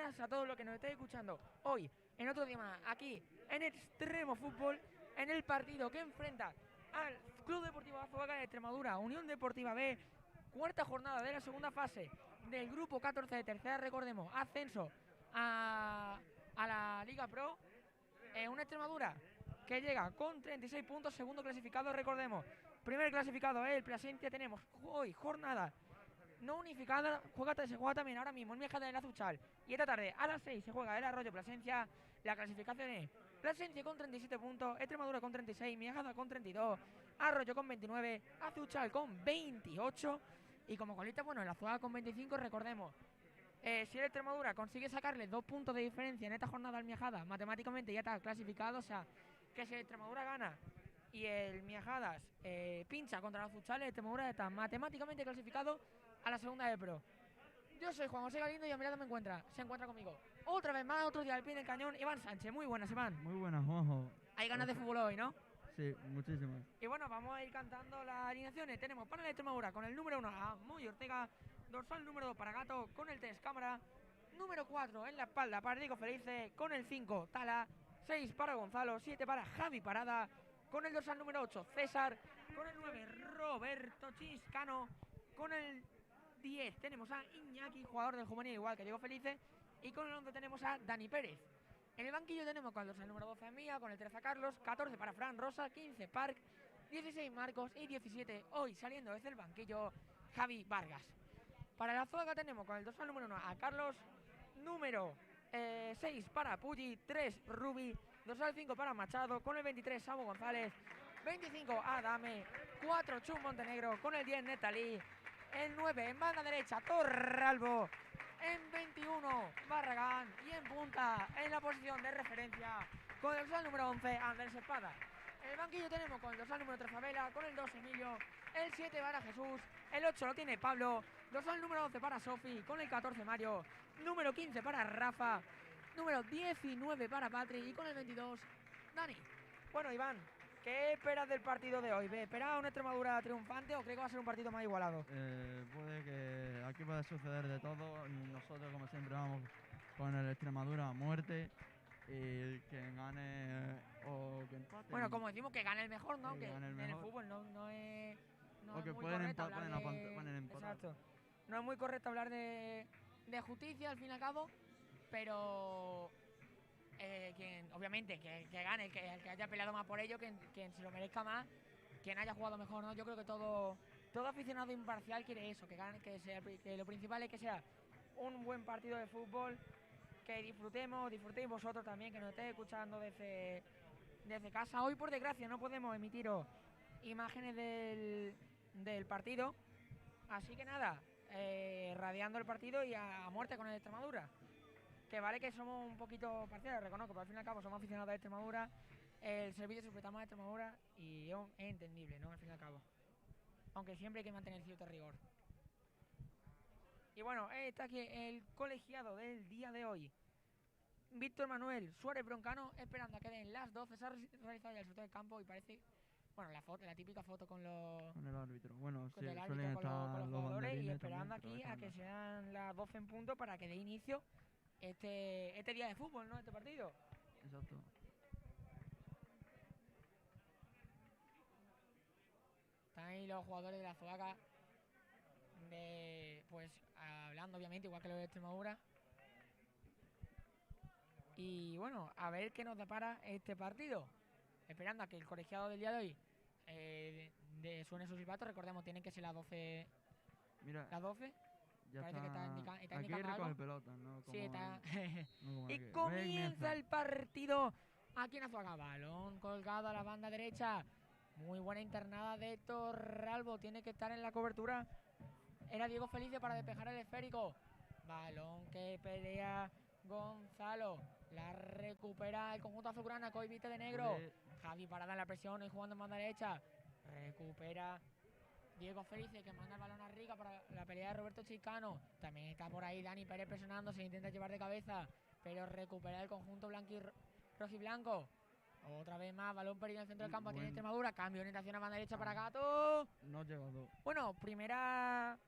buenas a todos los que nos estéis escuchando hoy, en otro día más, aquí en Extremo Fútbol, en el partido que enfrenta al Club Deportivo Azuaga de Extremadura, Unión Deportiva B, cuarta jornada de la segunda fase del grupo 14 de tercera, recordemos, ascenso a la Liga Pro. Una Extremadura que llega con 36 puntos, segundo clasificado, recordemos. Primer clasificado es el Plasencia. Tenemos hoy jornada no unificada, se juega también ahora mismo el Miajada del Azuchal. Y esta tarde a las 6 se juega el Arroyo Plasencia. La clasificación es Plasencia con 37 puntos, Extremadura con 36, Miajada con 32, Arroyo con 29, Azuchal con 28. Y como colista, bueno, el Azuaga con 25, recordemos. Si el Extremadura consigue sacarle 2 puntos de diferencia en esta jornada al Miajadas, matemáticamente ya está clasificado. O sea, que si el Extremadura gana y el Miajadas pincha contra el Azuchal, el Extremadura está matemáticamente clasificado a la segunda de Pro. Yo soy Juan José Galindo y a mi lado se encuentra conmigo otra vez más, otro día al pie del cañón, Iván Sánchez. Muy buenas, Iván. Muy buenas, Juanjo. Hay ganas de fútbol hoy, ¿no? Sí, muchísimas. Y bueno, vamos a ir cantando las alineaciones. Tenemos para el Extremadura con el número 1 a Moy Ortega, dorsal número 2 para Gato con el 3 Cámara, número 4 en la espalda para Diego Felice con el 5 Tala, 6 para Gonzalo, 7 para Javi Parada, con el dorsal número 8 César, con el 9 Roberto Chiscano, con el 10 tenemos a Iñaki, jugador del juvenil igual que Diego Felice, y con el 11 tenemos a Dani Pérez. En el banquillo tenemos con el dorsal número 12 Mía, con el 13 a Carlos, 14 para Fran Rosa, 15 Park, 16 Marcos y 17 hoy saliendo desde el banquillo Javi Vargas. Para la Azuaga tenemos con el dorsal número 1 a Carlos, número 6 para Pulli, 3 Rubi, dorsal 5 para Machado, con el 23 Samu González, 25 Adame, 4 Chum Montenegro, con el 10 Netalí, el 9 en banda derecha Torralbo, en 21 Barragán y en punta en la posición de referencia con el dorsal número 11 Andrés Espada. En el banquillo tenemos con el dorsal número 3 Favela, con el 2 Emilio, el 7 para Jesús, el 8 lo tiene Pablo, dorsal número 11 para Sofi, con el 14 Mario, número 15 para Rafa, número 19 para Patri y con el 22 Dani. Bueno, Iván, ¿qué esperas del partido de hoy? ¿Esperas una Extremadura triunfante o crees que va a ser un partido más igualado? Puede que aquí puede suceder de todo. Nosotros, como siempre, vamos con el Extremadura a muerte. Y el que gane o que empate. Bueno, como decimos, que gane el mejor, ¿no? Que Que gane el en el mejor. fútbol no es. No O es que muy pueden correcto empatar. hablar Pueden empatar. Exacto. No es muy correcto hablar de justicia al fin y al cabo, pero obviamente que gane el que haya peleado más por ello, quien se lo merezca más, quien haya jugado mejor, ¿no? Yo creo que todo aficionado imparcial quiere eso, que gane, que lo principal es que sea un buen partido de fútbol, que disfrutéis vosotros también, que nos estéis escuchando desde casa. Hoy, por desgracia, no podemos emitiros imágenes del partido, así que nada, radiando el partido y a muerte con el Extremadura. Que vale que somos un poquito parciales, reconozco, pero al fin y al cabo somos aficionados de Extremadura, el servicio sujetamos a Extremadura y es entendible, ¿no? Al fin y al cabo. Aunque siempre hay que mantener cierto rigor. Y bueno, está aquí el colegiado del día de hoy. Víctor Manuel Suárez Broncano, esperando a que den las 12. Se ha realizado ya el sorteo del campo y parece, bueno, la típica foto con los... Con el árbitro. Bueno, con sí, el suelen árbitro, con los jugadores, y esperando también, aquí a que sean las 12 en punto para que dé inicio este día de fútbol, ¿no? Este partido. Exacto. Están ahí los jugadores de la Azuaga, pues hablando obviamente, igual que los de Extremadura. Y bueno, a ver qué nos depara este partido. Esperando a que el colegiado del día de hoy suene su silbato. Recordemos, tienen que ser las 12. Mira, las 12. ya Parece está, que está aquí indicando algo. recoge pelota, ¿no? Como Sí, está. no como Y aquí. comienza el partido aquí en Azuaga. Balón colgado a la banda derecha. Muy buena internada de Torralbo. Tiene que estar en la cobertura. Era Diego Felice para despejar el esférico. Balón que pelea Gonzalo. La recupera el conjunto azulgrana. Coy viste de negro. Javi Parada en la presión y jugando en banda derecha. Recupera Diego Felice, que manda el balón a Riga para la pelea de Roberto Chiscano. También está por ahí Dani Pérez presionando. Se intenta llevar de cabeza, pero recupera el conjunto rojiblanco. Otra vez más, balón perdido en el centro del campo. Tiene Extremadura. Cambio de orientación a banda derecha para Gato. No llegado. Bueno, primera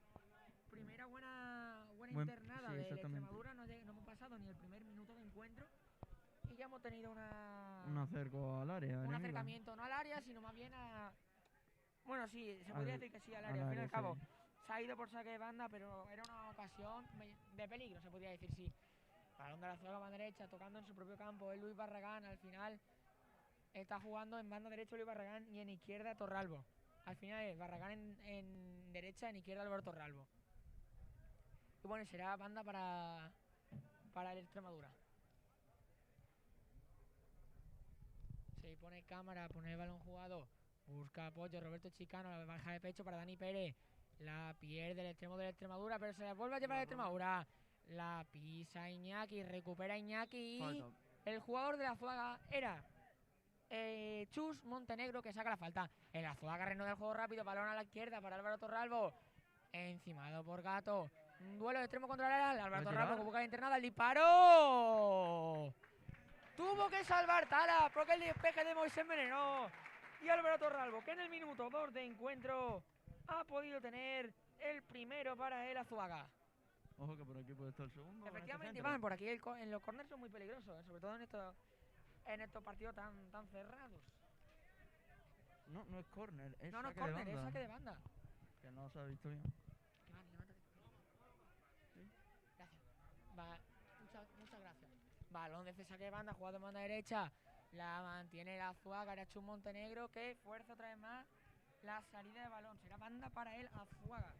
buena internada de Extremadura. No hemos pasado ni el primer minuto de encuentro y ya hemos tenido Un acerco al área. un enemiga. acercamiento, no al área, sino más bien a... Bueno, sí, se podría decir que sí, al al área. Al fin y área, al cabo, sí. se ha ido por saque de banda, pero era una ocasión de peligro, se podría decir, sí. Balón de la Azuaga, banda derecha, tocando en su propio campo. Es Luis Barragán, al final está jugando en banda derecha Luis Barragán y en izquierda Torralbo. Al final es Barragán en derecha, en izquierda Álvaro Torralbo. Y bueno, será banda para el Extremadura. Se pone cámara, pone el balón jugado. Busca apoyo Roberto Chicano, la baja de pecho para Dani Pérez. La pierde el extremo de la Extremadura, pero se la vuelve a llevar a la Extremadura. La pisa Iñaki, recupera Iñaki y Falta. el jugador de la Azuaga era Chus Montenegro, que saca la falta. El Azuaga reanuda el juego rápido, balón a la izquierda para Álvaro Torralbo. Encimado por Gato. Un duelo de extremo contra el área. Álvaro Torralbo que busca la internada, el disparo. Tuvo que salvar Tala porque el despeje de Moisés envenenó. Y Álvaro Torralbo, que en el minuto 2 de encuentro ha podido tener el primero para el Azuaga. Ojo que por aquí puede estar el segundo. Efectivamente, Iván. Iván, por aquí en los corners son muy peligrosos, sobre todo en estos partidos tan cerrados. No, no es córner, es No, no es saque de córner, es banda. saque de banda. Que no se ha visto bien. Iván, levántate. Sí. Gracias. Muchas gracias. Balón de saque de banda, jugado en banda derecha. La mantiene la Azuaga, era Chus Montenegro, que fuerza otra vez más la salida de balón. Será banda para el Azuaga.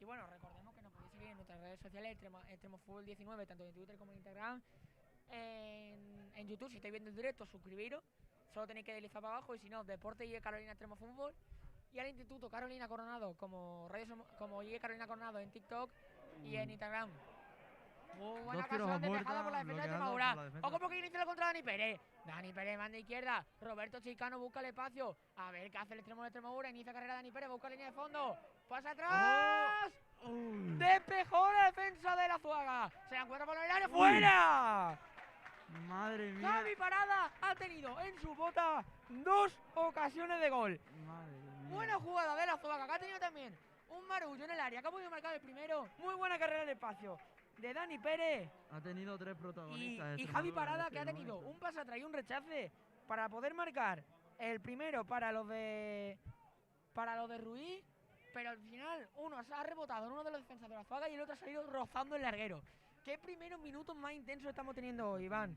Y bueno, recordemos que nos podéis seguir en nuestras redes sociales, ExtremoFútbol19, tanto en Twitter como en Instagram. En YouTube, si estáis viendo el directo, suscribiros. Solo tenéis que deslizar para abajo. Y si no, Deporte y Carolina Extremo Fútbol. Y al Instituto Carolina Coronado como IE Carolina Coronado en TikTok y en Instagram. Muy buena ocasión despejada por la defensa de Extremadura. Ojo porque inicia la contra Dani Pérez. Dani Pérez, banda izquierda. Roberto Chicano busca el espacio. A ver qué hace el extremo de Extremadura. Inicia carrera Dani Pérez, busca línea de fondo. Pasa atrás. Despejó la defensa de la Azuaga. Se la encuentra por el área. ¡Fuera! Madre mía. Javi Parada ha tenido en su bota 2 ocasiones de gol. Madre mía. Buena jugada de la Azuaga, que ha tenido también un marullo en el área, que ha podido marcar el primero. Muy buena carrera de espacio de Dani Pérez. Ha tenido 3 protagonistas. Y Javi Parada, que ha tenido un pase atrás y un rechace para poder marcar el primero para los de Ruiz. Pero al final uno se ha rebotado en uno de los defensas de la Azuaga y el otro ha salido rozando el larguero. ¿Qué primeros minutos más intensos estamos teniendo hoy, Iván?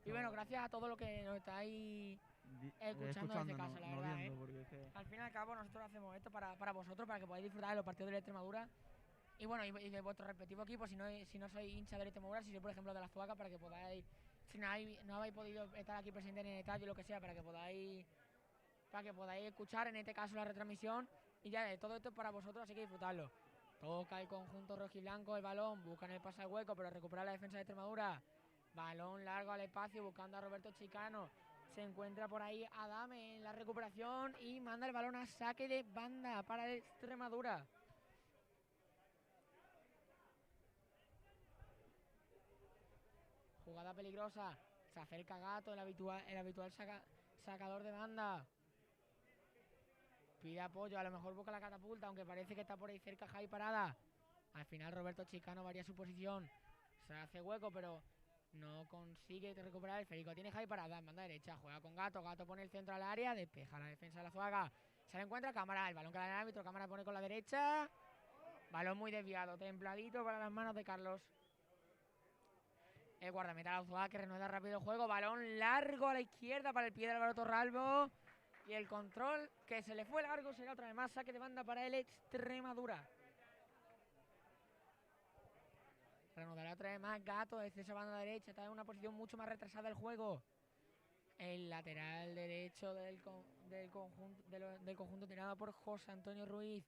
Y bueno, gracias a todos los que nos estáis escuchando desde casa, la verdad, viendo, porque es que... Al fin y al cabo nosotros hacemos esto para vosotros, para que podáis disfrutar de los partidos de la Extremadura. Y bueno, y de vuestro respectivo equipo, si no sois hincha de la Extremadura, si sois por ejemplo de la Azuaga, para que podáis, si no habéis podido estar aquí presente en el estadio, lo que sea, para que podáis escuchar en este caso la retransmisión. Y ya, todo esto es para vosotros, así que disfrutadlo. Toca el conjunto rojiblanco el balón, buscan el pase al hueco, pero recupera la defensa de Extremadura. Balón largo al espacio, buscando a Roberto Chicano. Se encuentra por ahí Adame en la recuperación y manda el balón a saque de banda para el Extremadura. Jugada peligrosa. Se acerca Gato, el habitual sacador de banda. Pide apoyo, a lo mejor busca la catapulta, aunque parece que está por ahí cerca Javi Parada. Al final Roberto Chicano varía su posición. Se hace hueco, pero no consigue recuperar el Federico. Tiene Javi Parada en banda derecha. Juega con Gato. Gato pone el centro al área. Despeja la defensa de la Azuaga. Se le encuentra Cámara. El balón que da el árbitro. Cámara pone con la derecha. Balón muy desviado. Templadito para las manos de Carlos. El guardameta de la Azuaga que reanuda rápido el juego. Balón largo a la izquierda para el pie de Álvaro Torralbo. Y el control que se le fue largo será otra vez más saque de banda para el Extremadura. Reanudará otra vez más Gato desde esa banda derecha. Está en una posición mucho más retrasada del juego. El lateral derecho del conjunto tirado por José Antonio Ruiz.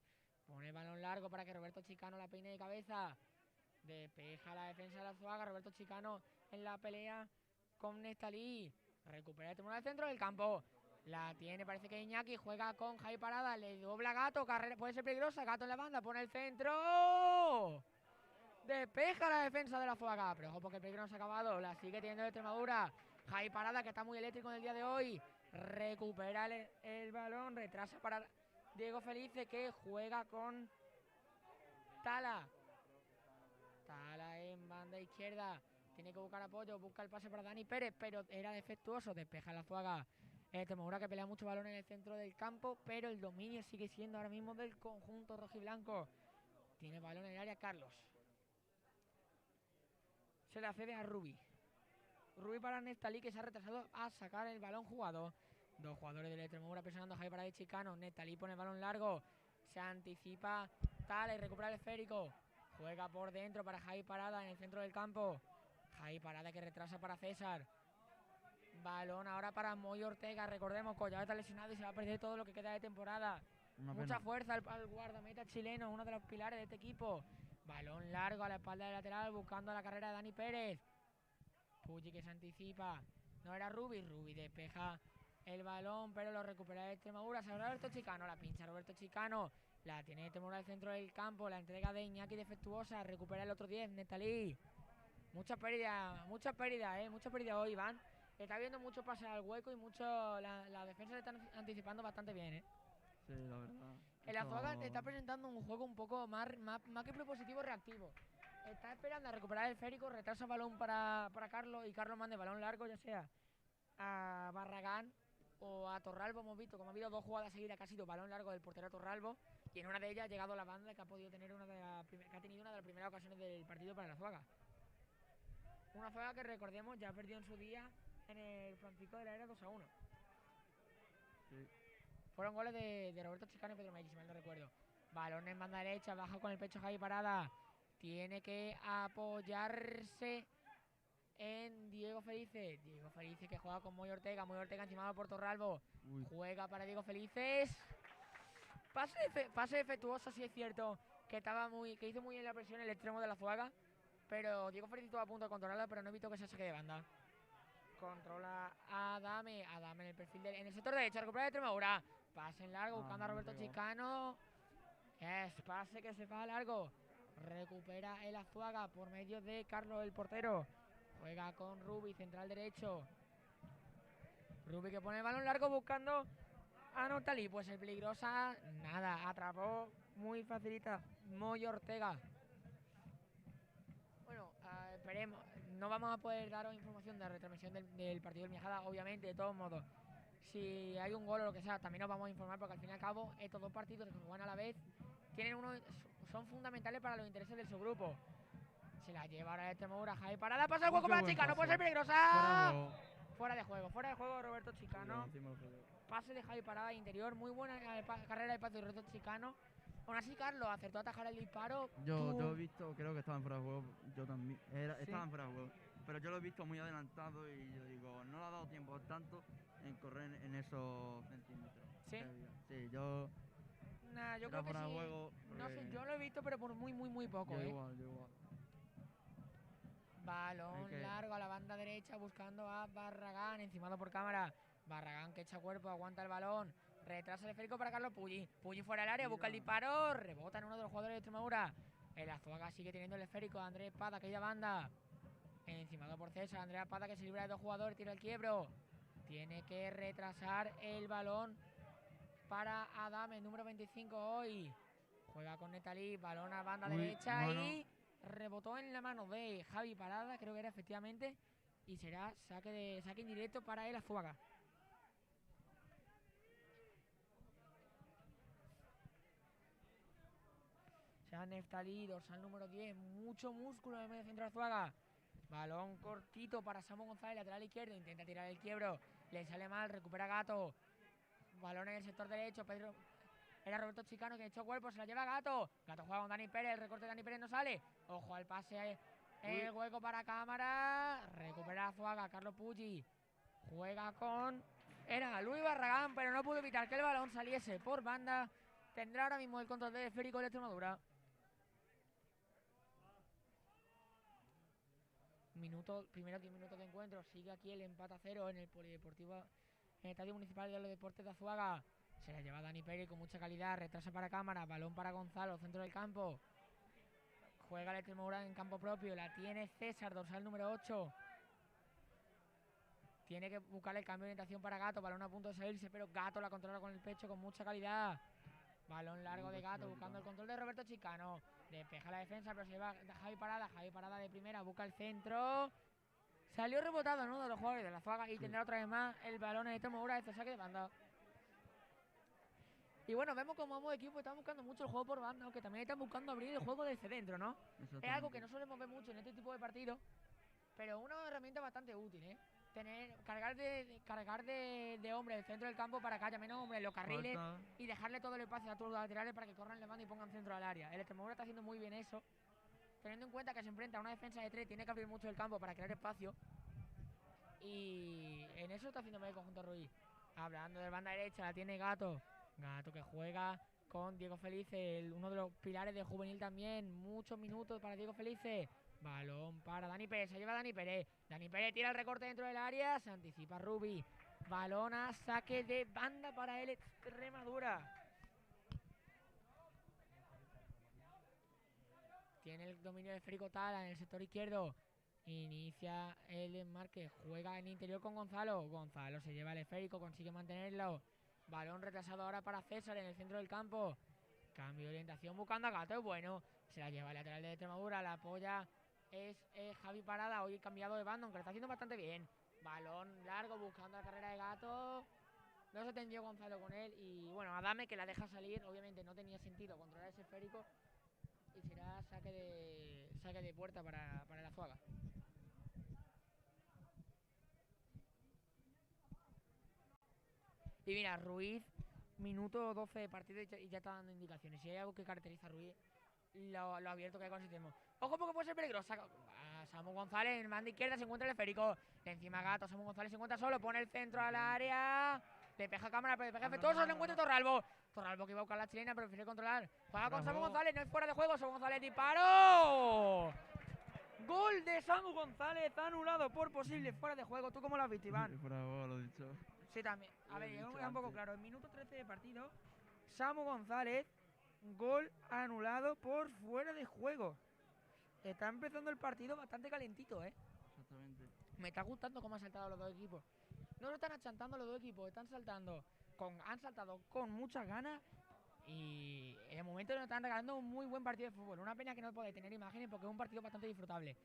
Pone el balón largo para que Roberto Chicano la peine de cabeza. Despeja la defensa de la Azuaga. Roberto Chicano en la pelea con Nestalí. Recupera el tribunal del centro del campo. La tiene, parece que Iñaki. Juega con Javi Parada. Le dobla Gato. Carrera puede ser peligrosa. Gato en la banda. Pone el centro. Despeja la defensa de la Azuaga. Pero ojo porque el peligro no se ha acabado. La sigue teniendo de Extremadura. Javi Parada, que está muy eléctrico en el día de hoy. Recupera el balón. Retrasa para Diego Felice que juega con Tala. Tala en banda izquierda. Tiene que buscar apoyo, busca el pase para Dani Pérez, pero era defectuoso. Despeja la Zuaga. Temura que pelea mucho balón en el centro del campo, pero el dominio sigue siendo ahora mismo del conjunto rojiblanco. Tiene balón en el área Carlos. Se la cede a Rubi. Rubi para Neftalí, que se ha retrasado a sacar el balón jugado. Dos jugadores del Extremadura presionando a Javi Parada y Chicano. Neftalí pone el balón largo. Se anticipa Tala y recupera el esférico. Juega por dentro para Javi Parada en el centro del campo. Javi Parada que retrasa para César. Balón ahora para Moy Ortega. Recordemos, Collado está lesionado y se va a perder todo lo que queda de temporada. Mucha fuerza al guardameta chileno, uno de los pilares de este equipo. Balón largo a la espalda del lateral, buscando la carrera de Dani Pérez. Puyi que se anticipa. No era Rubi. Rubi despeja el balón, pero lo recupera el Extremadura. Se va Roberto Chicano, la pincha Roberto Chicano. La tiene el Extremadura al centro del campo. La entrega de Iñaki defectuosa. Recupera el otro 10, Neftalí. Mucha pérdida hoy, Iván. Está viendo mucho pase al hueco y mucho la defensa le está anticipando bastante bien, Sí, la verdad. El Azuaga está presentando un juego un poco más que propositivo, reactivo. Está esperando a recuperar el esférico, retrasa el balón para Carlos y Carlos manda el balón largo, ya sea a Barragán o a Torralbo. Hemos visto como ha habido dos jugadas seguidas que ha sido balón largo del portero Torralbo y en una de ellas ha llegado la banda que ha podido tener que ha tenido una de las primeras ocasiones del partido para el Azuaga. Una Azuaga que recordemos ya perdió en su día en el Francisco de la Era 2-1. Sí. Fueron goles de Roberto Chicano y Pedro Melli, si mal no recuerdo. Balón en banda derecha, baja con el pecho Javi Parada. Tiene que apoyarse en Diego Felices. Diego Felices que juega con Moy Ortega. Moy Ortega encimado por Torralbo. Juega para Diego Felices. Pase defectuoso, sí es cierto. Que hizo muy bien la presión el extremo de la Azuaga. Pero Diego Felices estuvo a punto de controlarla, pero no he visto que se saque de banda. Controla a Adame en el perfil en el sector derecho, recupera el Extremadura. Pase en largo, buscando a Roberto Chicano. Pase que se va largo. Recupera el Azuaga por medio de Carlos, el portero. Juega con Rubi, central derecho. Rubi que pone el balón largo buscando a Neftalí. Pues el peligrosa, nada, atrapó muy facilita Moy Ortega. Bueno, esperemos. No vamos a poder daros información de la retransmisión del partido del Miajada, obviamente, de todos modos. Si hay un gol o lo que sea, también os vamos a informar, porque al fin y al cabo estos dos partidos que se juegan a la vez son fundamentales para los intereses del subgrupo. Se la lleva ahora el Extremadura, Javi Parada, pasa el juego para Chicano, puede ser peligrosa. Fuera de juego Roberto Chicano. Pase de Javi Parada interior, muy buena carrera de pase de Roberto Chicano. Aún así, Carlos acertó a atajar el disparo. Yo he visto, creo que estaban fuera de juego. Yo también. Estaban fuera de juego. Pero yo lo he visto muy adelantado y yo digo, no le ha dado tiempo tanto en correr en esos centímetros. ¿Sí? Sí, yo creo que sí. Juego, no sé, yo lo he visto, pero por muy poco. Yo igual. Balón largo a la banda derecha buscando a Barragán, encimado por cámara. Barragán que echa cuerpo, aguanta el balón. Retrasa el esférico para Carlos Puyi. Puyi fuera del área, busca el disparo. Rebota en uno de los jugadores de Extremadura. El Azuaga sigue teniendo el esférico. Andrés Espada, aquella banda. Encimado por César. Andrés Espada que se libra de dos jugadores, tira el quiebro. Tiene que retrasar el balón para Adame, número 25 hoy. Juega con Neftalí, balón a banda derecha y rebotó en la mano de Javi Parada, creo que era efectivamente. Y será saque indirecto para el Azuaga. Neftalí, dorsal número 10, mucho músculo en el medio centro de Azuaga. Balón cortito para Samu González, lateral izquierdo, intenta tirar el quiebro, le sale mal, recupera Gato. Balón en el sector derecho, era Roberto Chicano que echó cuerpo, se la lleva Gato. Gato juega con Dani Pérez, el recorte de Dani Pérez no sale. Ojo al pase, el hueco para cámara. Recupera Azuaga, Carlos Puyi. Juega con... Era Luis Barragán, pero no pudo evitar que el balón saliese por banda. Tendrá ahora mismo el control de esférico de Extremadura. Primeros 10 minutos de encuentro. Sigue aquí el empate a 0 en el Polideportivo, en el Estadio Municipal de los Deportes de Azuaga. Se la lleva Dani Pérez con mucha calidad. Retrasa para cámara. Balón para Gonzalo, centro del campo. Juega el Extremadura en campo propio. La tiene César, dorsal número 8. Tiene que buscar el cambio de orientación para Gato. Balón a punto de salirse, pero Gato la controla con el pecho con mucha calidad. Balón largo de Gato, buscando el control de Roberto Chicano. Despeja la defensa, pero se lleva Javi Parada. Javi Parada de primera, busca el centro. Salió rebotado, ¿no? De los jugadores de la Azuaga y tendrá otra vez más el balón en este Moura, este saque de banda. Y bueno, vemos como ambos equipos están buscando mucho el juego por banda, aunque también están buscando abrir el juego desde dentro, ¿no? Es algo que no solemos ver mucho en este tipo de partidos, pero una herramienta bastante útil, ¿eh? Cargar de hombres el centro del campo para que haya menos hombres en los carriles y dejarle todo el espacio a tus laterales para que corran la banda y pongan centro al área. El Extremadura está haciendo muy bien eso, teniendo en cuenta que se enfrenta a una defensa de 3, tiene que abrir mucho el campo para crear espacio. Y en eso está haciendo bien el conjunto Ruiz. Hablando de banda derecha, la tiene Gato. Gato que juega con Diego Felice, uno de los pilares de juvenil también. Muchos minutos para Diego Felice. Balón para Dani Pérez, se lleva Dani Pérez. Dani Pérez tira el recorte dentro del área, se anticipa Rubi. Balón a saque de banda para el Extremadura. Tiene el dominio de esférico Tala en el sector izquierdo. Inicia el desmarque, juega en interior con Gonzalo. Gonzalo se lleva el esférico, consigue mantenerlo. Balón retrasado ahora para César en el centro del campo. Cambio de orientación buscando a Gato, es bueno. Se la lleva el lateral de Extremadura, la apoya es Javi Parada, hoy cambiado de banda, aunque lo está haciendo bastante bien. Balón largo buscando la carrera de Gato. No se tendió Gonzalo con él y bueno, Adame que la deja salir, obviamente no tenía sentido controlar ese esférico. Y será saque de puerta para la Azuaga. Y mira, Ruiz, minuto 12 de partido y ya está dando indicaciones. Si hay algo que caracteriza a Ruiz, lo abierto que hay con el sistema. Ojo porque puede ser peligroso. Samu González en banda izquierda se encuentra el esférico. De encima Gato, Samu González se encuentra solo, pone el centro al área. Despeja cámara, pero despeja efectuoso, lo encuentra Torralbo. Torralbo que iba a buscar la chilena, pero prefiere controlar. Juega con Samu González, no es fuera de juego. Samu González disparo. Gol de Samu González, anulado por posible fuera de juego. ¿Tú cómo lo has visto, Iván? Fuera de juego, lo he dicho. Sí, también. A ver, yo un poco claro. En minuto 13 de partido, Samu González, gol anulado por fuera de juego. Está empezando el partido bastante calentito, ¿eh? Exactamente. Me está gustando cómo han saltado los dos equipos. No lo están achantando los dos equipos, han saltado con muchas ganas y en el momento nos están regalando un muy buen partido de fútbol. Una pena que no podáis tener imágenes porque es un partido bastante disfrutable.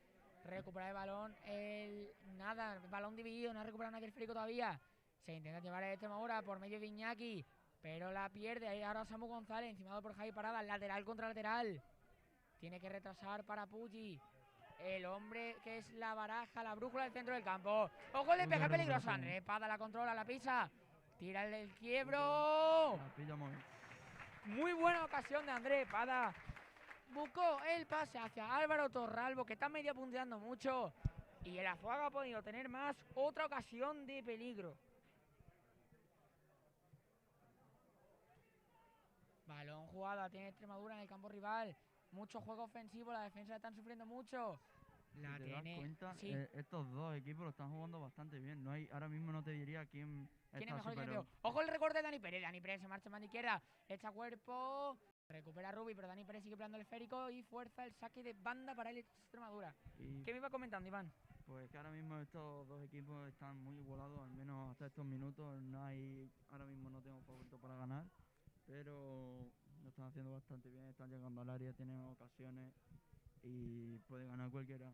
Recuperar el balón, el balón dividido, no ha recuperado nadie el esférico todavía. Se intenta llevar el Extremadura por medio de Iñaki, pero la pierde. Ahí ahora Samu González, encimado por Javi Parada, lateral contra lateral. Tiene que retrasar para Puggi. El hombre que es la baraja, la brújula del centro del campo. ¡Ojo, le pega peligroso! Andrés Pada la controla, la pisa. Tira el del quiebro. Muy buena ocasión de Andrés Pada. Buscó el pase hacia Álvaro Torralbo, que está medio punteando mucho. Y el Azuaga ha podido tener más. Otra ocasión de peligro. Balón jugada, tiene Extremadura en el campo rival. Mucho juego ofensivo, la defensa están sufriendo mucho. La si te das cuenta, sí. Estos dos equipos lo están jugando bastante bien. No hay, ahora mismo no te diría quién está superior. Ojo el recorte de Dani Pérez. Dani Pérez se marcha en banda izquierda, echa cuerpo, recupera a Rubi, pero Dani Pérez sigue peleando el esférico y fuerza el saque de banda para el Extremadura. ¿Qué me iba comentando, Iván? Pues que ahora mismo estos dos equipos están muy igualados, al menos hasta estos minutos. Ahora mismo no tengo favorito para ganar, pero lo están haciendo bastante bien, están llegando al área, tienen ocasiones y puede ganar cualquiera.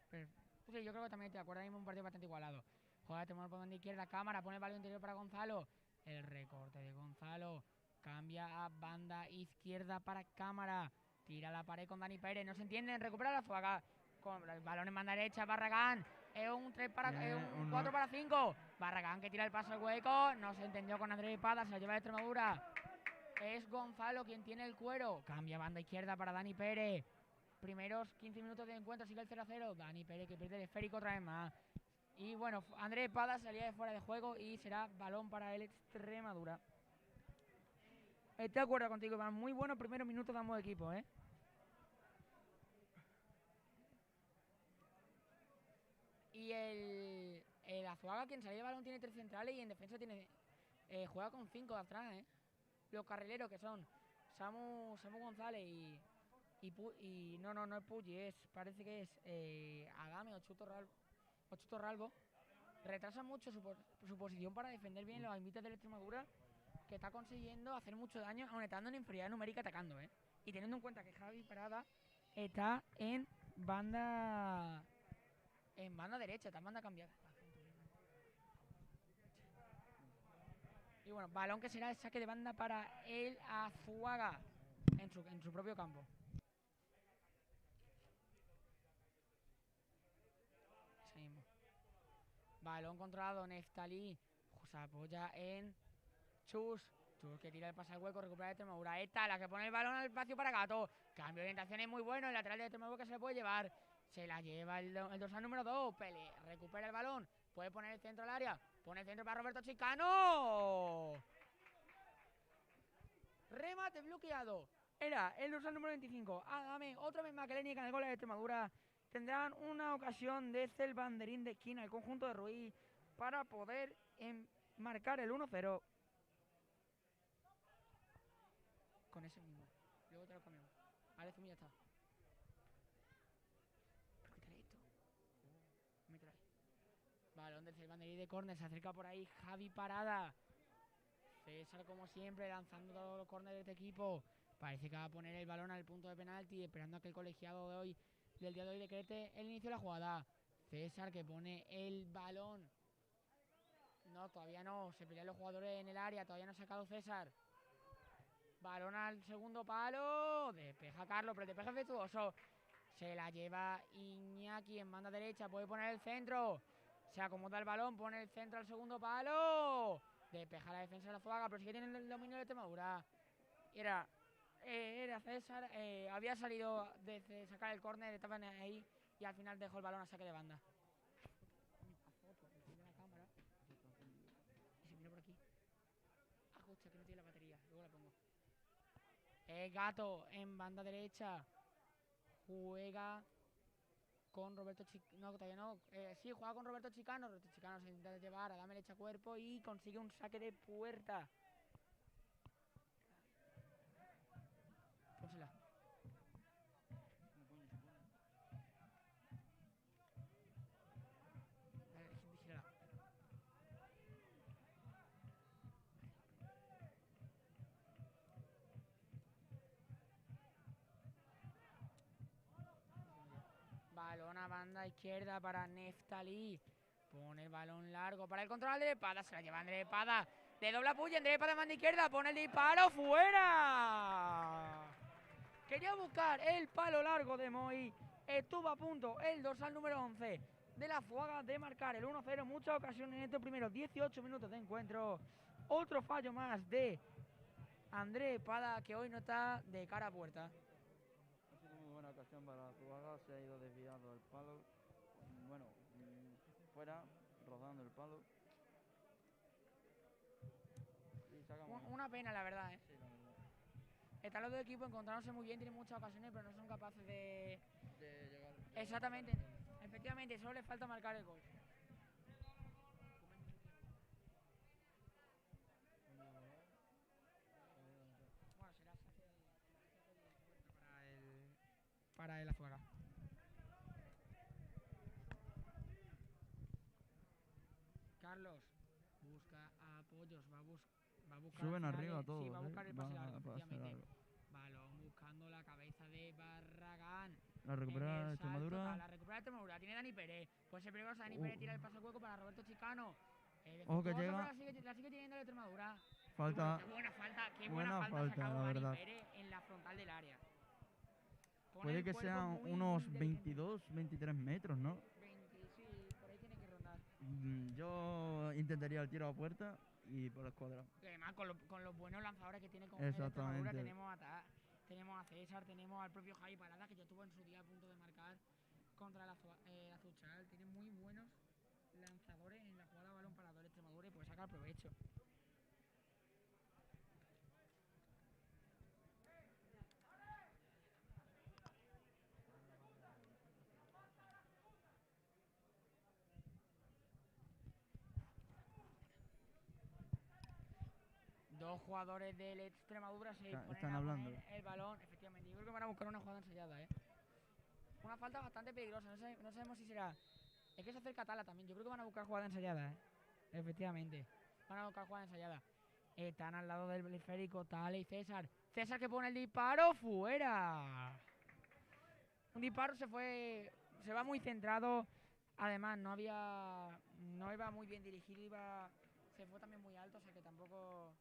Sí, yo creo que también te acuerdas, mismo un partido bastante igualado. Juega Extremadura por banda izquierda, cámara, pone el balón interior para Gonzalo. El recorte de Gonzalo, cambia a banda izquierda para cámara. Tira la pared con Dani Pérez, no se entienden, recupera la Azuaga. Con el balón en banda derecha, Barragán. Es un 4 para 5. Barragán que tira el paso al hueco. No se entendió con Andrés Pada, se la lleva de Extremadura. Es Gonzalo quien tiene el cuero. Cambia banda izquierda para Dani Pérez. Primeros 15 minutos de encuentro, sigue el 0-0. Dani Pérez que pierde el esférico otra vez más. Y bueno, Andrés Pada salía de fuera de juego y será balón para el Extremadura. Estoy de acuerdo contigo, Iván. Muy buenos primeros minutos de ambos equipos, ¿eh? Y el Azuaga, quien salía de balón, tiene 3 centrales y en defensa tiene juega con 5 de atrás, ¿eh? Los carrileros que son Samu González y no es Puggi, parece que es Adame o Chuto Ralbo. Retrasa mucho su posición para defender bien los invites de la Extremadura. que está consiguiendo hacer mucho daño, aun estando en inferioridad numérica atacando, ¿eh? Y teniendo en cuenta que Javi Parada está en banda derecha, está en banda cambiada. Y bueno, balón que será el saque de banda para el Azuaga en su propio campo. Ese mismo. Balón controlado, Neftalí. Se apoya en Chus. Chus que tira el pase al hueco, recupera de Extremadura. Esta, la que pone el balón al espacio para Gato. Cambio de orientación es muy bueno. El lateral de Extremadura que se le puede llevar. Se la lleva el dorsal número 2. Pele recupera el balón. Puede poner el centro al área. Pone el centro para Roberto Chicano. Remate bloqueado. Era el dorsal número 25. Hágame otra vez Macalénica en el gol de Extremadura. Tendrán una ocasión desde el banderín de esquina, el conjunto de Ruiz, para poder marcar el 1-0. Con ese mismo. Luego te lo cambiamos. Vale, Zumi ya está. ¿Pero qué trae esto? Me trae. Balón desde el banderín de córner. Se acerca por ahí Javi Parada. César, como siempre, lanzando todos los córneres de este equipo. Parece que va a poner el balón al punto de penalti, esperando a que el colegiado del día de hoy decrete el inicio de la jugada. César que pone el balón. No, todavía no. Se pelean los jugadores en el área. Todavía no ha sacado César. Balón al segundo palo. Despeja Carlos, pero el despeja efectuoso. Se la lleva Iñaki en banda derecha. Puede poner el centro. Se acomoda el balón. Pone el centro al segundo palo. Despeja la defensa de la Azuaga, pero sí que tiene el dominio de Extremadura. Era César. Había salido desde sacar el córner. Estaban ahí. Y al final dejó el balón a saque de banda. Ajusta que no tiene la batería. Luego la pongo. Gato en banda derecha. Juega con Roberto Chicano. No, todavía no. Sí, juega con Roberto Chicano. Roberto Chicano se intenta llevar a Dame le echa cuerpo y consigue un saque de puerta. Pónsela. Vigílala. Balón a banda izquierda para Neftalí. Pone el balón largo para el control de Espada. Se la lleva Andrés Espada. Le dobla puya. Andrés Espada en banda izquierda. Pone el disparo. ¡Fuera! Quería buscar el palo largo de Moy. Estuvo a punto el dorsal número 11 de la Azuaga de marcar el 1-0. Muchas ocasiones en estos primeros 18 minutos de encuentro. Otro fallo más de Andrés Espada, que hoy no está de cara a puerta. Ha sido muy buena ocasión para Azuaga. Se ha ido desviado al palo. Bueno, fuera, rodando el palo. Y sacamos. Una pena, la verdad, ¿eh? Sí, la verdad. Están los dos equipos encontrándose muy bien, tienen muchas ocasiones, pero no son capaces de llegar. Exactamente. Efectivamente, solo les falta marcar el gol. Bueno, será para el Azuaga. Carlos busca apoyos, va a buscar. Suben arriba todos. Sí, va a buscar el pase largo, Largo. efectivamente. Balón buscando la cabeza de Barragán. La recupera Extremadura. La recupera Extremadura. Tiene Dani Pérez. Pues el peligroso Dani Pérez tira el pase hueco para Roberto Chicano. Ojo que llega. La sigue teniendo la Extremadura. Falta. Qué buena falta, buena falta, ha sacado la Dani verdad. Pérez en la frontal del área. Puede que sean unos 22, 23 metros, ¿no? 20, sí, por ahí tiene que rondar. Yo intentaría el tiro a puerta y por la escuadra. Y además, con los buenos lanzadores que tiene con Extremadura, tenemos a César, tenemos al propio Javi Parada, que ya estuvo en su día a punto de marcar contra la Azuchal. Tiene muy buenos lanzadores en la jugada balón parador Extremadura y puede sacar provecho. Dos jugadores del Extremadura se están hablando. El balón, efectivamente. Yo creo que van a buscar una jugada ensayada, ¿eh? Una falta bastante peligrosa, no sabemos si será. Es que se acerca Tala también. Yo creo que van a buscar jugada ensayada, ¿eh? Efectivamente. Van a buscar jugada ensayada. Están al lado del esférico Tala y César. César que pone el disparo fuera. Un disparo se va muy centrado. Además no iba muy bien dirigido, se fue también muy alto, o sea que tampoco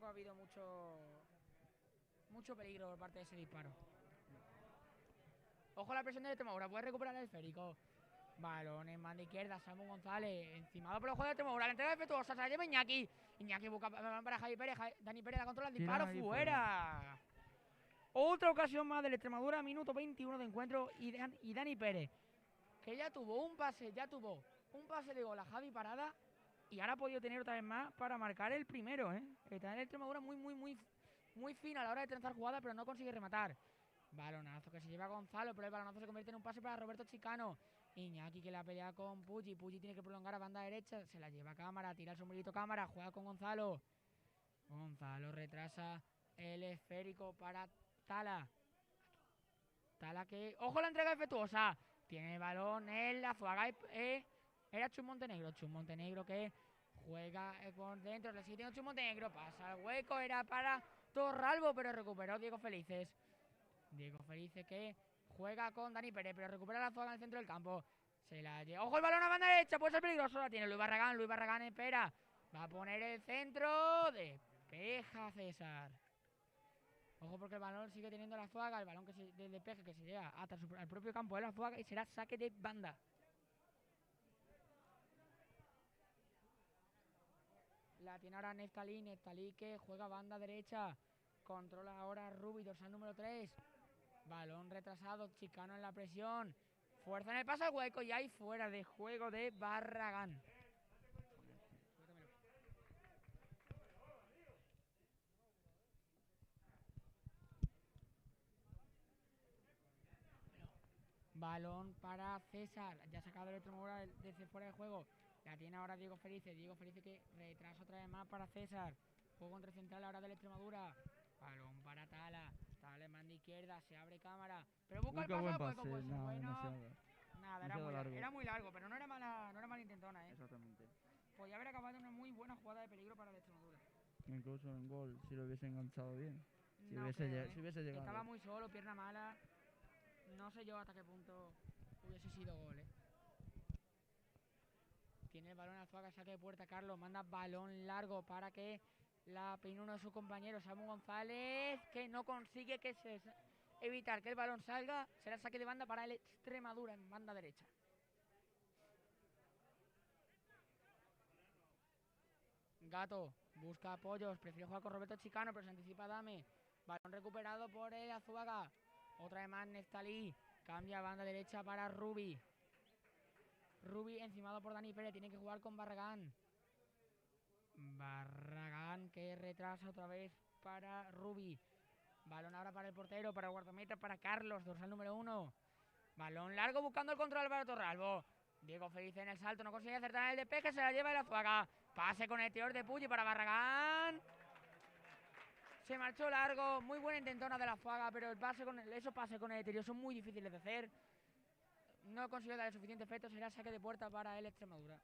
ha habido mucho peligro por parte de ese disparo. Ojo a la presión de Extremadura, puede recuperar el esférico. Balón en banda izquierda, Samu González, encimado por el juego de Extremadura, la entrega defectuosa, se la lleva Iñaki. Iñaki busca balón para Javi Pérez, Dani Pérez la controla, el disparo fuera. Otra ocasión más del Extremadura, minuto 21 de encuentro, y Dani Pérez, que ya tuvo un pase de gol a Javi Parada, y ahora ha podido tener otra vez más para marcar el primero, Está en el Extremadura muy fino a la hora de trenzar jugada, pero no consigue rematar. Balonazo que se lleva Gonzalo, pero el balonazo se convierte en un pase para Roberto Chicano. Iñaki que la pelea con Puggi. Puggi tiene que prolongar a banda derecha. Se la lleva Cámara, tira el sombrerito Cámara, juega con Gonzalo. Gonzalo retrasa el esférico para Tala. Tala que... ¡Ojo la entrega defectuosa! Tiene el balón en la Zuaga. Era Chus Montenegro. Chus Montenegro que juega por dentro. Le sigue teniendo Chus Montenegro. Pasa al hueco. Era para Torralbo, pero recuperó Diego Felices. Diego Felices que juega con Dani Pérez, pero recupera la Zuaga en el centro del campo. Se la lleva. ¡Ojo el balón a banda derecha! Puede ser peligroso. La tiene Luis Barragán. Luis Barragán espera. Va a poner el centro. Despeja César. Ojo porque el balón sigue teniendo la Zuaga. El balón de despeje que se llega hasta el propio campo de la Zuaga y será saque de banda. La tiene ahora Neftalí. Neftalí que juega banda derecha. Controla ahora Rubi, dorsal número 3. Balón retrasado, Chicano en la presión. Fuerza en el paso al hueco y ahí fuera de juego de Barragán. Balón para César. Ya ha sacado el Extremadura desde fuera de juego. La tiene ahora Diego Felices. Diego Felices que retrasa otra vez más para César. Juego entre central ahora del Extremadura. Balón para Tala. Tala en banda izquierda. Se abre Cámara. Pero busca el paso al hueco. Pues no, bueno. Nada, era muy largo, pero no era mala intentona, Exactamente. Podía haber acabado en una muy buena jugada de peligro para el Extremadura. Incluso en gol, si lo hubiese enganchado bien. Si No hubiese creo, llegado. Estaba muy solo, pierna mala. No sé yo hasta qué punto hubiese sido gol, Tiene el balón a Zuaga, saque de puerta Carlos. Manda balón largo para que la peine uno de sus compañeros, Samu González, que no consigue evitar que el balón salga. Será saque de banda para el Extremadura en banda derecha. Gato busca apoyos, prefiere jugar con Roberto Chicano, pero se anticipa Dame. Balón recuperado por el Azuaga. Otra vez más Neftalí. Cambia a banda derecha para Rubi. Rubi encimado por Dani Pérez. Tiene que jugar con Barragán. Barragán que retrasa otra vez para Rubi. Balón ahora para el portero, para el guardameta, para Carlos, dorsal número 1. Balón largo buscando el control para Torralbo. Diego Felices en el salto, no consigue acertar en el despeje, se la lleva el Azuaga. Pase con el exterior de Puggi para Barragán. Se marchó largo, muy buena intentona de la Azuaga, pero esos pases con el exterior son muy difíciles de hacer. No consiguió darle suficiente efecto, será saque de puerta para el Extremadura.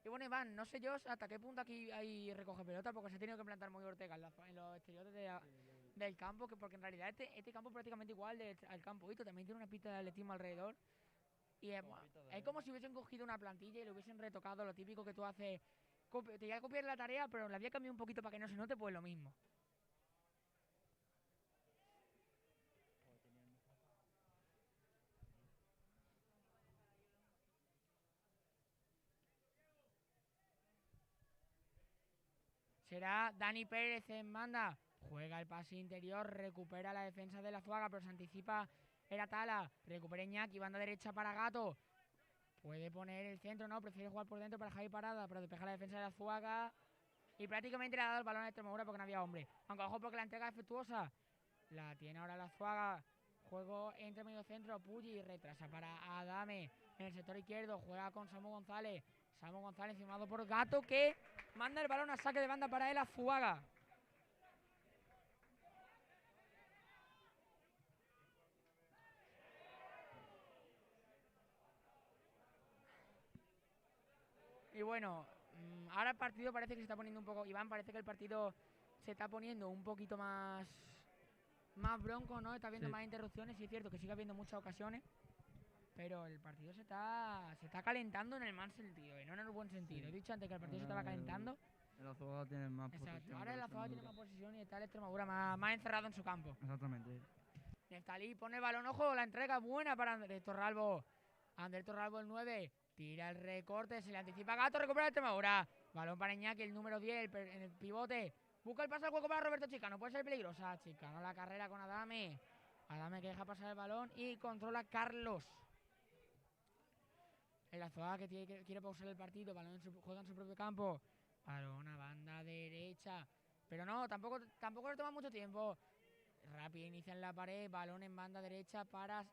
Y bueno, Iván, no sé yo hasta qué punto aquí hay recoge pelota, porque se ha tenido que plantar muy Ortega en los exteriores del campo, porque en realidad este campo es prácticamente igual al campo Hito, también tiene una pista de atletismo alrededor. Y es como si hubiesen cogido una plantilla y le hubiesen retocado lo típico que tú haces. Te iba a copiar la tarea, pero la había cambiado un poquito para que no se note, pues lo mismo. Será Dani Pérez en banda. Juega el pase interior, recupera la defensa de la Azuaga, pero se anticipa. Era Tala, recupera Iñaki, banda derecha para Gato. Puede poner el centro, no, prefiere jugar por dentro para Javi Parada, pero despeja la defensa de la Azuaga. Y prácticamente le ha dado el balón a Extremadura porque no había hombre. Aunque ojo porque la entrega es defectuosa. La tiene ahora la Azuaga. Juego entre medio centro, Puggi retrasa para Adame. En el sector izquierdo juega con Samu González. Samu González firmado por Gato que manda el balón a saque de banda para el Azuaga. Y bueno, ahora el partido parece que se está poniendo un poco... Iván, parece que el partido se está poniendo un poquito más bronco, ¿no? Está habiendo Sí. más interrupciones y es cierto que sigue habiendo muchas ocasiones, pero el partido se está calentando en el mal sentido y no en el buen sentido. Sí. He dicho antes que el partido se Ahora estaba calentando. El Azuaga tiene más Exacto. posesión. Ahora que el el Azuaga tiene más Extremadura. posesión y está el Extremadura más encerrado en su campo. Exactamente. Neftalí pone el balón, ojo, la entrega buena para Andrés Torralbo. Andrés Torralbo el 9, tira el recorte, se le anticipa a Gato, recupera el Extremadura. Balón para Iñaki, el número 10, en el pivote. Busca el pase al juego para Roberto Chicano, puede ser peligrosa. Chicano la carrera con Adame. Adame que deja pasar el balón y controla Carlos. El Azuaga que quiere pausar el partido, balón juega en su propio campo. Balón a banda derecha. Pero no, tampoco le toma mucho tiempo. Rápido inicia en la pared, balón en banda derecha para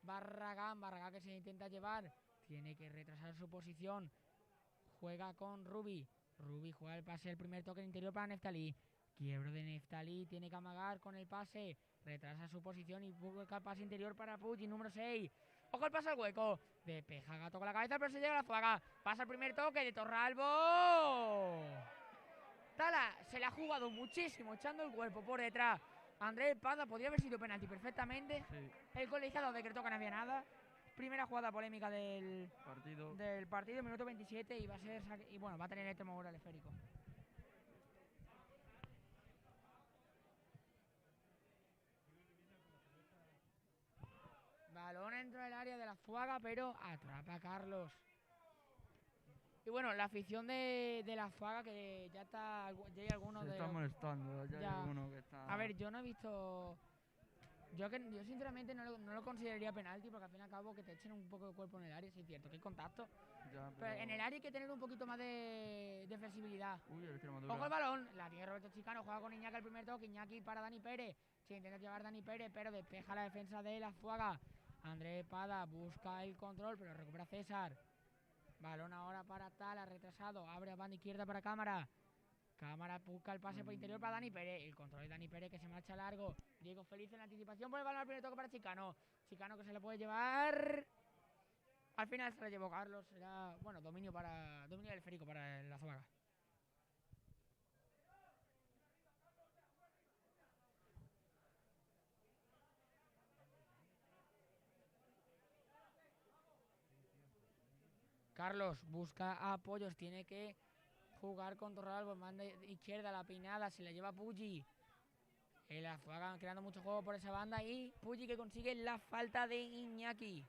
Barragán. Barragán que se intenta llevar, tiene que retrasar su posición. Juega con Rubi. Rubi juega el pase, el primer toque interior para Neftalí. Quiebro de Neftalí, tiene que amagar con el pase. Retrasa su posición y busca el pase interior para Puig, número 6. Ojo el pase al hueco. Despeja Gato con la cabeza, pero se llega a la Azuaga. Pasa el primer toque de Torralbo. Tala se le ha jugado muchísimo, echando el cuerpo por detrás. Andrés Pada podría haber sido penalti perfectamente. Sí. El colegiado decretó que no había nada. Primera jugada polémica del partido, minuto 27, y va a ser y bueno, va a tener el Extremadura al esférico. Balón dentro del área de la Azuaga, pero atrapa a Carlos. Y bueno, la afición de la Azuaga, que ya hay algunos Se de está los... molestando, ya hay Ya. alguno que está... A ver, yo no he visto... Yo sinceramente no lo consideraría penalti, porque al fin y al cabo que te echen un poco de cuerpo en el área, sí es cierto, que hay contacto. Ya, Pero en el área hay que tener un poquito más de flexibilidad. Uy, el Extremadura. Ojo el balón, la tiene Roberto Chicano, juega con Iñaki el primer toque, Iñaki para Dani Pérez. Se intenta llevar Dani Pérez, pero despeja la defensa de la Azuaga. Andrés Pada busca el control, pero recupera César. Balón ahora para Tala, retrasado, abre a banda izquierda para Cámara. Cámara busca el pase por interior para Dani Pérez. El control de Dani Pérez que se marcha largo. Diego Feliz en la anticipación por el balón al primer toque para Chicano. Chicano que se le puede llevar. Al final se le llevó Carlos. Será, bueno, dominio del esférico para la Azuaga. Carlos busca apoyos, tiene que jugar con Torralbo, manda izquierda, la peinada, se la lleva Puggi. El Azuaga creando mucho juego por esa banda y Puggi que consigue la falta de Iñaki.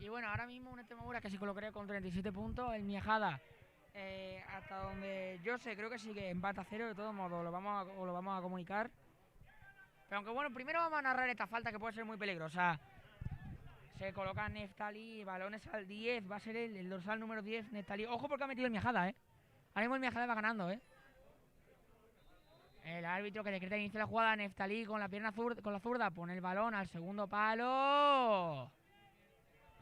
Y bueno, ahora mismo un Extremadura que se colocaría con 37 puntos, el Miajada. Hasta donde yo sé, creo que sigue empate a 0, de todos modos lo vamos a comunicar. Pero aunque bueno, primero vamos a narrar esta falta que puede ser muy peligrosa. Se coloca Neftalí, balones al 10, va a ser el dorsal número 10, Neftalí. Ojo porque ha metido el Miajada, Ahora mismo el Miajada va ganando, El árbitro que decreta inicio de la jugada, Neftalí con la pierna con la zurda, pone el balón al segundo palo.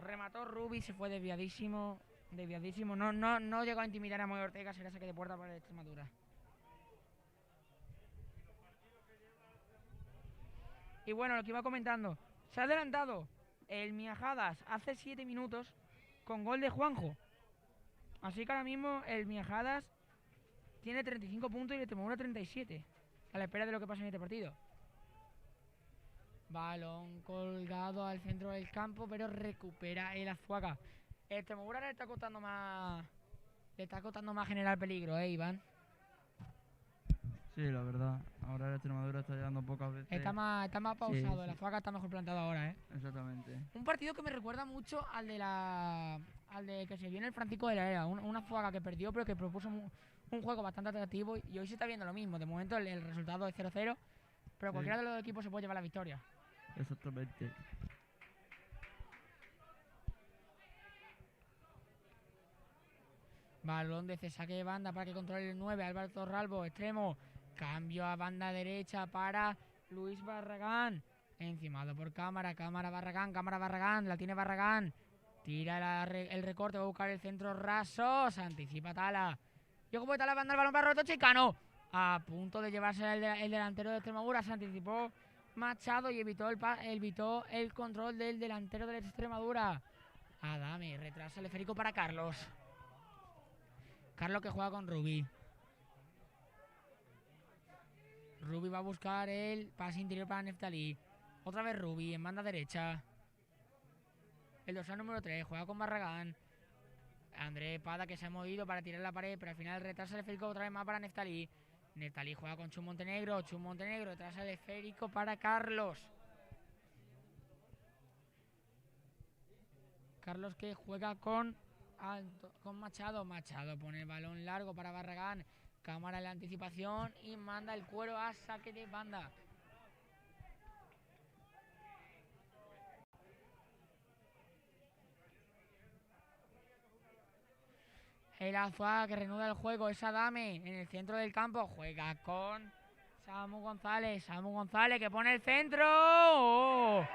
Remató Rubi, se fue desviadísimo. No llegó a intimidar a Moy Ortega, será saque de puerta para el Extremadura. Y bueno, lo que iba comentando, se ha adelantado el Miajadas hace 7 minutos con gol de Juanjo. Así que ahora mismo el Miajadas tiene 35 puntos y el Extremadura 37, a la espera de lo que pase en este partido. Balón colgado al centro del campo, pero recupera el Azuaga. El Extremadura le está costando más generar peligro, Iván. Sí, la verdad. Ahora el Extremadura está llegando pocas veces. Está más pausado, Sí, el Azuaga está mejor plantado ahora, Exactamente. Un partido que me recuerda mucho al de que se vio en el Francisco de la Era. Una Azuaga que perdió, pero que propuso un juego bastante atractivo. Y hoy se está viendo lo mismo. De momento el resultado es 0-0, pero cualquiera de los dos equipos se puede llevar la victoria. Exactamente. Balón de saque de banda para que controle el 9, Álvaro Torralbo, extremo. Cambio a banda derecha para Luis Barragán. Encimado por Cámara Barragán, la tiene Barragán. Tira el recorte, va a buscar el centro raso. Se anticipa Tala. Y ojo, Tala, manda el balón para Roberto Chicano. A punto de llevarse el delantero de Extremadura. Se anticipó Machado y evitó el control del delantero de Extremadura. Adame retrasa el esférico para Carlos. Carlos que juega con Rubí. Rubí va a buscar el pase interior para Neftalí. Otra vez Rubí en banda derecha. El dorsal número 3 juega con Barragán. Andrés Pada que se ha movido para tirar la pared, pero al final retrasa el esférico otra vez más para Neftalí. Neftalí juega con Chus Montenegro. Chus Montenegro retrasa el esférico para Carlos. Carlos que juega con Machado. Machado pone el balón largo para Barragán. Cámara en la anticipación y manda el cuero a saque de banda. El Azuaga que reanuda el juego. Es Adame en el centro del campo. Juega con Samu González. Samu González que pone el centro. ¡Oh!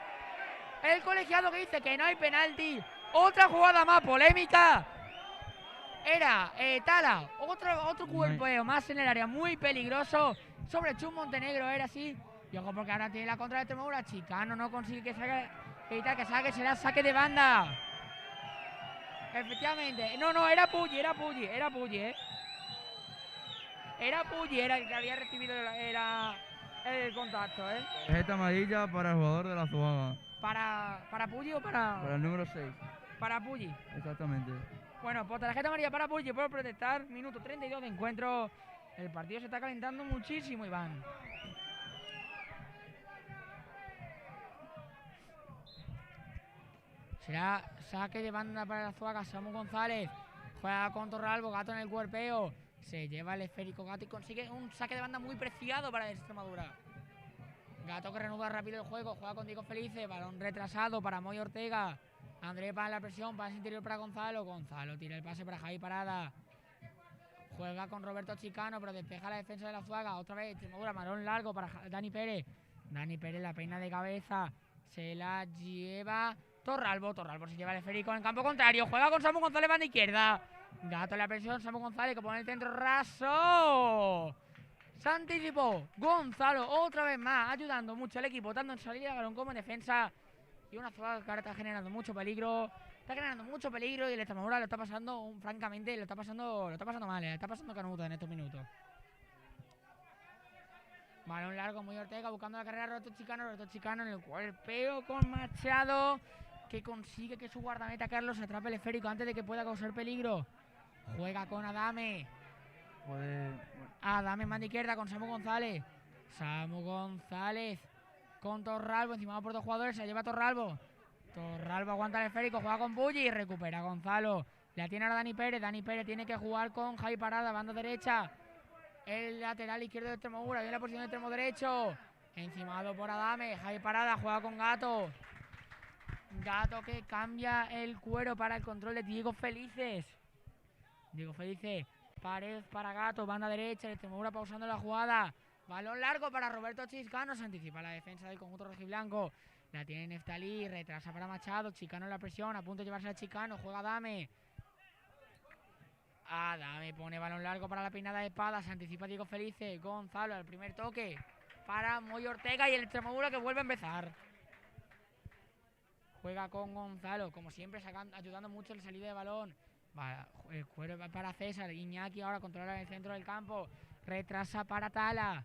El colegiado que dice que no hay penalti. Otra jugada más polémica. Era Tala. Otro golpeo más en el área. Muy peligroso. Sobre Chus Montenegro era así. Y ojo porque ahora tiene la contra de Extremadura. Chicano no consigue que saque. Será saque de banda. Efectivamente. No, era Pulli, Era Pulli, era el que había recibido el contacto, Tarjeta amarilla para el jugador de la Azuaga. ¿Para Pulli o para...? Para el número 6. Para Pulli. Exactamente. Bueno, pues tarjeta amarilla para Pulli por protestar. Minuto 32 de encuentro. El partido se está calentando muchísimo, Iván. Será saque de banda para la Azuaga. Samu González juega con Torralbo. Gato en el cuerpeo. Se lleva el esférico Gato y consigue un saque de banda muy preciado para Extremadura. Gato que reanuda rápido el juego. Juega con Diego Felice. Balón retrasado para Moy Ortega. Andrés para la presión. Pase interior para Gonzalo. Gonzalo tira el pase para Javi Parada. Juega con Roberto Chicano, pero despeja la defensa de la Azuaga. Otra vez Extremadura. Balón largo para Dani Pérez. Dani Pérez la peina de cabeza. Se la lleva Torralbo se lleva el esférico en el campo contrario. Juega con Samu González, banda izquierda. Gato en la presión, Samu González que pone el centro raso. Se anticipó Gonzalo otra vez más, ayudando mucho al equipo, tanto en salida de balón como en defensa. Y una Azuaga que ahora está generando mucho peligro. Y el Extremadura lo está pasando, francamente, lo está pasando mal, le está pasando canuto en estos minutos. Balón largo, Muy Ortega buscando la carrera. Roberto Chicano en el cuerpeo con Machado, que consigue que su guardameta Carlos atrape el esférico antes de que pueda causar peligro. Juega con Adame. Adame en banda izquierda con Samu González. Samu González con Torralbo, encima por dos jugadores, se lleva Torralbo. Torralbo aguanta el esférico, juega con Pulli y recupera Gonzalo. La tiene ahora Dani Pérez. Dani Pérez tiene que jugar con Javi Parada, banda derecha. El lateral izquierdo de Extremadura, viene la posición de extremo derecho. Encimado por Adame. Javi Parada juega con Gato. Gato que cambia el cuero para el control de Diego Felices. Diego Felices, pared para Gato, banda derecha. El Extremadura pausando la jugada. Balón largo para Roberto Chicano. Se anticipa la defensa del conjunto rojiblanco. La tiene Neftalí, retrasa para Machado. Chicano en la presión, a punto de llevarse a Chicano. Juega Adame. Adame pone balón largo para la peinada de espada. Se anticipa Diego Felice. Gonzalo al primer toque para Moy Ortega y el Extremadura que vuelve a empezar. Juega con Gonzalo, como siempre, ayudando mucho en la salida de balón. El cuero va para César. Iñaki ahora controla el centro del campo. Retrasa para Tala.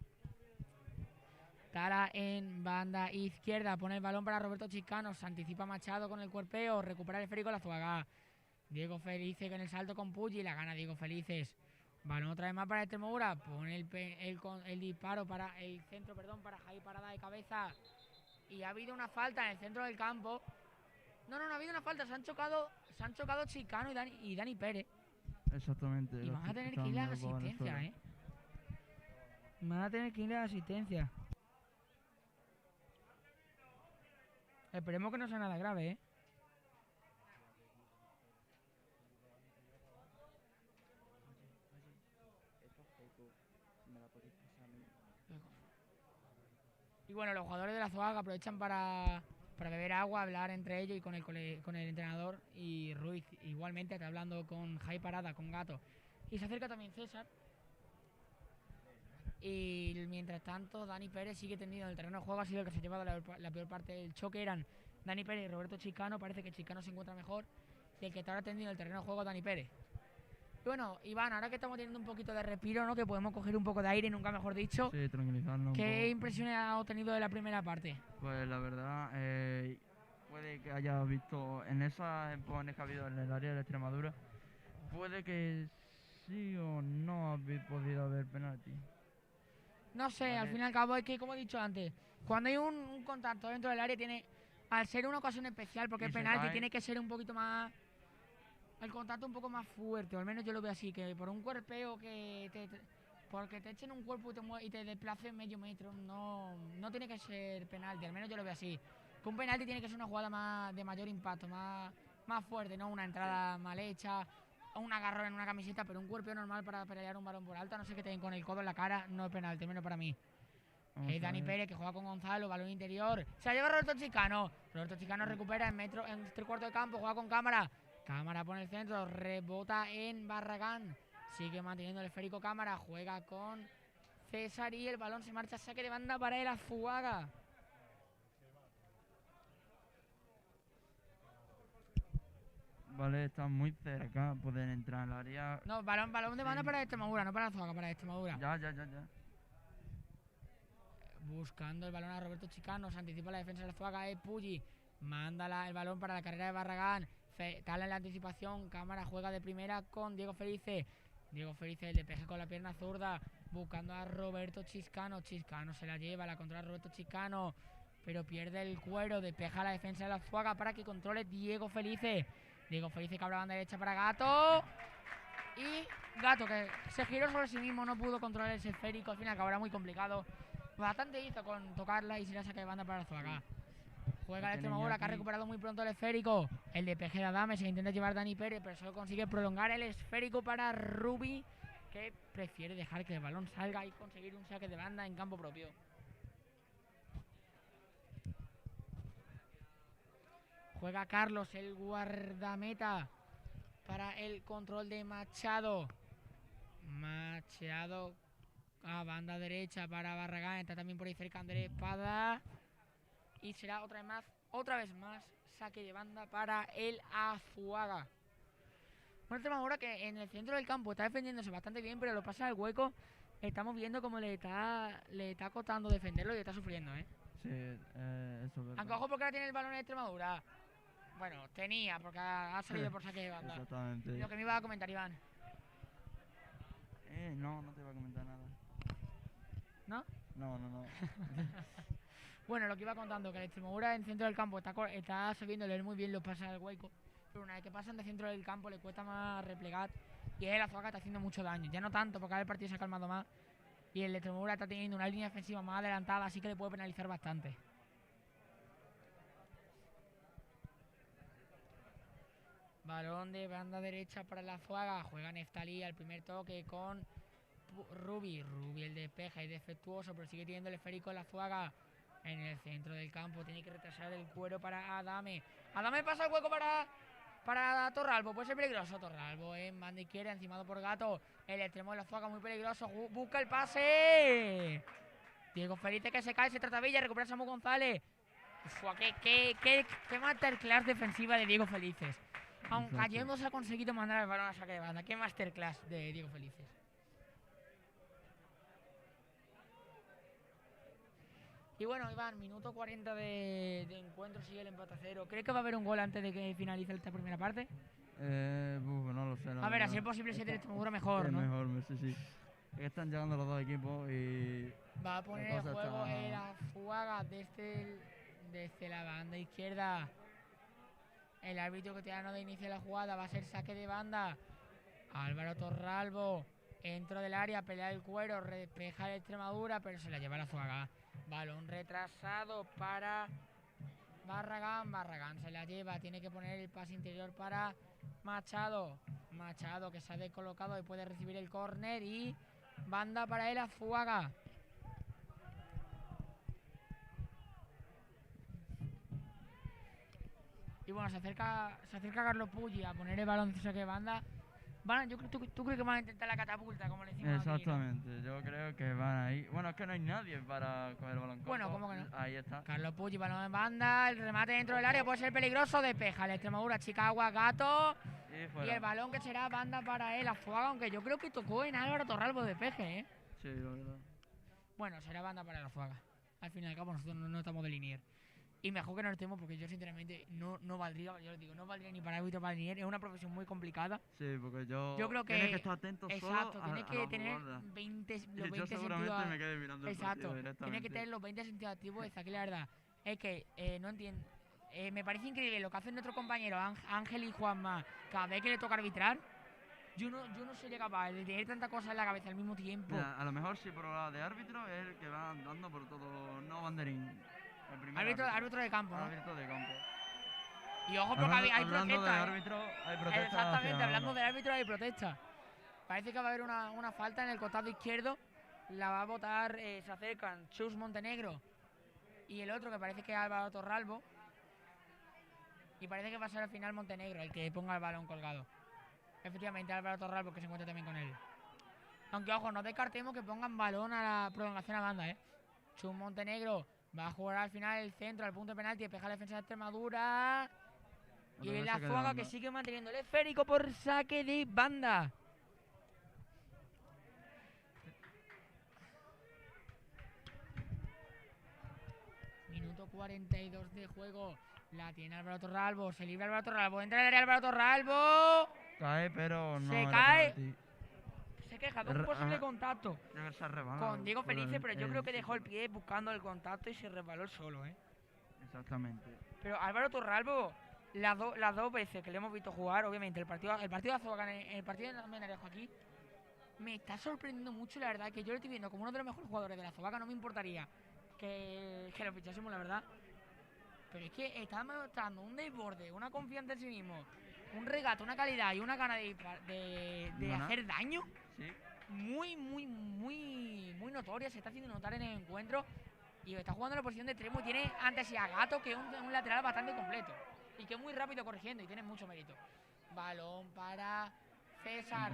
Tala en banda izquierda. Pone el balón para Roberto Chicano. Se anticipa Machado con el cuerpeo. Recupera el esférico la Azuaga. Diego Felice con el salto con Pulli. La gana Diego Felices. Balón otra vez más para Extremadura. Pone el disparo para el centro, para Javi Parada de cabeza. Y ha habido una falta en el centro del campo. No ha habido una falta. Se han chocado Chicano y Dani Pérez. Exactamente. Y van a tener que ir a la asistencia, Van a tener que ir a la asistencia. Esperemos que no sea nada grave, Y bueno, los jugadores de la Azuaga aprovechan para beber agua, hablar entre ellos y con el entrenador. Y Ruiz igualmente está hablando con Javi Parada, con Gato. Y se acerca también César. Y mientras tanto, Dani Pérez sigue tendido en el terreno de juego, ha sido el que se ha llevado la peor parte del choque. Eran Dani Pérez y Roberto Chiscano, parece que Chiscano se encuentra mejor. Y el que está ahora tendido en el terreno de juego, Dani Pérez. Y bueno, Iván, ahora que estamos teniendo un poquito de respiro, ¿no? Que podemos coger un poco de aire, nunca mejor dicho. Sí, tranquilizarnos un ¿Qué poco. impresiones has obtenido de la primera parte? Pues la verdad, puede que hayas visto en esas empujones que ha habido en el área de Extremadura, puede que sí o no habéis podido haber penalti. No sé, Vale. al fin y al cabo es que, como he dicho antes, cuando hay un contacto dentro del área, tiene, al ser una ocasión especial, porque Y es se penalti, cae. tiene que ser un poquito más, el contacto un poco más fuerte, o al menos yo lo veo así, que por un cuerpeo porque te echen un cuerpo y te desplacen medio metro, no tiene que ser penalti, al menos yo lo veo así. Que un penalti tiene que ser una jugada de mayor impacto, más fuerte, no una entrada mal hecha, o un agarrón en una camiseta, pero un cuerpeo normal para pelear un balón por alta, no sé qué te den con el codo en la cara, no es penalti, al menos para mí. Vamos a Dani ver. Pérez que juega con Gonzalo, balón interior. Se la lleva Roberto Chiscano. Roberto Chiscano recupera en 3/4 de campo, juega con Cámara. Cámara pone el centro, rebota en Barragán. Sigue manteniendo el esférico Cámara, juega con César y el balón se marcha, saque de banda para el Azuaga. Vale, están muy cerca, pueden entrar en el área. No, balón de banda Sí. para Extremadura, no para Azuaga, para Extremadura. Ya. Buscando el balón a Roberto Chiscano, se anticipa la defensa de Azuaga, Pulli. Manda el balón para la carrera de Barragán. Tala en la anticipación, Cámara juega de primera con Diego Felice. Diego Felice le pega con la pierna zurda, buscando a Roberto Chiscano. Chiscano se la lleva, la controla Roberto Chiscano, pero pierde el cuero, despeja la defensa de la Azuaga para que controle Diego Felice. Diego Felice que abre banda derecha para Gato. Y Gato que se giró sobre sí mismo, no pudo controlar ese esférico, al final acabará muy complicado. Bastante hizo con tocarla y se la saca de banda para Azuaga. Juega el Extremadura que ha recuperado muy pronto el esférico. El de Peje de Adame se intenta llevar Dani Pérez, pero solo consigue prolongar el esférico para Rubi, que prefiere dejar que el balón salga y conseguir un saque de banda en campo propio. Juega Carlos, el guardameta, para el control de Machado. Machado a banda derecha para Barragán. Está también por ahí cerca Andrés Espada. Y será otra vez más, saque de banda para el Azuaga. Una Extremadura que en el centro del campo está defendiéndose bastante bien, pero lo pasa al hueco. Estamos viendo cómo le está costando defenderlo y está sufriendo, ¿eh? Sí, eso es verdad. Aunque ojo porque ahora tiene el balón en Extremadura. Bueno, tenía, porque ha salido por saque de banda. Exactamente. Lo que me iba a comentar, Iván. No te iba a comentar nada. ¿No? No. Bueno, lo que iba contando, que el Extremadura en centro del campo está sabiendo leer muy bien los pases al hueco, pero una vez que pasan de centro del campo le cuesta más replegar y el Azuaga está haciendo mucho daño. Ya no tanto, porque ahora el partido se ha calmado más y el Extremadura está teniendo una línea defensiva más adelantada, así que le puede penalizar bastante. Balón de banda derecha para el Azuaga, juega Neftalí al primer toque con Rubi. Rubi el despeja es defectuoso, pero sigue teniendo el esférico el Azuaga. En el centro del campo tiene que retrasar el cuero para Adame. Adame pasa el hueco para Torralbo. Puede ser peligroso. Torralbo en banda izquierda, encimado por Gato. El extremo de la Azuaga muy peligroso. Busca el pase. Diego Felice que se cae, se trastabilla, recupera Samu González. Uf, qué masterclass defensiva de Diego Felices. Aunque Cayemos ha conseguido mandar el balón a saque de banda. Qué masterclass de Diego Felices. Y bueno, Iván, minuto 40 de encuentro, sigue el empate a 0. ¿Crees que va a haber un gol antes de que finalice esta primera parte? No lo sé. A ver, así es posible si el Extremadura mejor, ¿no? Mejor, sí. Es que están llegando los dos equipos y... Va a poner en juego el Azuaga desde la banda izquierda. El árbitro que todavía no da inicio de la jugada va a ser saque de banda. Álvaro Torralbo, dentro del área, pelea el cuero, despeja el Extremadura, pero se la lleva el Azuaga. Balón retrasado para Barragán. Barragán se la lleva. Tiene que poner el pase interior para Machado. Machado que se ha descolocado y puede recibir el córner. Y banda para el Azuaga. Y bueno, se acerca Carlos Pulli a poner el balón de saque de banda. ¿Tú crees que van a intentar la catapulta, como le decimos aquí, ¿no? Exactamente, yo creo que van ahí. Bueno, es que no hay nadie para coger el balón. Bueno, corto. ¿cómo que no? Ahí está. Carlos Pucci, balón en banda, el remate dentro del área puede ser peligroso, despeja el Extremadura, Chicago, Gato. Y Y fuera. el balón que será banda para él, Azuaga, aunque yo creo que tocó en Álvaro Torralbo de peje, ¿eh? Sí, la verdad. Bueno, será banda para el Azuaga. Al fin y al cabo nosotros no estamos de linier. Y mejor que no estemos porque yo sinceramente no valdría, yo les digo, no valdría ni para árbitro para linier, es una profesión muy complicada. Sí, porque yo Yo creo que... tienes que estar atento Exacto, solo tienes a que la tener jugada. 20, los Y 20 yo seguramente sentidos... me quedé mirando el Exacto, partido tienes directamente. que tener los 20 sentidos activos. Esta aquí la verdad es que no entiendo. Me parece increíble lo que hacen nuestros compañeros Ángel y Juanma cada vez que le toca arbitrar. Yo no sería capaz de tener tantas cosas en la cabeza al mismo tiempo. Mira, a lo mejor sí, pero la de árbitro es el que va andando por todo, no banderín. El primer Árbitro de campo, ¿no? Árbitro de campo. Y ojo porque hay hablando de protesta, ¿eh? árbitro, hay protesta. Exactamente, hablando del árbitro hay protesta. Parece que va a haber una falta en el costado izquierdo. La va a votar, se acercan Chus Montenegro y el otro que parece que es Álvaro Torralbo. Y parece que va a ser al final Montenegro el que ponga el balón colgado. Efectivamente, Álvaro Torralbo que se encuentra también con él. Aunque, ojo, no descartemos que pongan balón a la prolongación a banda, ¿eh? Chus Montenegro va a jugar al final el centro, al punto de penalti, despeja la defensa de Extremadura. Y el Azuaga que sigue manteniendo el esférico por saque de banda. Minuto 42 de juego. La tiene Álvaro Torralbo. Se libra Álvaro Torralbo. Entra en el área Álvaro Torralbo. Cae, pero no. Se era cae. penalti. Se queja de un posible contacto Debe ser resbalado con Diego por Felice, pero yo creo que sí, dejó el pie buscando el contacto y se resbaló el solo, ¿eh? Exactamente. Pero Álvaro Torralbo, las dos veces que le hemos visto jugar, obviamente, el partido de Azuaga, el partido de Menarejo aquí, me está sorprendiendo mucho, la verdad, que yo lo estoy viendo como uno de los mejores jugadores de la Azuaga. No me importaría que lo fichásemos, la verdad. Pero es que está mostrando un desborde, una confianza en sí mismo, un regate, una calidad y una gana de hacer daño. Sí. Muy notoria, se está haciendo notar en el encuentro. Y está jugando en la posición de extremo y tiene antes a Gato, que es un lateral bastante completo. Y que es muy rápido corrigiendo y tiene mucho mérito. Balón para César,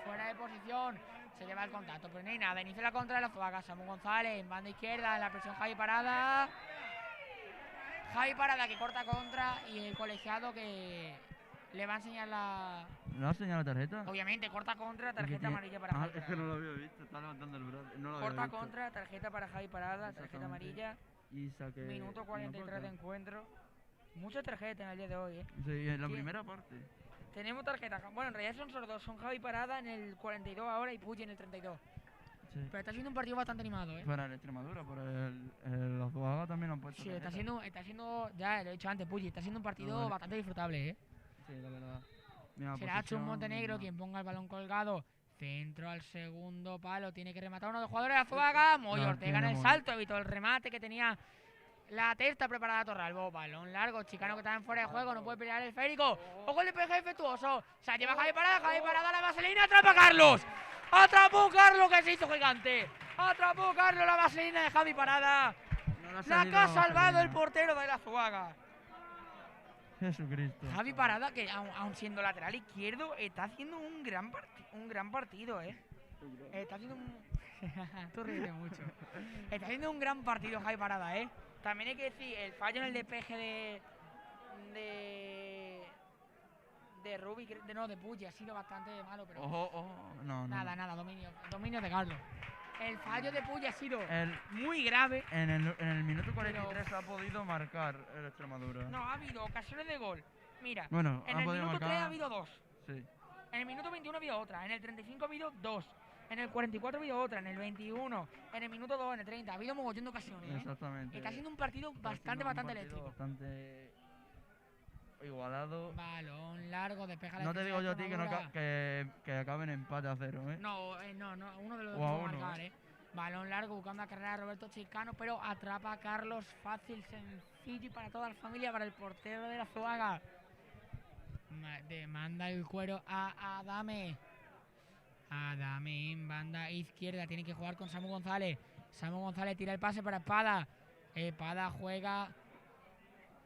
fuera de posición, se lleva el contacto, pero no hay nada. Inicia la contra de la Azuaga, Samu González en banda izquierda, en la presión Javi Parada. Javi Parada que corta contra y el colegiado que le va a enseñar la... ¿No ha señalado la tarjeta? Obviamente, corta contra, tarjeta amarilla para Javi Parada. Es que no lo había visto, está levantando el brazo. No lo había corta visto. contra, tarjeta para Javi Parada, tarjeta amarilla. Y saque... Minuto 43 de encuentro. Muchas tarjetas en el día de hoy, ¿eh? Sí, en la primera parte. Tenemos tarjetas. Bueno, en realidad son solo dos. Son Javi Parada en el 42 ahora y Pucci en el 32. Sí. Pero está siendo un partido bastante animado, ¿eh? Para el Extremadura, por el Azuaga también lo han puesto. Sí, está siendo, ya lo he dicho antes, Pucci, está siendo un partido bastante disfrutable, ¿eh? Sí, la verdad. Mira, será Chus Montenegro quien ponga el balón colgado. Centro al segundo palo, tiene que rematar uno de los jugadores de Azuaga. Moy Ortega en el salto, evitó el remate que tenía la testa preparada Torralbo. Balón largo, Chicano que está en fuera de juego, no puede pelear el esférico. Ojo el despeje defectuoso. Se lleva Javi Parada, la vaselina, atrapa a Carlos. Atrapó Carlos que se hizo gigante. Atrapó Carlos la vaselina de Javi Parada. La que ha salvado el portero de la Azuaga. Jesucristo. Javi Parada, que aun siendo lateral izquierdo, está haciendo un gran partido, ¿eh? Está haciendo un... Tú ríes mucho. Está haciendo un gran partido Javi Parada, ¿eh? También hay que decir, el fallo en el despeje de Rubi, de Pucci, ha sido bastante malo, pero... Ojo, no. Nada, dominio de Carlos. El fallo de Pucci ha sido muy grave. En el minuto 43 pero... ha podido marcar el Extremadura. No, ha habido ocasiones de gol. Mira, bueno, en el minuto 3 ha habido dos. Sí. En el minuto 21 ha habido otra. En el 35 ha habido dos. En el 44 ha habido otra. En el 21. En el minuto 2. En el 30. Ha habido mogollón de ocasiones. Exactamente. Está siendo un partido bastante eléctrico. Bastante igualado. Balón largo, despeja la No te digo yo a ti que acaben empate a 0, ¿eh? No, uno de los dos va a marcar, ¿eh? Balón largo buscando la carrera de Roberto Chicano, pero atrapa a Carlos fácil, sencillo y para toda la familia, para el portero de la Azuaga. Demanda el cuero a Adame. Adame en banda izquierda, tiene que jugar con Samu González. Samu González tira el pase para Espada. Espada juega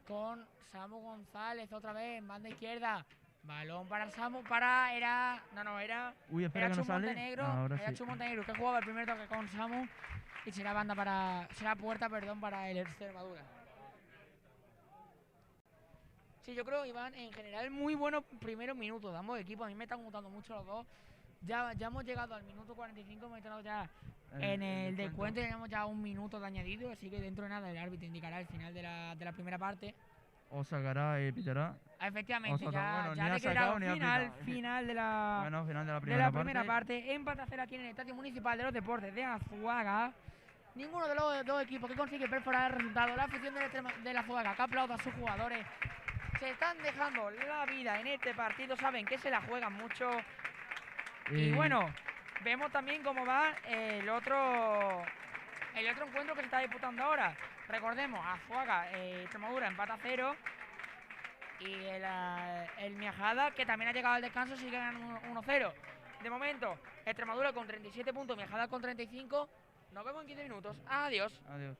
con Samu González otra vez en banda izquierda. Balón para Samu, para, era... No, era... Uy, espera Era que no Chu sale. Montenegro, Ahora era sí. Chu Montenegro que jugaba el primer toque con Samu y será banda para... Será puerta, perdón, para el Extremadura. Sí, yo creo, Iván, en general muy buenos primeros minutos de ambos equipos. A mí me están gustando mucho los dos. Ya hemos llegado al minuto 45, hemos entrado ya en el descuento, tenemos ya un minuto de añadido, así que dentro de nada el árbitro indicará el final de la primera parte. O sacará y pitará. Efectivamente, O sea, ya, bueno, ya ni ha declarado sacado ni ha final, pitado. final de la, Bueno, final de la primera primera parte. parte. Empate a cero aquí en el Estadio Municipal de los Deportes de Azuaga. Ninguno de los dos equipos que consigue perforar el resultado. La afición de la Azuaga que aplaude a sus jugadores. Se están dejando la vida en este partido, saben que se la juegan mucho. Y bueno, vemos también cómo va el otro encuentro que se está disputando ahora. Recordemos, Azuaga, Extremadura empata a 0. Y el Miajada, que también ha llegado al descanso, sigue ganando 1-0. De momento, Extremadura con 37 puntos, Miajada con 35. Nos vemos en 15 minutos. Adiós. Adiós.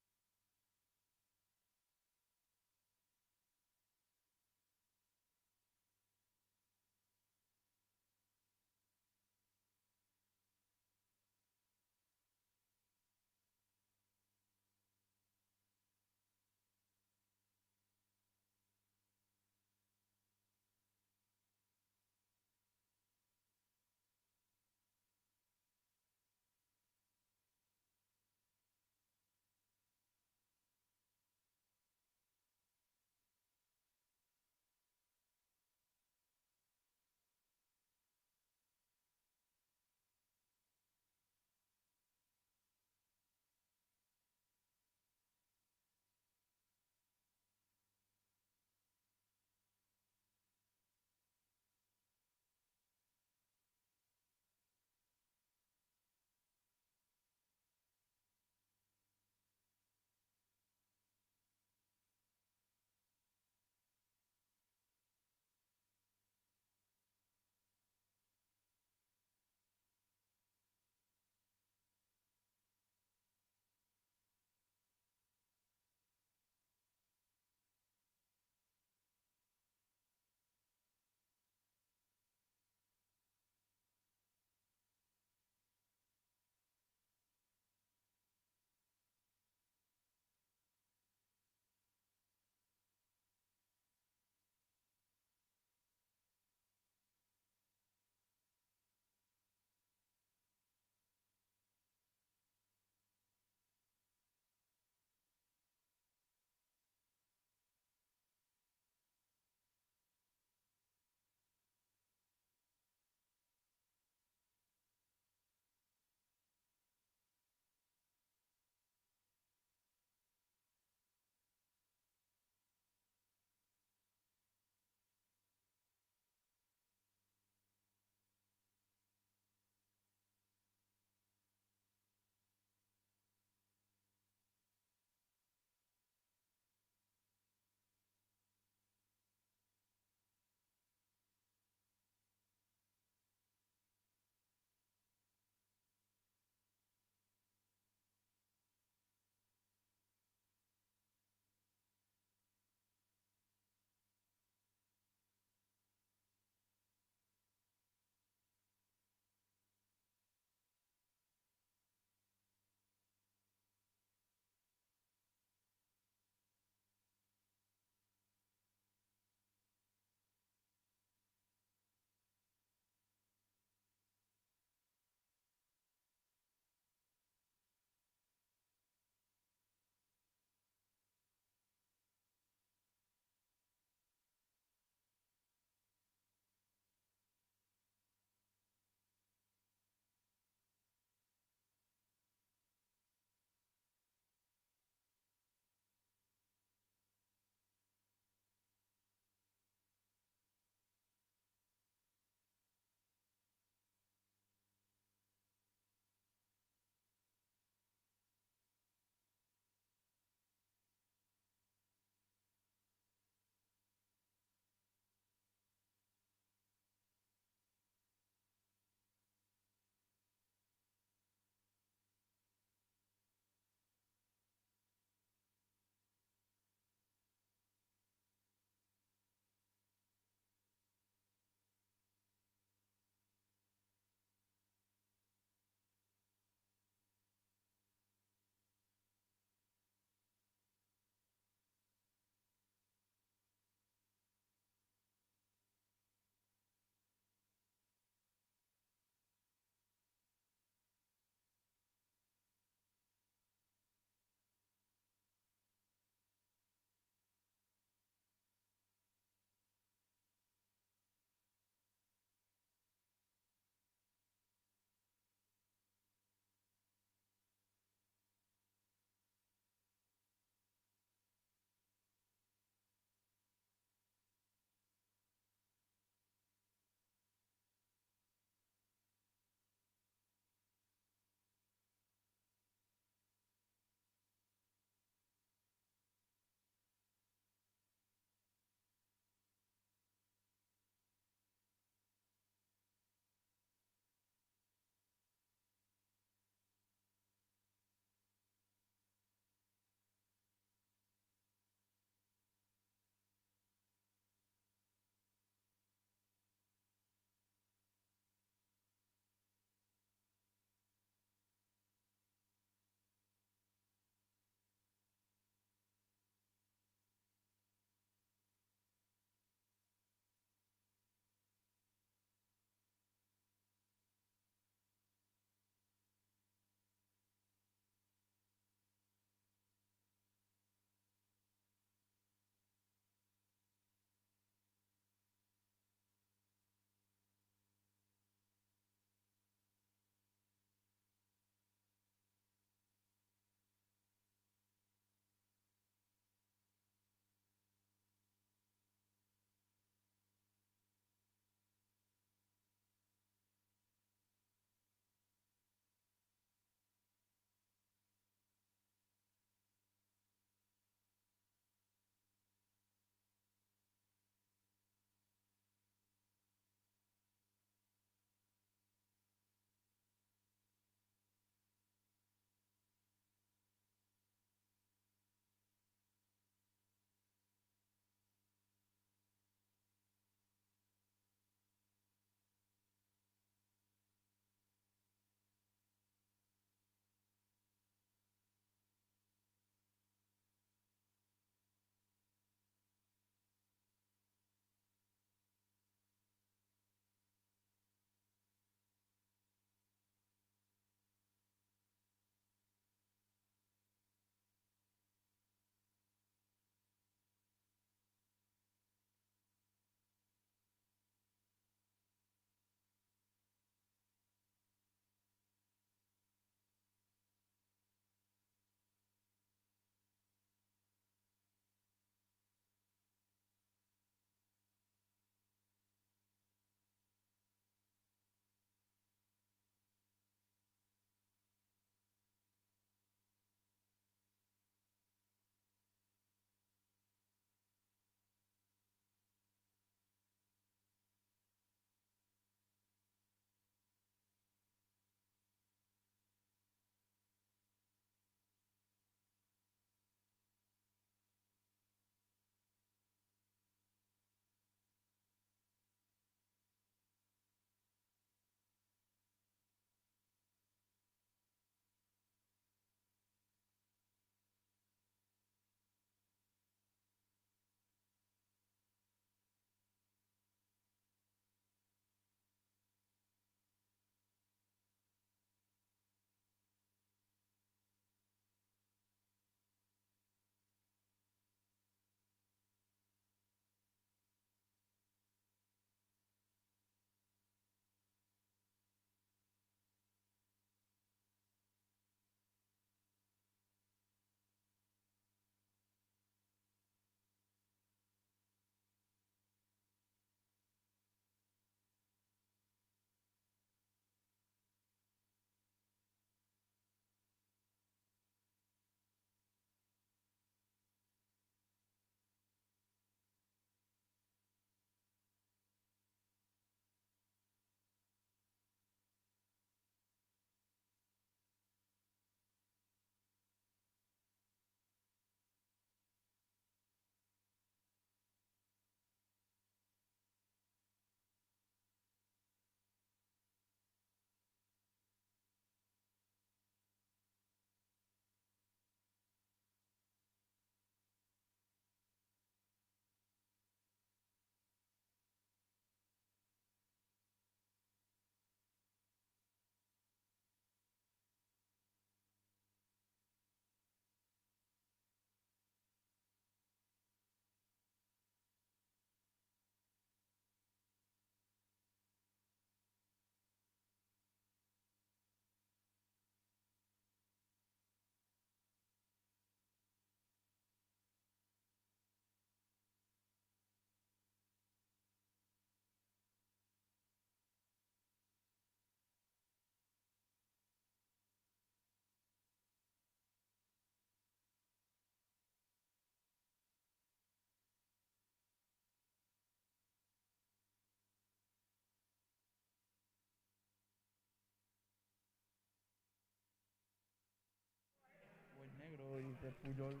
de Puyol.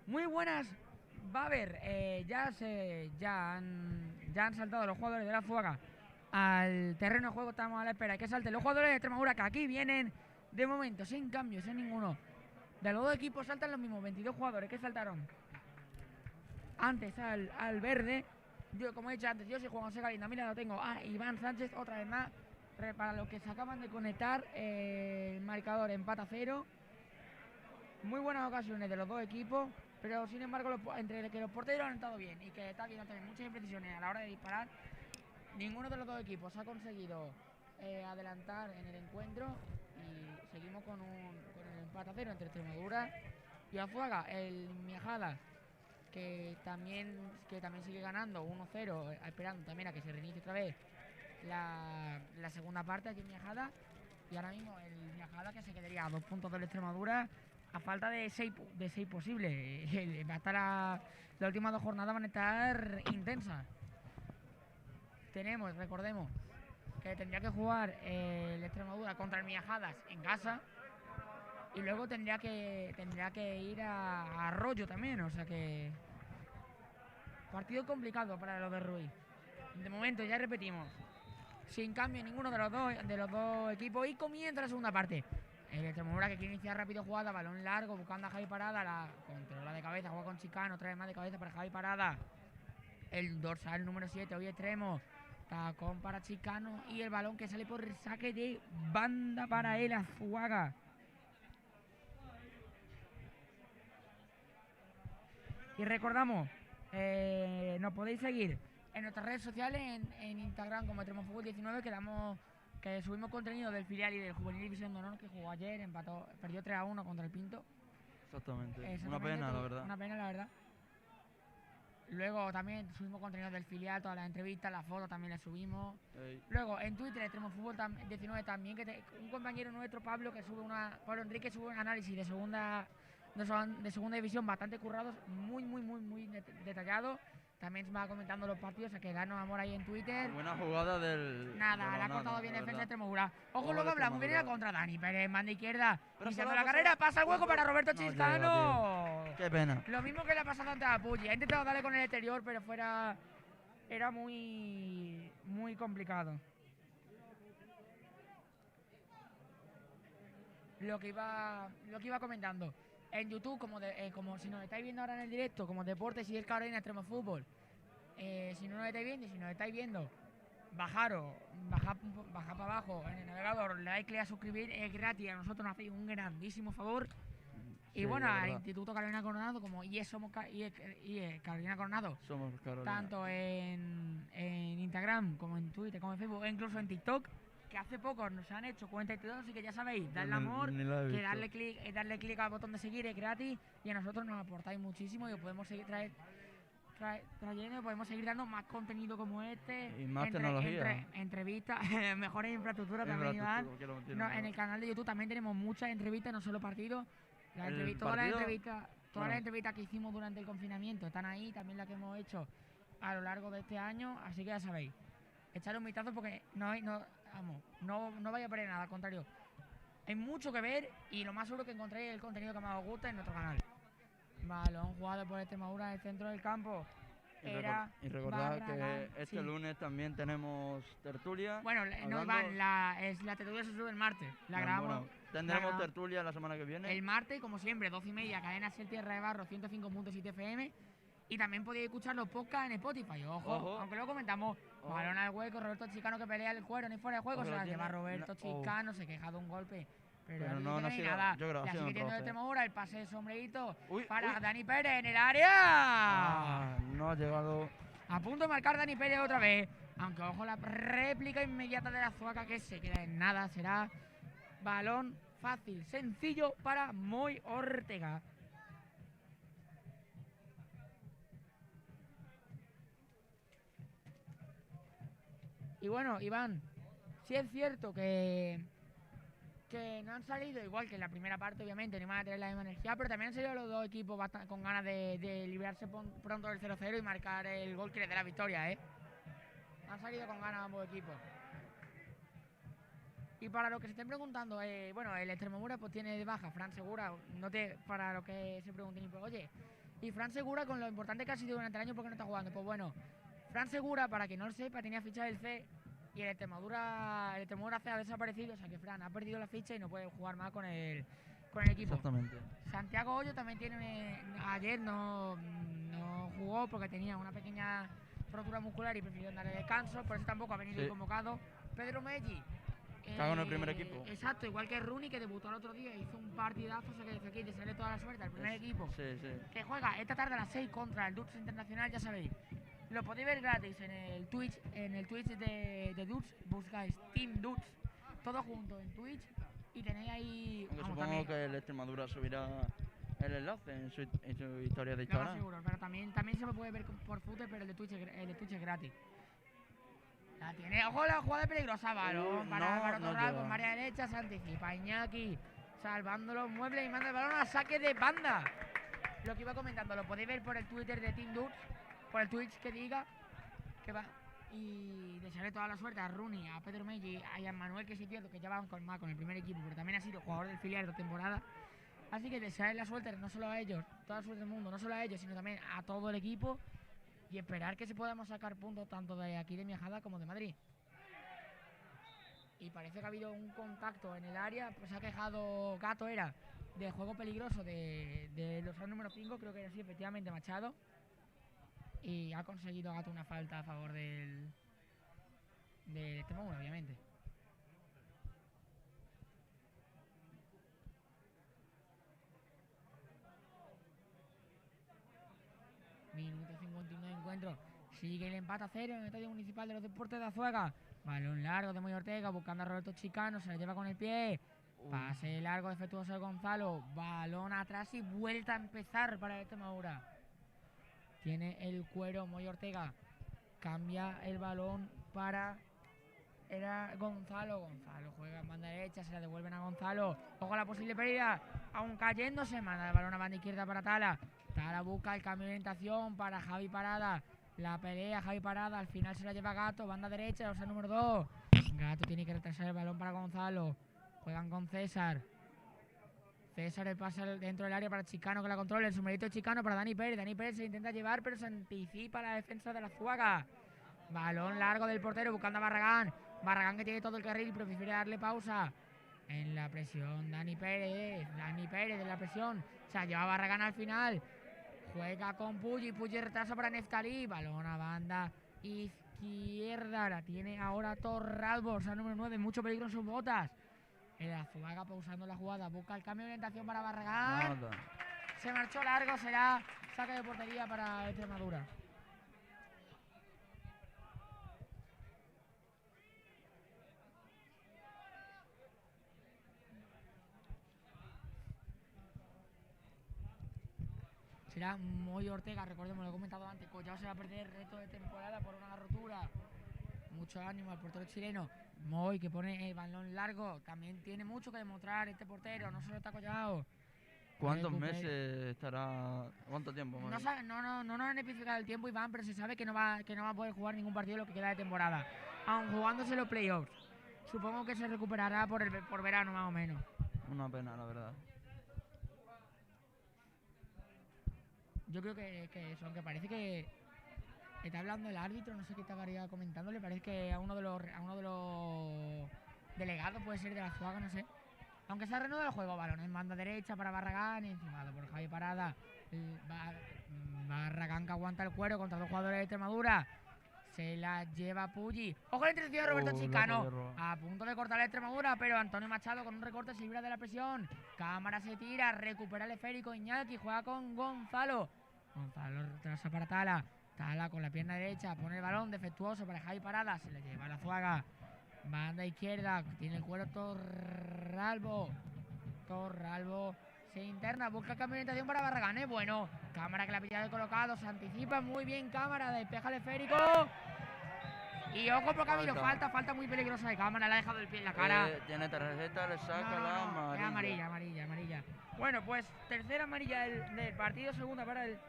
Muy buenas. Va a haber, ya han saltado los jugadores de la Azuaga al terreno de juego. Estamos a la espera de que salten los jugadores de Extremadura, que aquí vienen de momento sin cambios, sin ninguno. De los dos equipos saltan los mismos 22 jugadores que saltaron antes al verde. Yo, como he dicho antes, yo soy Juan José Galinda. Mira, lo tengo a Iván Sánchez otra vez más. Para los que se acaban de conectar, el marcador empata a 0. Muy buenas ocasiones de los dos equipos, pero sin embargo, entre que los porteros han estado bien y que está habiendo también muchas imprecisiones a la hora de disparar, ninguno de los dos equipos ha conseguido adelantar en el encuentro y seguimos con el empate a 0 entre Extremadura y Azuaga. El Miajada, que también sigue ganando 1-0, esperando también a que se reinicie otra vez la segunda parte aquí en Miajada. Y ahora mismo el Miajada, que se quedaría a 2 puntos de la Extremadura a falta de 6 posibles. Hasta las últimas 2 jornadas van a estar intensas. Recordemos que tendría que jugar el Extremadura contra el Miajadas en casa y luego tendría que ir a Arroyo también, o sea que partido complicado para los de Ruiz. De momento, ya repetimos, sin cambio en ninguno de los dos equipos, y comienza la segunda parte. El Extremadura, que quiere iniciar rápido jugada, balón largo, buscando a Javi Parada, la controla de cabeza, juega con Chicano, otra vez más de cabeza para Javi Parada. El dorsal número 7, hoy extremo, tacón para Chicano, y el balón que sale por saque de banda para el Azuaga. Y recordamos, nos podéis seguir en nuestras redes sociales, en Instagram como Extremo Fútbol 19, que subimos contenido del filial y del Juvenil División de Honor, que jugó ayer, perdió 3-1 contra el Pinto. Exactamente. Una pena, la verdad. Una pena, la verdad. Luego también subimos contenido del filial, todas las entrevistas, las fotos también las subimos. Ey. Luego en Twitter, Extremo Fútbol 19 también, un compañero nuestro, Pablo Enrique, sube un análisis de segunda división bastante currados, muy detallado. También va comentando los partidos, a que danos amor ahí en Twitter. Buena jugada del... Nada, la ha cortado bien defensa de Extremadura. Ojo, luego hablamos, viene la contra Dani Pérez, banda izquierda. Iniciando la carrera, pasa el hueco para Roberto Chiscano. Qué pena. Lo mismo que le ha pasado antes a Pulli. Ha intentado darle con el exterior, pero era muy complicado. Lo que iba comentando. En YouTube, como si nos estáis viendo ahora en el directo, como Deportes y el Carolina Extremo Fútbol. Si no nos estáis viendo, y si nos estáis viendo, bajad para abajo en el navegador, le dais clic a suscribir, es gratis, a nosotros nos hacéis un grandísimo favor. Y sí, bueno, al Instituto Carolina Coronado, como Carolina Coronado, somos Carolina. Tanto en Instagram, como en Twitter, como en Facebook, e incluso en TikTok, que hace poco nos han hecho cuenta y todo, así que ya sabéis, darle amor, que darle clic al botón de seguir es gratis, y a nosotros nos aportáis muchísimo y os podemos seguir trayendo, podemos seguir dando más contenido como este, y más tecnología, entrevistas, mejores infraestructuras también, Iván. En el canal de YouTube también tenemos muchas entrevistas, no solo partidos. Todas las entrevistas que hicimos durante el confinamiento están ahí, también las que hemos hecho a lo largo de este año, así que ya sabéis, echadle un vistazo porque no vaya a perder nada, al contrario, hay mucho que ver, y lo más seguro que encontréis el contenido que más os gusta en nuestro canal. Balón jugado por Extremadura en el centro del campo. Y recordad que este lunes también tenemos tertulia. Bueno, no, Iván, la tertulia se sube el martes. La grabamos. Bueno, tendremos tertulia la semana que viene. El martes, como siempre, 12:30, cadena Ser Tierra de Barro, 105.7 FM. Y también podéis escuchar los podcasts en Spotify. Ojo. Aunque lo comentamos. Balón al hueco, Roberto Chicano que pelea el cuero, ni fuera de juego. Se la lleva Roberto Chicano, se queja de un golpe. Pero no ha sido nada. La sigue teniendo de Extremadura, el pase de sombrerito para Dani Pérez en el área. No ha llegado. A punto de marcar Dani Pérez otra vez. Aunque ojo, la réplica inmediata de la Azuaga, que se queda en nada. Será balón fácil, sencillo para Moy Ortega. Y bueno, Iván, sí es cierto que no han salido igual que en la primera parte, obviamente, ni van a tener la misma energía, pero también han salido los dos equipos con ganas de librarse pronto del 0-0 y marcar el gol que les dé la victoria, Han salido con ganas ambos equipos. Y para los que se estén preguntando, bueno, el Extremadura pues tiene de baja Fran Segura, para los que se pregunten, pues, oye, y Fran Segura con lo importante que ha sido durante el año, ¿por qué no está jugando? Pues bueno, Fran Segura, para que no lo sepa, tenía ficha del C y el Extremadura C ha desaparecido, o sea que Fran ha perdido la ficha y no puede jugar más con el equipo. Exactamente. Santiago Hoyo también ayer no jugó porque tenía una pequeña rotura muscular y prefirió darle descanso, por eso tampoco ha venido convocado. Pedro Melli. Está con el primer equipo. Exacto, igual que Rooney, que debutó el otro día, hizo un partidazo, o sea que desde aquí desearle toda la suerte al primer equipo. Sí. Que juega esta tarde a las 6 contra el Dutch Internacional, ya sabéis. Lo podéis ver gratis en el Twitch de Dutch, buscáis Team Dutch, todo junto en Twitch y tenéis ahí... Aunque supongo que el Extremadura subirá el enlace en su historia de Instagram. Lo seguro, pero también se puede ver por footer, pero el de Twitch es gratis. La tiene, ojo la jugada peligrosa, balón para Álvaro Torral con María derecha, se anticipa Iñaki, salvando los muebles y manda el balón a saque de banda. Lo que iba comentando, lo podéis ver por el Twitter de Team Dutch, por el Twitch que diga que va. Y desearle toda la suerte a Rooney, a Pedro Melli, a Ian Manuel, que sí cierto que ya van con el primer equipo, pero también ha sido jugador del filial de temporada. Así que desearle la suerte no solo a ellos, toda la suerte del mundo, no solo a ellos, sino también a todo el equipo. Y esperar que se podamos sacar puntos tanto de aquí de Miajada como de Madrid. Y parece que ha habido un contacto en el área, pues se ha quejado Gato de juego peligroso de los número 5, creo que era así, efectivamente Machado. Y ha conseguido Gato una falta a favor del Extremadura, obviamente. Minuto 51 de encuentro. Sigue el empate a 0 en el Estadio Municipal de los Deportes de Azuega. Balón largo de Moy Ortega buscando a Roberto Chicano. Se la lleva con el pie. Pase largo defectuoso de Gonzalo. Balón atrás y vuelta a empezar para el Extremadura. Tiene el cuero Moy Ortega. Cambia el balón para... Era Gonzalo. Gonzalo juega en banda derecha. Se la devuelven a Gonzalo. Ojo a la posible pérdida. Aún cayéndose. Manda el balón a banda izquierda para Tala. Tala busca el cambio de orientación para Javi Parada. La pelea Javi Parada. Al final se la lleva Gato. Banda derecha. O sea, número 2. Gato tiene que retrasar el balón para Gonzalo. Juegan con César. César el pasa dentro del área para Chicano que la controla. El sombrerito de Chicano para Dani Pérez. Dani Pérez se intenta llevar, pero se anticipa la defensa de la Azuaga. Balón largo del portero buscando a Barragán. Barragán que tiene todo el carril, pero prefiere darle pausa. En la presión, Dani Pérez de la presión. Se ha llevado a Barragán al final. Juega con Pulli. Pulli retrasa para Neftalí. Balón a banda izquierda. La tiene ahora Torralbo. O sea, número 9. Mucho peligro en sus botas. El Azuaga pausando la jugada. Busca el cambio de orientación para Barragán. Nada. Se marchó largo. Será saque de portería para Extremadura. Será Moy Ortega, recordemos, lo he comentado antes, Collao se va a perder el resto de temporada por una rotura. Mucho ánimo al portero chileno. Moy que pone el balón largo, también tiene mucho que demostrar este portero, no solo está Collao. ¿Cuántos meses estará? ¿Cuánto tiempo? No nos han especificado el tiempo, Iván, pero se sabe que no va a poder jugar ningún partido lo que queda de temporada, aun jugándose los playoffs. Supongo que se recuperará por verano más o menos. Una pena, la verdad. Yo creo que eso, aunque parece que está hablando el árbitro, no sé qué estaba comentando, le parece que a uno de los delegados puede ser de la Azuaga, no sé. Aunque se ha reanudado el juego, balón en banda derecha para Barragán, encimado por Javi Parada. Barragán que aguanta el cuero contra dos jugadores de Extremadura. Se la lleva Pulli. Ojo la intercepción de Roberto Chicano. A punto de cortar la Extremadura, pero Antonio Machado con un recorte se libra de la presión. Cámara se tira, recupera el esférico. Iñaki juega con Gonzalo. Gonzalo retrasa para Tala. Tala con la pierna derecha, pone el balón defectuoso para Javi Parada. Se le lleva a la Azuaga. Banda izquierda, tiene el cuero Torralbo. Torralbo se interna, busca cambio de orientación para Barragán. Bueno, Cámara que la pilla de colocado, se anticipa muy bien Cámara, despeja el esférico. Y ojo por camino, falta muy peligrosa de Cámara, le ha dejado el pie en la cara. Tiene tarjeta, le saca la amarilla. Amarilla. Bueno, pues tercera amarilla del partido, segunda para el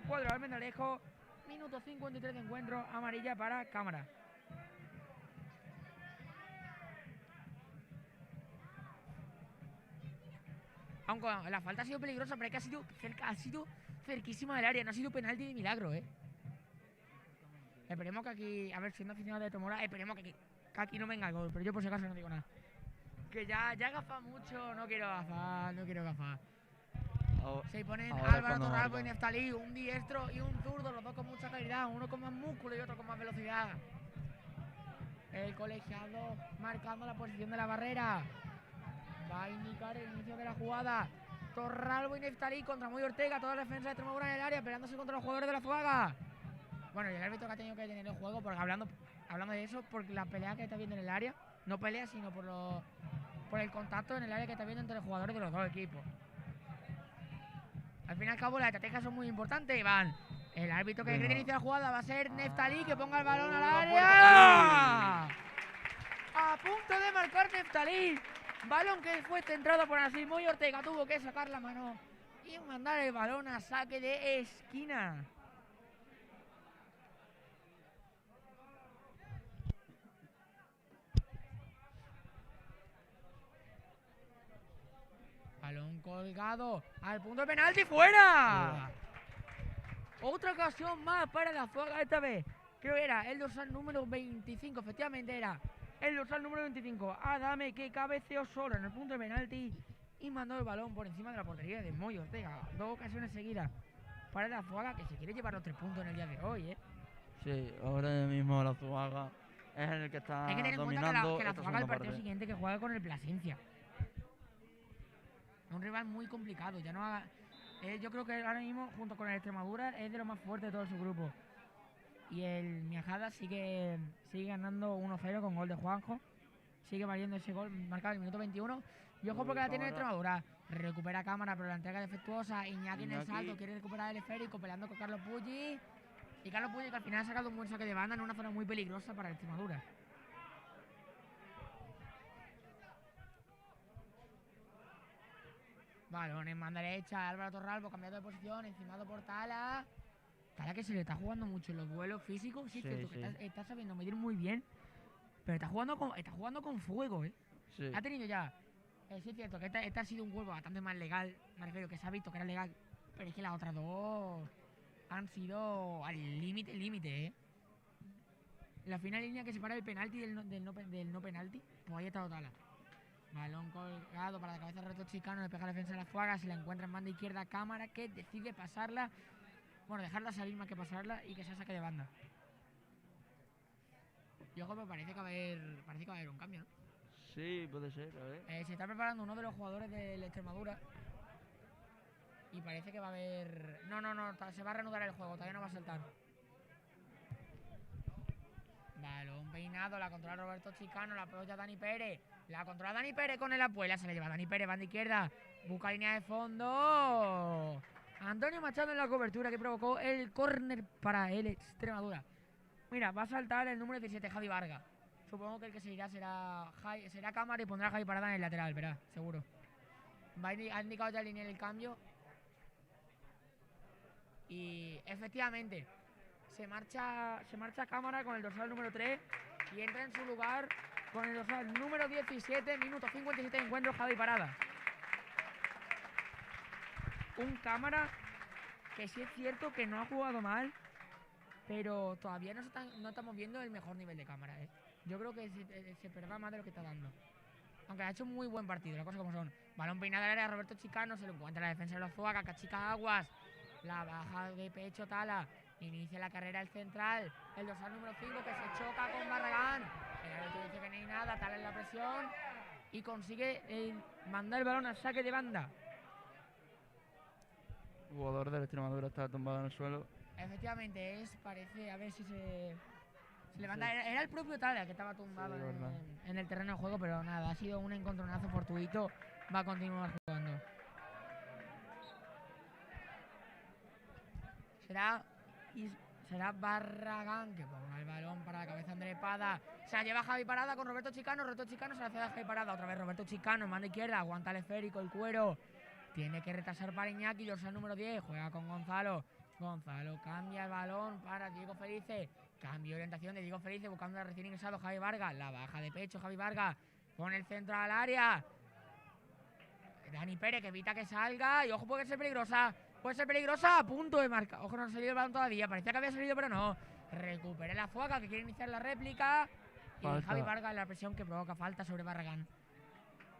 cuadro de Almendralejo. Minuto 53 de encuentro, amarilla para Cámara. aunque la falta ha sido peligrosa, pero es que ha sido cerquísima del área, no ha sido penalti de milagro, ¿eh? Esperemos que aquí, a ver, siendo aficionado de Tomora, esperemos que aquí no venga el gol, pero yo por si acaso no digo nada. Que ya gafa mucho, no quiero gafar. Se ponen Álvaro Torralbo y Neftalí, un diestro y un zurdo, los dos con mucha calidad, uno con más músculo y otro con más velocidad. El colegiado marcando la posición de la barrera. Va a indicar el inicio de la jugada. Torralbo y Neftalí contra Moy Ortega, toda la defensa de Extremadura en el área, peleándose contra los jugadores de la Zuaga. Bueno, y el árbitro que ha tenido que detener el juego, porque hablando de eso, por la pelea que está viendo en el área, no pelea, sino por el contacto en el área que está viendo entre los jugadores de los dos equipos. Al fin y al cabo, las estrategias son muy importantes, Iván. El árbitro que quiere iniciar la jugada va a ser Neftalí, que ponga el balón al área. A punto de marcar Neftalí. Balón que fue centrado por así. Moy Ortega tuvo que sacar la mano y mandar el balón a saque de esquina. Balón colgado al punto de penalti, ¡fuera! Otra ocasión más para la Zuaga, esta vez creo que era el dorsal número 25, efectivamente era el dorsal número 25, Adame, que cabeceó solo en el punto de penalti y mandó el balón por encima de la portería de Moy Ortega. Dos ocasiones seguidas para la Zuaga, que se quiere llevar los 3 puntos en el día de hoy, ¿eh? Sí, ahora mismo la Zuaga es el que está hay que tener dominando. En cuenta que la Zuaga el partido siguiente que juega con el Plasencia. Es un rival muy complicado, ya no haga... yo creo que ahora mismo, junto con el Extremadura, es de lo más fuerte de todo su grupo. Y el Miajada sigue ganando 1-0 con gol de Juanjo. Sigue valiendo ese gol marcado en el minuto 21. Y ojo porque la tiene el Extremadura. Recupera cámara, pero la entrega defectuosa. Iñaki en el salto, quiere recuperar el esférico, peleando con Carlos Puggi. Y Carlos Puggi, que al final ha sacado un buen saque de banda en una zona muy peligrosa para el Extremadura. Balón en banda derecha, Álvaro Torralbo cambiando de posición, encimado por Tala. Tala que se le está jugando mucho en los duelos físicos, sí, cierto, sí. Que está sabiendo medir muy bien, pero está jugando con fuego, ¿eh? Sí. Ha tenido ya, sí es cierto que este ha sido un juego bastante más legal, me refiero que se ha visto que era legal, pero es que las otras dos han sido al límite, ¿eh? La final línea que separa el penalti del no penalti, pues ahí está Tala. Balón colgado para la cabeza de Roberto Chicano, le pega la defensa de la Zuaga, se la encuentra en banda izquierda Cámara, que decide pasarla, bueno, dejarla salir más que pasarla y que se saque de banda. Y ojo, me parece que va a haber un cambio, ¿no? Sí, puede ser, a ver. Se está preparando uno de los jugadores de la Extremadura y parece que va a haber... No, se va a reanudar el juego, todavía no va a saltar. Balón peinado, la controla Roberto Chicano, la apoya Dani Pérez. La controla Dani Pérez con el apuela, se la lleva Dani Pérez, banda izquierda. Busca línea de fondo. Antonio Machado en la cobertura que provocó el córner para el Extremadura. Mira, va a saltar el número 17, Javi Vargas. Supongo que el que se irá será Cámara y pondrá a Javi Parada en el lateral, verá, seguro. Ha indicado ya línea el cambio. Y efectivamente, se marcha Cámara con el dorsal número 3 y entra en su lugar con el dorsal número 17, minuto 57 de encuentro, Javi Parada. Un Cámara que sí es cierto que no ha jugado mal, pero todavía no estamos viendo el mejor nivel de Cámara, ¿eh? Yo creo que se perderá más de lo que está dando. Aunque ha hecho un muy buen partido, las cosas como son. Balón peinado al área, Roberto Chicano, se lo encuentra la defensa de los Zuaga, cachica Aguas. La baja de pecho Tala. Inicia la carrera el central, el dorsal número 5 que se choca con Barragán. El árbitro dice que no hay nada, Tala en la presión y consigue mandar el balón al saque de banda. El jugador de la Extremadura está tumbado en el suelo. Efectivamente, parece, a ver si se levanta. Sí. Era el propio Tala que estaba tumbado en el terreno de juego, pero nada, ha sido un encontronazo fortuito. Va a continuar jugando. Será Barragán que ponga el balón para la cabeza de Andrés Pada. Se la lleva Javi Parada con Roberto Chicano. Roberto Chicano se la hace a Javi Parada. Otra vez Roberto Chicano, mano izquierda. Aguanta el esférico, el cuero. Tiene que retrasar para Iñaki. Dorsal número 10. Juega con Gonzalo. Gonzalo cambia el balón para Diego Felice. Cambio de orientación de Diego Felice buscando al recién ingresado Javi Vargas. La baja de pecho Javi Vargas. Pone el centro al área. Dani Pérez que evita que salga y ojo, puede ser peligrosa. Puede ser peligrosa, a punto de marcar. Ojo, no ha salido el balón todavía. Parecía que había salido, pero no. Recupera la Azuaga que quiere iniciar la réplica. Falta. Y Javi Vargas la presión que provoca falta sobre Barragán.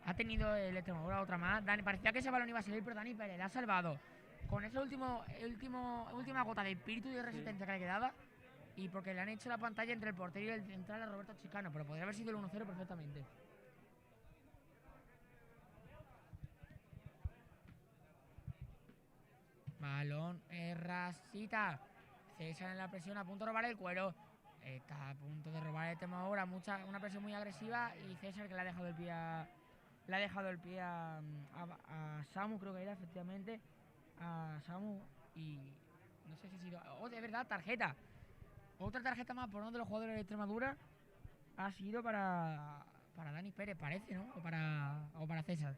Ha tenido el Extremadura otra más. Parecía que ese balón iba a salir, pero Dani Pérez la ha salvado. Con esa última gota de espíritu y de resistencia que le quedaba. Y porque le han hecho la pantalla entre el portero y el central a Roberto Chicano. Pero podría haber sido el 1-0 perfectamente. Balón, rasita. César en la presión, a punto de robar el cuero. Está a punto de robar el Extremadura. Una presión muy agresiva. Y César que le ha dejado el pie a Samu, creo que era, efectivamente. A Samu. Y no sé si ha sido... Oh, de verdad, tarjeta. Otra tarjeta más por uno de los jugadores de Extremadura. Ha sido para Dani Pérez, parece, ¿no? O para César.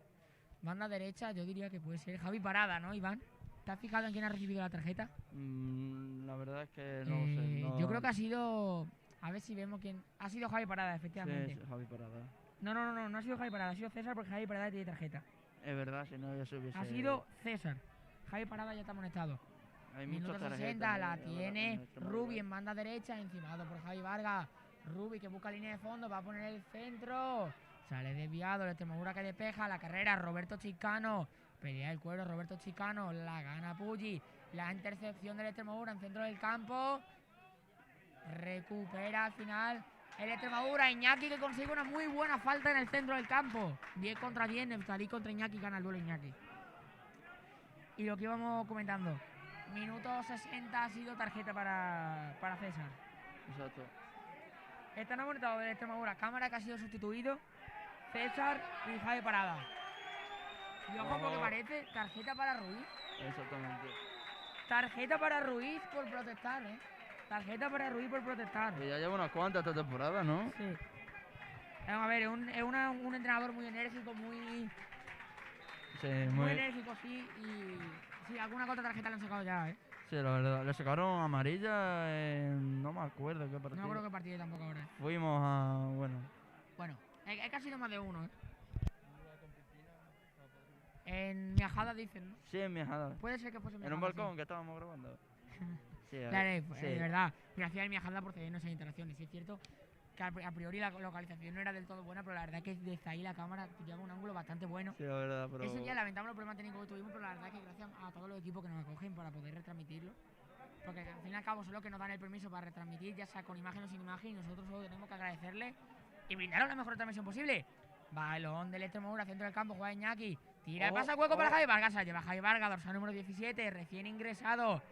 Banda derecha, yo diría que puede ser Javi Parada, ¿no, Iván? ¿Te has fijado en quién ha recibido la tarjeta? La verdad es que no lo sé. No... Yo creo que ha sido... A ver si vemos quién... Ha sido Javi Parada, efectivamente. Sí, Javi Parada. No ha sido Javi Parada, ha sido César porque Javi Parada tiene tarjeta. Es verdad, si no ya se hubiese... Ha sido César. Javi Parada ya está amonestado. Minuto 60, la tiene Rubi en banda derecha, encimado por Javi Vargas. Rubi que busca línea de fondo, va a poner el centro. Sale desviado, el Extremadura que despeja la carrera, Roberto Chicano. Pelea el cuero, Roberto Chicano, la gana Puggi. La intercepción del Extremadura en centro del campo. Recupera al final el Extremadura. Iñaki que consigue una muy buena falta en el centro del campo. 10 contra 10, Neftali contra Iñaki, gana el duelo Iñaki. Y lo que íbamos comentando, minuto 60 ha sido tarjeta para César. Exacto. Están amonestados del Extremadura, Cámara que ha sido sustituido, César y Javi Parada. Y ojo porque parece tarjeta para Ruiz. Exactamente. Tarjeta para Ruiz por protestar, Tarjeta para Ruiz por protestar. Y ya lleva unas cuantas esta temporada, ¿no? Sí. Vamos a ver, es un entrenador muy enérgico, muy enérgico, sí. Y sí, alguna otra tarjeta le han sacado ya, Sí, la verdad. Le sacaron amarilla no me acuerdo qué partido. No me acuerdo qué partido tampoco ahora. Fuimos a... Bueno, es que ha sido más de uno, En Miajada dicen, ¿no? Sí, en Miajada. Puede ser que fuese En un balcón que estábamos grabando. Sí, claro, sí. De verdad. Gracias a Miajada por cedernos esas interacciones. Sí, es cierto que a priori la localización no era del todo buena, pero la verdad es que desde ahí la cámara lleva un ángulo bastante bueno. Sí, la verdad, pero... Eso ya lamentamos los problemas técnicos que tuvimos, pero la verdad es que gracias a todos los equipos que nos acogen para poder retransmitirlo. Porque al fin y al cabo son los que nos dan el permiso para retransmitir, ya sea con imagen o sin imagen, y nosotros solo tenemos que agradecerle y brindaros la mejor transmisión posible. Balón del Extremadura, centro del campo, juega Iñaki. Tira el pase hueco para Javi Vargas. Se lleva Javi Vargas, dorsal número 17, recién ingresado.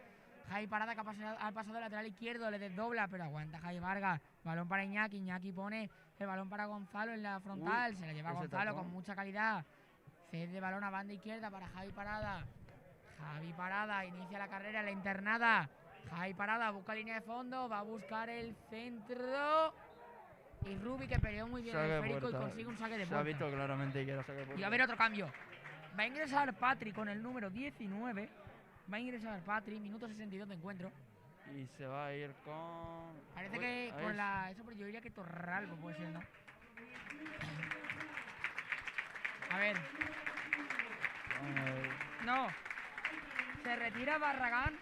Javi Parada que ha pasado del lateral izquierdo, le desdobla, pero aguanta Javi Vargas. Balón para Iñaki. Iñaki pone el balón para Gonzalo en la frontal. Se la lleva Gonzalo con mucha calidad. Cede balón a banda izquierda para Javi Parada. Javi Parada inicia la carrera, la internada. Javi Parada busca línea de fondo, va a buscar el centro. Y Rubi que peleó muy bien el esférico y consigue un saque de puerta. Se ha visto claramente que era saque de puerta. Y va a haber otro cambio. Va a ingresar Patri con el número 19. Va a ingresar Patri, minuto 62 de encuentro. Y se va a ir con... Parece que con la... Eso, pero yo diría que Torralbo puede ser, ¿no? A ver. No. Se retira Barragán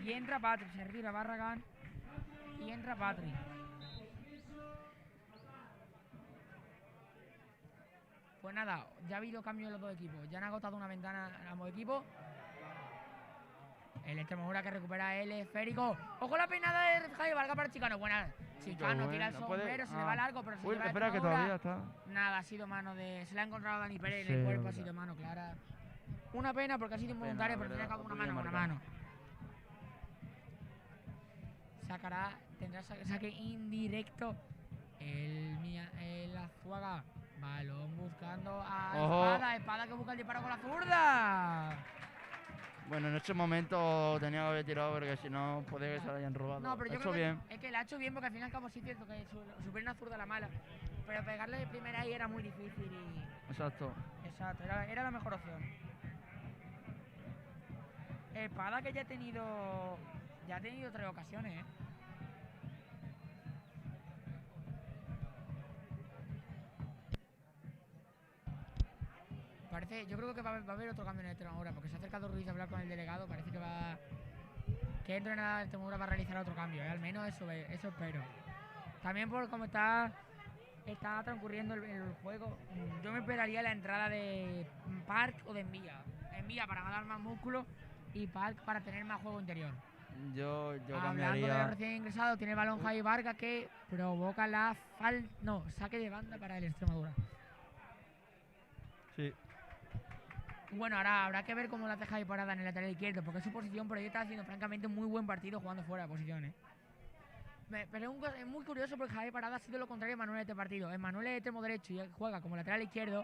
y entra Patri. Se retira Barragán y entra Patri. Pues nada, ya ha habido cambios en los dos equipos. Ya han agotado una ventana en ambos equipos. El Extremadura que recupera el esférico. ¡Ojo la peinada de Javi Vargas para Chicano! Buena. Chicano tira el sombrero, se le va largo, pero se lleva espera que todavía está. Nada, ha sido mano de... Se le ha encontrado a Dani Pérez en el cuerpo, ha sido mano clara. Una pena porque ha sido involuntario, pero tiene que haber una mano. Sacará, tendrá saque indirecto el Azuaga. Balón buscando a Espada que busca el disparo con la zurda. Bueno, en este momento tenía que haber tirado porque si no podía que se la hayan robado. No, pero yo creo que es que la ha hecho bien porque al fin y al cabo sí es cierto que supera una zurda a la mala. Pero pegarle de primera ahí era muy difícil y... Exacto, era la mejor opción. Espada que ya ha tenido 3 ocasiones, Parece, yo creo que va a haber otro cambio en el Extremadura, porque se ha acercado Ruiz a hablar con el delegado. Parece que el entrenador de Extremadura va a realizar otro cambio, al menos eso espero. También por cómo está transcurriendo el juego, yo me esperaría la entrada de Park o de Envía. Envía para ganar más músculo y Park para tener más juego interior. Yo Hablando de cambiaría. recién ingresado, tiene el balón Javi Vargas que provoca la saque de banda para el Extremadura. Sí. Bueno, ahora habrá que ver cómo la hace Javi Parada en el lateral izquierdo, porque es su posición, pero ella está haciendo francamente un muy buen partido jugando fuera de posición, ¿eh? Pero es muy curioso porque Javi Parada ha sido lo contrario a Manuel en este partido. Manuel es extremo derecho y juega como lateral izquierdo.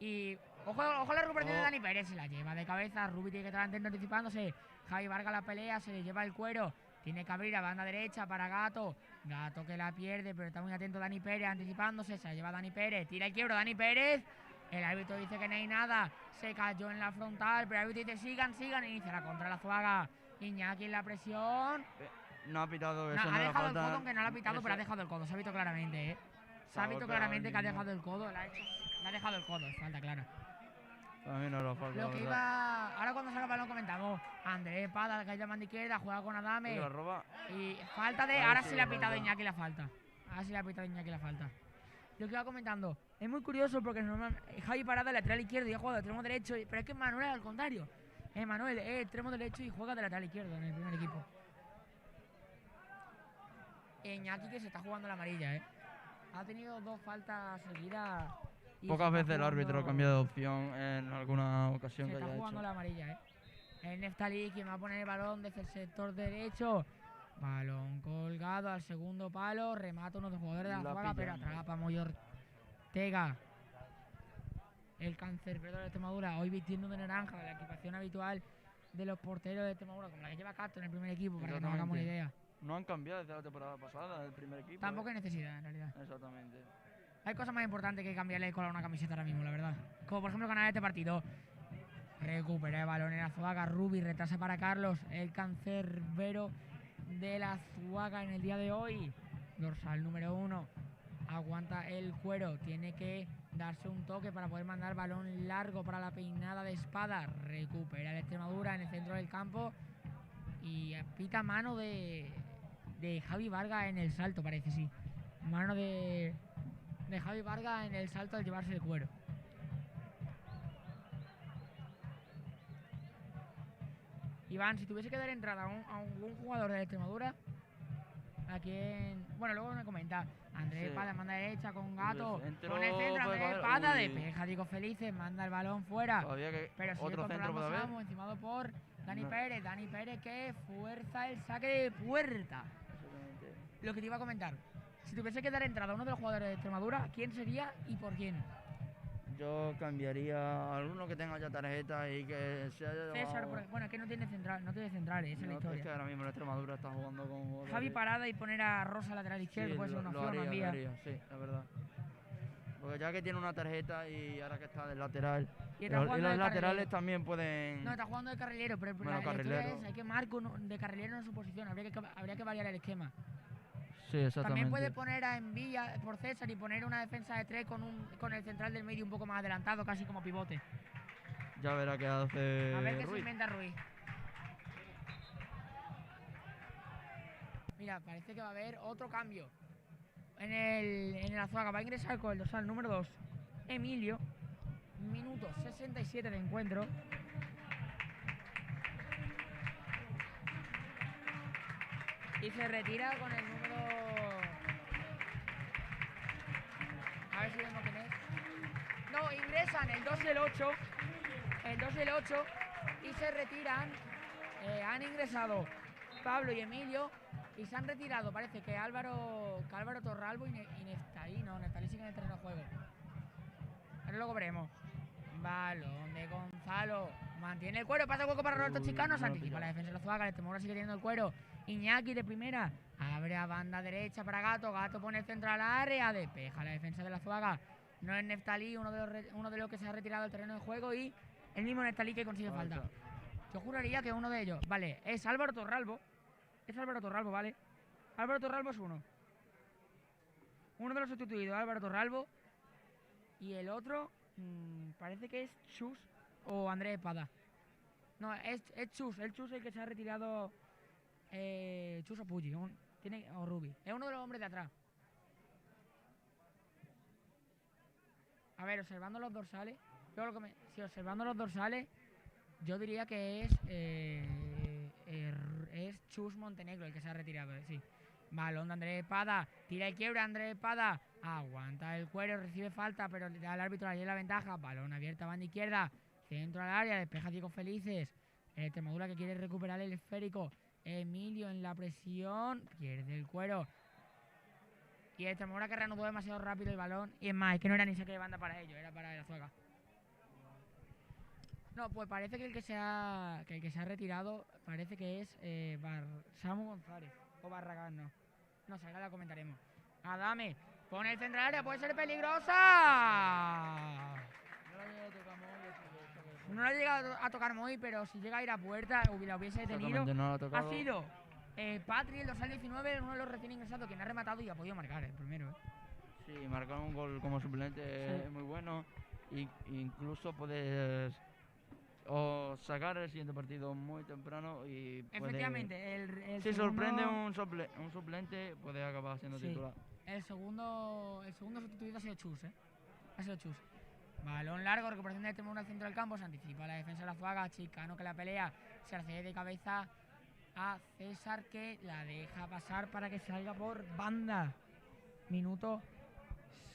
Y ojo la recuperación de Dani Pérez, se la lleva de cabeza. Rubi tiene que estar anticipándose. Javi Vargas la pelea, se le lleva el cuero. Tiene que abrir a banda derecha para Gato. Gato que la pierde, pero está muy atento Dani Pérez anticipándose. Se la lleva Dani Pérez, tira el quiebro Dani Pérez. El árbitro dice que no hay nada. Se cayó en la frontal, pero el árbitro dice sigan. Inicia la contra la Zuaga. Iñaki en la presión. No ha pitado eso. No, no ha dejado falta, el codo, aunque no lo ha pitado, eso. pero ha dejado el codo. Se ha visto claramente, ¿eh? Se ha visto claramente que ha dejado el codo. Le ha dejado el codo, falta clara. A mí no lo falta. Lo que iba. Ahora cuando salga el balón comentamos. Andrés Pada, que es de mano izquierda, juega con Adame. La roba. Y falta de. Ahora sí le ha pitado Iñaki la falta. Lo que iba comentando. Es muy curioso porque Javi Parada, lateral izquierdo, y ha jugado de extremo derecho. Pero es que Manuel es al contrario. Manuel es extremo derecho y juega de lateral izquierdo en el primer equipo. Iñaki que se está jugando la amarilla, ¿eh? Ha tenido 2 faltas seguidas. Pocas veces el árbitro cambia de opción en alguna ocasión que haya hecho. Se está jugando la amarilla, ¿eh? El Neftalí quien va a poner el balón desde el sector derecho. Balón colgado al segundo palo. Remata uno de los jugadores de la Zuaga, pero atrapa Moy Ortega. El cancerbero de Extremadura, hoy vistiendo de naranja, de la equipación habitual de los porteros de Extremadura, como la que lleva Castro en el primer equipo, para que nos hagamos una idea. No han cambiado desde la temporada pasada, el primer equipo. Tampoco hay necesidad, en realidad. Exactamente. Hay cosas más importantes que cambiarle el color a una camiseta ahora mismo, la verdad. Como por ejemplo ganar este partido. Recupera el balón en la Zuaga. Rubi retrasa para Carlos. El cancerbero de la Zuaga en el día de hoy. Dorsal número 1. Aguanta el cuero. Tiene que darse un toque para poder mandar balón largo para la peinada de Espada. Recupera el Extremadura en el centro del campo. Y pita mano de Javi Vargas en el salto, parece, sí. Mano de Javi Vargas en el salto al llevarse el cuero. Iván, si tuviese que dar entrada a un jugador de Extremadura, ¿a quién? Bueno, luego me comenta. Andrés Espada manda derecha con Gato. Con el centro, Andrés Espada despeja, Diego Felices, manda el balón fuera. Pero sigue controlando Samu, encimado por Dani Pérez. Dani Pérez que fuerza el saque de puerta. Lo que te iba a comentar. Si tuviese que dar entrada a uno de los jugadores de Extremadura, ¿quién sería y por quién? Yo cambiaría a alguno que tenga ya tarjeta y que se haya llevado... César, bueno, es que no tiene centrales, esa es la historia. Es que ahora mismo la Extremadura está jugando con... Javi Parada y poner a Rosa lateral izquierdo, puede ser una opción, lo haría, sí, la verdad. Porque ya que tiene una tarjeta y ahora que está del lateral... Y los laterales también pueden... No, está jugando de carrilero, pero la historia es, hay que Marco de carrilero en su posición, habría que variar el esquema. Sí, exactamente. También puede poner a Envilla por César y poner una defensa de 3 con el central del medio un poco más adelantado, casi como pivote. Ya verá qué hace A ver qué se inventa Ruiz. Mira, parece que va a haber otro cambio en el Azuaga. Va a ingresar con el dorsal número 2, Emilio. Minuto 67 de encuentro. Y se retira con el número... A ver si vemos quién es. No, ingresan el 2 y el 8. El 2 y el 8. Y se retiran. Han ingresado Pablo y Emilio. Y se han retirado, parece que Álvaro Torralbo y Neftalí. No, Neftalí sigue en el terreno de juego. Pero luego veremos. Balón de Gonzalo. Mantiene el cuero. Pasa el hueco para Roberto Chicano. Se anticipa la defensa de los Zuaga. El Extremadura sigue teniendo el cuero. Iñaki de primera. Abre a banda derecha para Gato. Gato pone el centro al área. Despeja la defensa de la Zuaga. No es Neftalí, uno de los que se ha retirado del terreno de juego. Y el mismo Neftalí que consigue falta. Yo juraría que uno de ellos. Vale, es Álvaro Torralbo. Es Álvaro Torralbo, ¿vale? Álvaro Torralbo es uno. Uno de los sustituidos, Álvaro Torralbo. Y el otro, Parece que es Chus o Andrés Espada. No, es Chus. El Chus el que se ha retirado. Chus o Puyi. O Rubi. Es uno de los hombres de atrás. A ver, observando los dorsales. Si observando los dorsales, yo diría que es Chus Montenegro el que se ha retirado, sí. Balón de Andrés Espada, tira y quiebra Andrés Espada, aguanta el cuero, recibe falta, pero le da al árbitro allí la ventaja. Balón abierta, banda izquierda, centro al área, despeja Diego Felices. Extremadura que quiere recuperar el esférico. Emilio en la presión, pierde el cuero. Y Extremadura que reanudó demasiado rápido el balón. Y es más, es que no era ni saque de banda para ellos, era para el Azuaga. No, pues parece que el que se ha retirado parece que es Samu González o Barragán, no. No sé, ahora la comentaremos. Adame, pone el central área, puede ser peligrosa. No la ha llegado a tocar Moy, pero si llega a ir a puerta, la hubiese detenido. No ha sido Patri, el dorsal 19, uno de los recién ingresados, quien ha rematado y ha podido marcar el primero. Sí, marcar un gol como suplente es muy bueno. Incluso puedes sacar el siguiente partido muy temprano y efectivamente, si sorprende un suplente, puede acabar siendo titular. El segundo sustituido ha sido Chus, ha sido Chus. Balón largo, recuperación de Extremadura al centro del campo, se anticipa la defensa de la Azuaga, Chicano que la pelea, se accede de cabeza a César que la deja pasar para que salga por banda. Minuto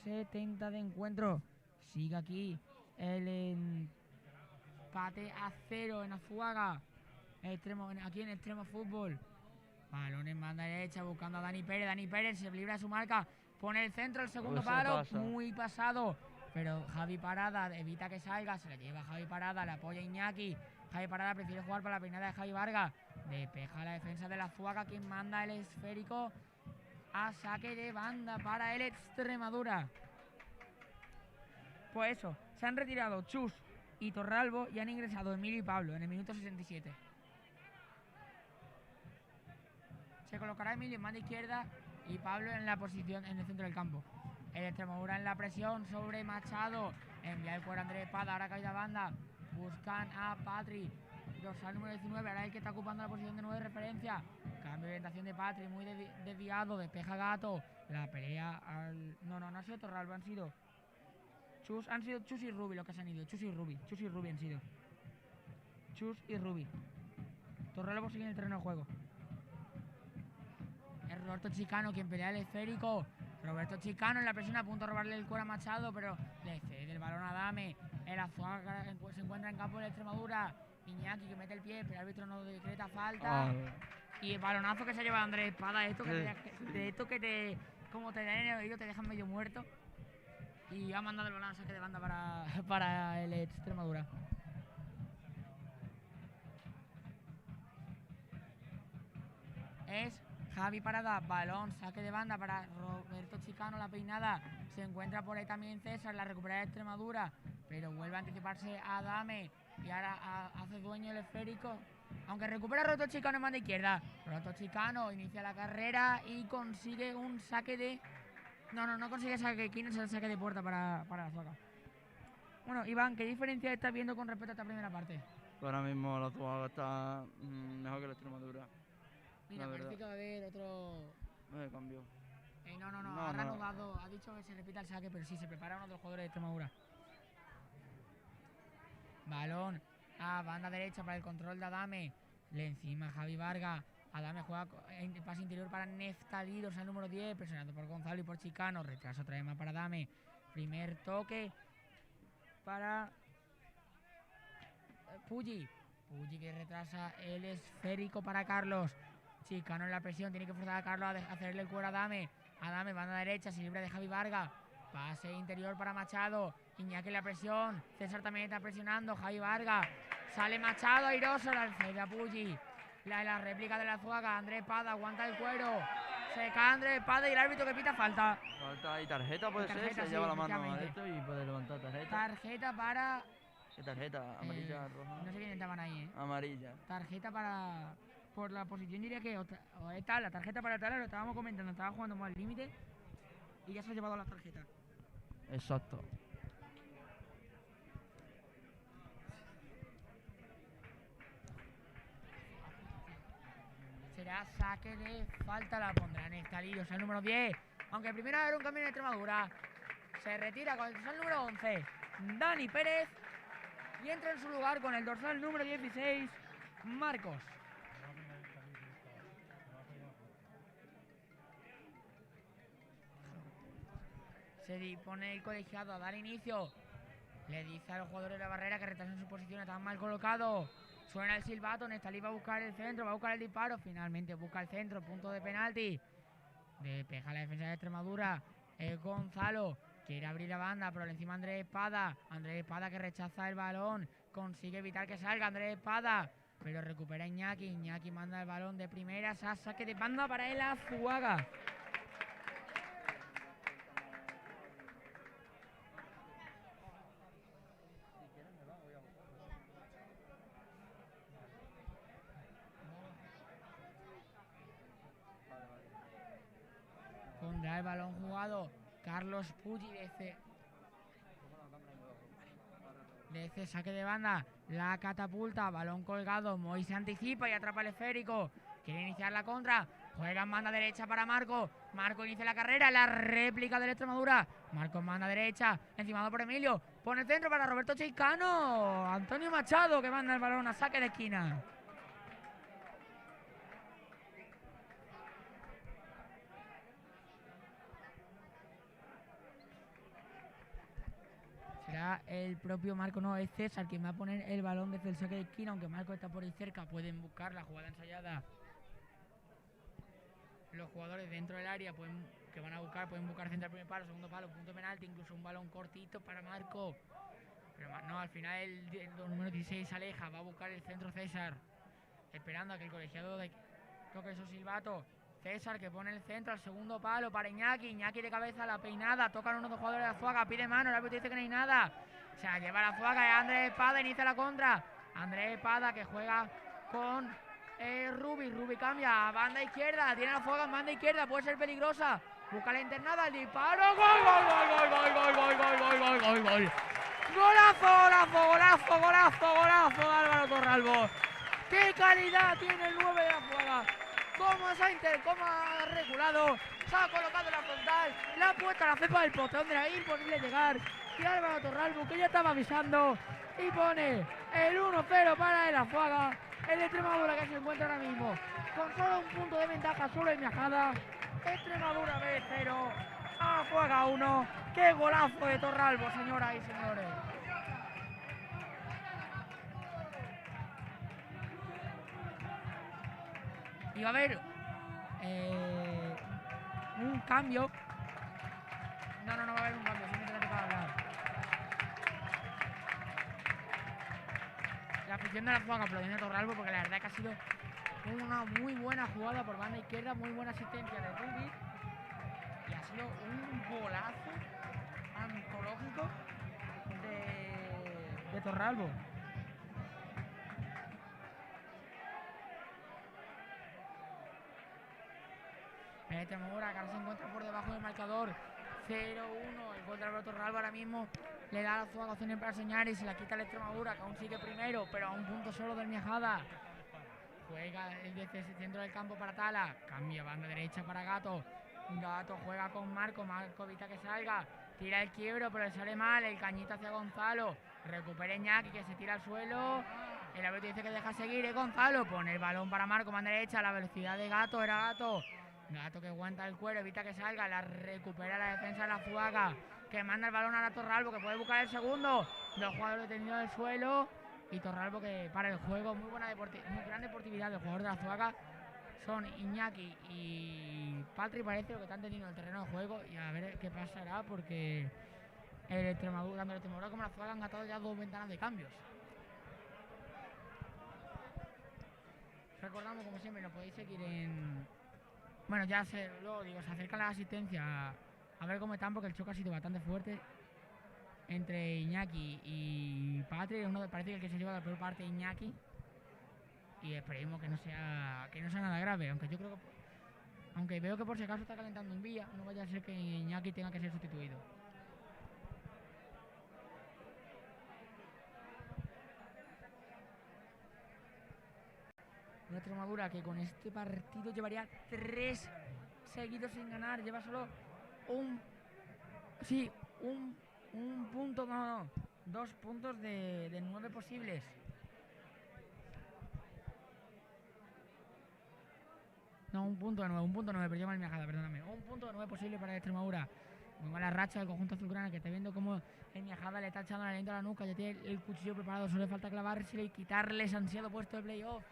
70 de encuentro, sigue aquí el empate a 0 en Azuaga, aquí en Extremo Fútbol. Balón en banda derecha buscando a Dani Pérez se libra de su marca, pone el centro, el segundo palo, muy pasado, pero Javi Parada evita que salga, se la lleva Javi Parada, le apoya Iñaki, Javi Parada prefiere jugar para la peinada de Javi Vargas, despeja la defensa de la Azuaga, quien manda el esférico a saque de banda para el Extremadura. Pues eso, se han retirado Chus y Torralbo y han ingresado Emilio y Pablo en el minuto 67. Se colocará Emilio en banda izquierda y Pablo en la posición en el centro del campo. El Extremadura en la presión sobre Machado. Envía el cuero Andrés Espada, ahora caída banda. Buscan a Patri. Dorsal número 19, ahora el que está ocupando la posición de 9 de referencia. Cambio de orientación de Patri, muy desviado. Despeja Gato. La pelea al... No ha sido Torralbo, han sido Chus y Rubi los que se han ido. Chus y Rubi han sido. Chus y Rubi. Torralbo sigue en el terreno de juego. Es Roberto Chicano quien pelea el esférico. Roberto Chicano en la presión a punto de robarle el cuero a Machado, pero le cede el balón a Adame. El Azuaga se encuentra en campo de la Extremadura. Iñaki que mete el pie, pero el árbitro no decreta falta. Y el balonazo que se lleva Andrés Espada, como te dan en el oído, te dejan medio muerto. Y ha mandado el balón a saque de banda para el Extremadura. Es Javi Parada, balón, saque de banda para Roberto Chicano, la peinada. Se encuentra por ahí también César, la recupera de Extremadura, pero vuelve a anticiparse a Adame y ahora hace dueño el esférico. Aunque recupera Roberto Chicano en banda izquierda. Roberto Chicano inicia la carrera y consigue un saque de... No consigue saque. ¿Quién es el saque de puerta para la Azuaga? Bueno, Iván, ¿qué diferencia estás viendo con respecto a esta primera parte? Ahora mismo la Azuaga está mejor que la Extremadura. Mira, parece que va a haber otro... Cambio. Ha reanudado, ha dicho que se repita el saque, pero sí, se prepara uno de los jugadores de Extremadura. Balón a banda derecha para el control de Adame. Le encima Javi Vargas. Adame juega en pase interior para Neftalí, dorsal número 10, presionado por Gonzalo y por Chicano. Retraso otra vez más para Adame. Primer toque para Puyi que retrasa el esférico para Carlos. Chicano en la presión, tiene que forzar a Carlos a hacerle el cuero a Adame. Adame, banda derecha, se libra de Javi Vargas. Pase interior para Machado. Iñaki en la presión. César también está presionando. Javi Vargas. Sale Machado, airoso. La cede a Puyi. La réplica de la Azuaga. Andrés Espada aguanta el cuero. Se cae Andrés Espada y el árbitro que pita falta. Falta y tarjeta puede ser. Se lleva la mano a esto y puede levantar tarjeta. Tarjeta para... ¿Qué tarjeta? ¿Amarilla, roja? No sé quién estaban ahí, Amarilla. Tarjeta para... Por la posición diría que o esta, la tarjeta para tal, lo estábamos comentando, estaba jugando más al límite y ya se ha llevado la tarjeta. Exacto. será saque de falta, la pondrá Néstor Líos, el número 10. Aunque primero habrá un cambio en Extremadura. Se retira con el dorsal número 11, Dani Pérez. Y entra en su lugar con el dorsal número 16, Marcos. Se dispone el colegiado a dar inicio. Le dice a los jugadores de la barrera que retrasen su posición, están mal colocados. Suena el silbato, Nestalí va a buscar el centro, va a buscar el disparo. Finalmente busca el centro, punto de penalti. Despeja la defensa de Extremadura. Gonzalo quiere abrir la banda, pero encima Andrés Espada. Andrés Espada que rechaza el balón. Consigue evitar que salga Andrés Espada, pero recupera Iñaki. Iñaki manda el balón de primera. Saque de banda para el Azuaga. Pondrá el balón jugado Carlos Puggi desde saque de banda. La catapulta, balón colgado. Moy se anticipa y atrapa el esférico. Quiere iniciar la contra. Juega en banda derecha para Marco. Marco inicia la carrera. La réplica de la Extremadura. Marco en banda derecha. Encimado por Emilio. Pone el centro para Roberto Chicano. Antonio Machado que manda el balón a saque de esquina. Será el propio Marco, no, es César quien va a poner el balón desde el saque de esquina, aunque Marco está por ahí cerca. Pueden buscar la jugada ensayada. Los jugadores dentro del área que van a buscar, pueden buscar centro al primer palo, segundo palo, punto de penalti, incluso un balón cortito para Marco. Pero no, al final el número 16 se aleja, va a buscar el centro César, esperando a que el colegiado toque su silbato. César que pone el centro al segundo palo para Iñaki. Iñaki de cabeza, la peinada. Tocan unos dos jugadores de Azuaga. Pide mano. El árbitro dice que no hay nada. Se la lleva la Azuaga. Y Andrés Espada inicia la contra. Andrés Espada que juega con Rubi. Rubi cambia a banda izquierda. Tiene la Azuaga en banda izquierda. Puede ser peligrosa. Busca la internada. El disparo. ¡Gol, gol, gol, gol, gol, gol, gol, gol, gol, gol, gol, gol! ¡Golazo, golazo, golazo, golazo, golazo de Álvaro Torralbo! ¡Qué calidad tiene el 9 de Azuaga! Cómo ha regulado, se ha colocado en la frontal, le ha puesto a la cepa del pote donde era imposible llegar. Y Álvaro Torralbo, que ya estaba avisando, y pone el 1-0 para el Azuaga. El Extremadura que se encuentra ahora mismo con solo un punto de ventaja sobre el Miajada. Extremadura B 0, Azuaga 1. ¡Qué golazo de Torralbo, señoras y señores! Y va a haber un cambio. No va a haber un cambio, simplemente para hablar. La afición de la Azuaga aplaudiendo a Torralbo porque la verdad es que ha sido una muy buena jugada por banda izquierda, muy buena asistencia de Rubi. Y ha sido un golazo antológico de Torralbo. Extremadura que ahora se encuentra por debajo del marcador 0-1. El gol de Alberto Torralbo ahora mismo le da a la Azuaga opciones para soñar y se la quita el Extremadura, que aún sigue primero, pero a un punto solo del Miajada. Juega desde ese centro del campo para Tala. Cambia banda derecha para Gato. Gato juega con Marco. Marco evita que salga. Tira el quiebro, pero le sale mal. El cañito hacia Gonzalo. Recupera Iñaki que se tira al suelo. El árbitro dice que deja seguir. Gonzalo pone el balón para Marco. Banda derecha. La velocidad de Gato era Gato. Gato que aguanta el cuero, evita que salga, la recupera la defensa de la Azuaga, que manda el balón a la Torralbo, que puede buscar el segundo. Dos jugadores detenidos del suelo y Torralbo que para el juego. Muy gran deportividad del jugador de la Azuaga. Son Iñaki y Patri, parece lo que están teniendo el terreno de juego. Y a ver qué pasará porque el Extremadura, tanto el Extremadura como la Azuaga han gastado ya dos ventanas de cambios. Recordamos, como siempre, lo podéis seguir en... Bueno, ya se acercan las asistencias a ver cómo están, porque el choque ha sido bastante fuerte entre Iñaki y Patri. Parece que el que se lleva la peor parte Iñaki. Y esperemos que no sea nada grave, aunque veo que por si acaso está calentando un vía, no vaya a ser que Iñaki tenga que ser sustituido. Una Extremadura que con este partido llevaría 3 seguidos sin ganar. Lleva solo un punto, no, 2 puntos de 9 posibles. No, un punto de 9, pero lleva el Miajada, perdóname. Un punto de 9 posible para Extremadura. Muy mala racha del conjunto azulgrana, que está viendo como el Miajada le está echando la aliento a la nuca. Ya tiene el cuchillo preparado, solo le falta clavárselo y quitarle ese ansiado puesto de playoff.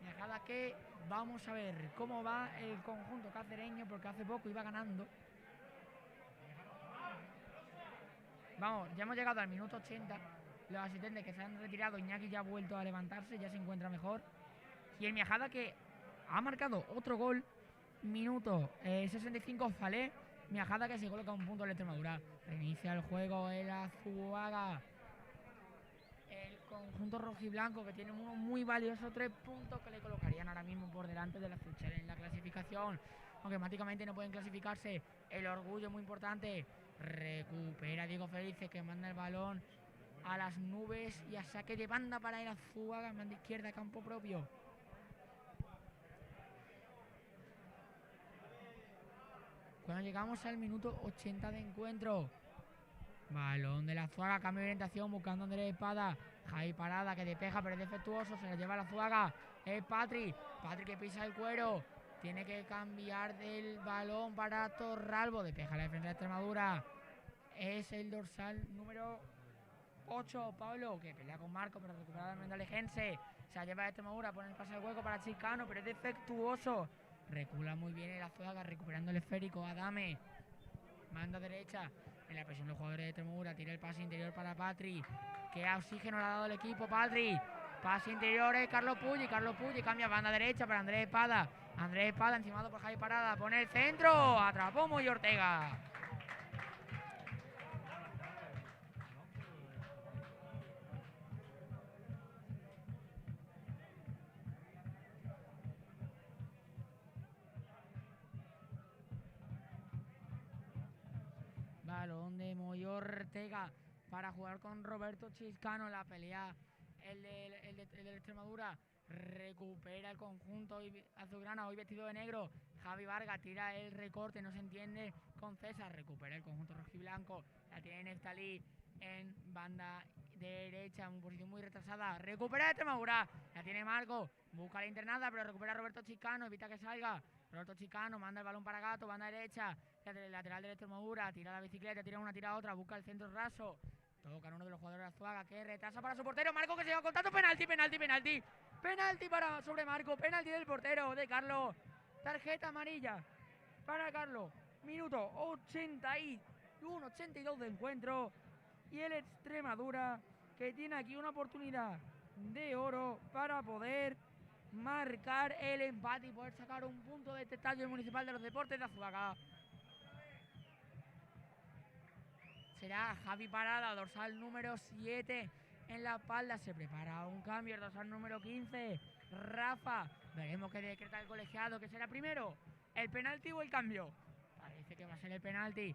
Miajada que vamos a ver cómo va el conjunto cacereño, porque hace poco iba ganando. Vamos, ya hemos llegado al minuto 80. Los asistentes que se han retirado, Iñaki ya ha vuelto a levantarse, ya se encuentra mejor. Y el Miajada que ha marcado otro gol. Minuto 65, Falé. Miajada que se coloca un punto en la Extremadura. Reinicia el juego el Azuaga. El conjunto rojiblanco que tiene unos muy valiosos 3 puntos que le colocarían ahora mismo por delante de la Futsal en la clasificación. Aunque mágicamente no pueden clasificarse. El orgullo muy importante. Recupera Diego Felice, que manda el balón a las nubes y a saque de banda para el Azuaga. Manda izquierda, campo propio. Cuando llegamos al minuto 80 de encuentro. Balón de la Azuaga, cambio de orientación, buscando a Andrés Espada. Javi Parada que despeja, pero es defectuoso, se lo lleva la Azuaga. Es Patri que pisa el cuero. Tiene que cambiar del balón para Torralbo. Despeja la defensa de Extremadura. Es el dorsal número 8, Pablo, que pelea con Marco, pero recupera el Mendalejense. Se la lleva a Extremadura, pone el pase al hueco para Chicano, pero es defectuoso. Recula muy bien el Azuaga, recuperando el esférico. Adame manda derecha en la presión de los jugadores de Extremadura. Tira el pase interior para Patri. Que oxígeno le ha dado el equipo. Patri, pase interior es Carlos Pulli. Cambia banda derecha para Andrés Espada. Andrés Espada encimado por Javi Parada. Pone el centro. Atrapó Moy Ortega. Balón de Moy Ortega para jugar con Roberto Chiscano. La pelea el de Extremadura. Recupera el conjunto azulgrana, hoy vestido de negro. Javi Vargas tira el recorte, no se entiende con César. Recupera el conjunto rojiblanco. La tiene Neftalí en banda derecha, en posición muy retrasada. Recupera Extremadura. La tiene Marco. Busca la internada, pero recupera Roberto Chiscano. Evita que salga. Roberto Chiscano manda el balón para Gato, banda derecha. Lateral de Extremadura. Tira la bicicleta, tira una, tira otra. Busca el centro raso. Tocan uno de los jugadores de Azuaga que retrasa para su portero. Marco que se lleva contacto. Penalti. Penalti sobre Marco. Penalti del portero de Carlos. Tarjeta amarilla para Carlos. Minuto 81, 82 de encuentro. Y el Extremadura que tiene aquí una oportunidad de oro para poder marcar el empate y poder sacar un punto de este estadio municipal de los deportes de Azuaga. Será Javi Parada, dorsal número 7 en la espalda. Se prepara un cambio, el dorsal número 15. Rafa, veremos qué decreta el colegiado, que será primero, el penalti o el cambio. Parece que va a ser el penalti.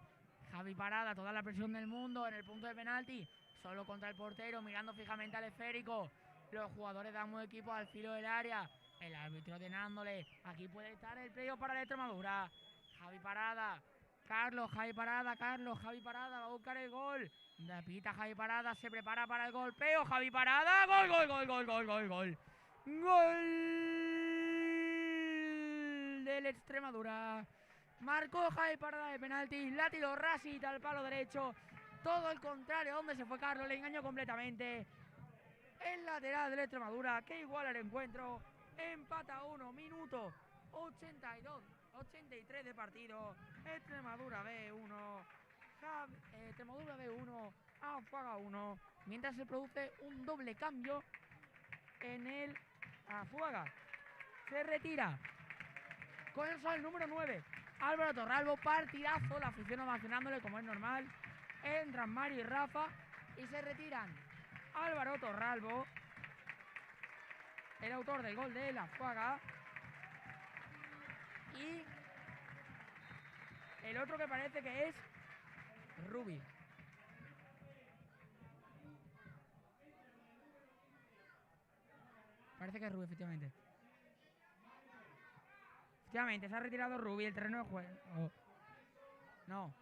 Javi Parada, toda la presión del mundo en el punto de penalti. Solo contra el portero, mirando fijamente al esférico. Los jugadores de ambos equipos al filo del área. El árbitro ordenándole. Aquí puede estar el playoff para la Extremadura. Javi Parada. Javi Parada, va a buscar el gol. Repita Javi Parada, se prepara para el golpeo. Javi Parada, gol. Gol del Extremadura. Marcó Javi Parada de penalti, la tiró Rasita al palo derecho. Todo el contrario, donde se fue Carlos, le engañó completamente. El lateral del Extremadura que iguala el encuentro. Empata 1, minuto 83 de partido. Extremadura B1, Azuaga 1. Mientras se produce un doble cambio en el Azuaga. Se retira con el sol número 9 Álvaro Torralbo. Partidazo, la afición ovacionándole como es normal. Entran Mario y Rafa y se retiran Álvaro Torralbo, el autor del gol de la Azuaga, y el otro que parece que es Rubi. Parece que es Rubi, efectivamente. Efectivamente, se ha retirado Rubi el terreno de juego. No.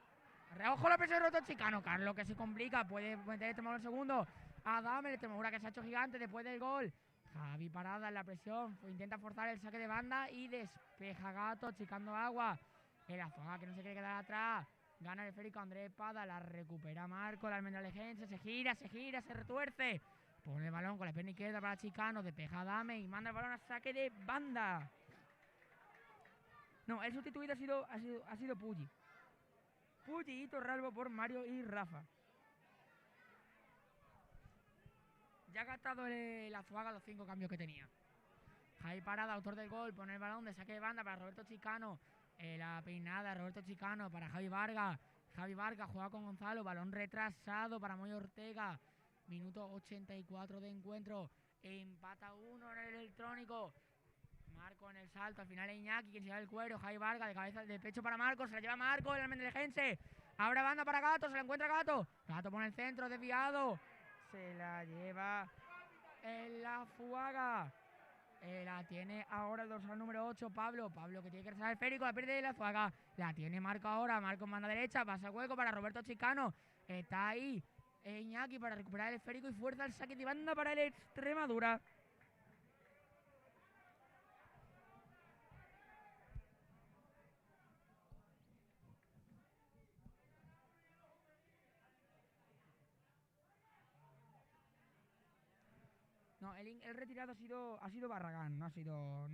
Reojo la presión de Roberto Chicano. Carlos que se complica. Puede meter el Extremadura el segundo. Adame, el Extremadura que se ha hecho gigante después del gol. Javi parada en la presión. Intenta forzar el saque de banda y despeja Gato, chicando agua. El Azuaga que no se quiere quedar atrás. Gana el esférico Andrés Espada. La recupera Marco. La almendralejense. Se gira, se retuerce. Pone el balón con la pierna izquierda para Chicano. Despeja Adame y manda el balón a saque de banda. No, el sustituido ha sido Puggi. Puggi y Torralbo por Mario y Rafa. Ya ha gastado el Azuaga los 5 cambios que tenía. Javi Parada, autor del gol, pone el balón de saque de banda para Roberto Chicano. La peinada de Roberto Chicano para Javi Vargas. Javi Vargas juega con Gonzalo, balón retrasado para Moy Ortega. Minuto 84 de encuentro. Empata 1 en el electrónico. Marco en el salto, al final es Iñaki quien se lleva el cuero. Javi Vargas de cabeza de pecho para Marco, se la lleva Marco, el almendralejense. Abre banda para Gato, se la encuentra Gato. Gato pone el centro, desviado. Se la lleva el Azuaga. La tiene ahora el dorsal número 8, Pablo. Pablo que tiene que regresar el esférico, la pierde el Azuaga. La tiene Marco ahora, Marco en banda derecha, pasa el hueco para Roberto Chicano. Está ahí Iñaki para recuperar el esférico y fuerza el saque de banda para el Extremadura. No, el retirado ha sido Barragán, no ha sido.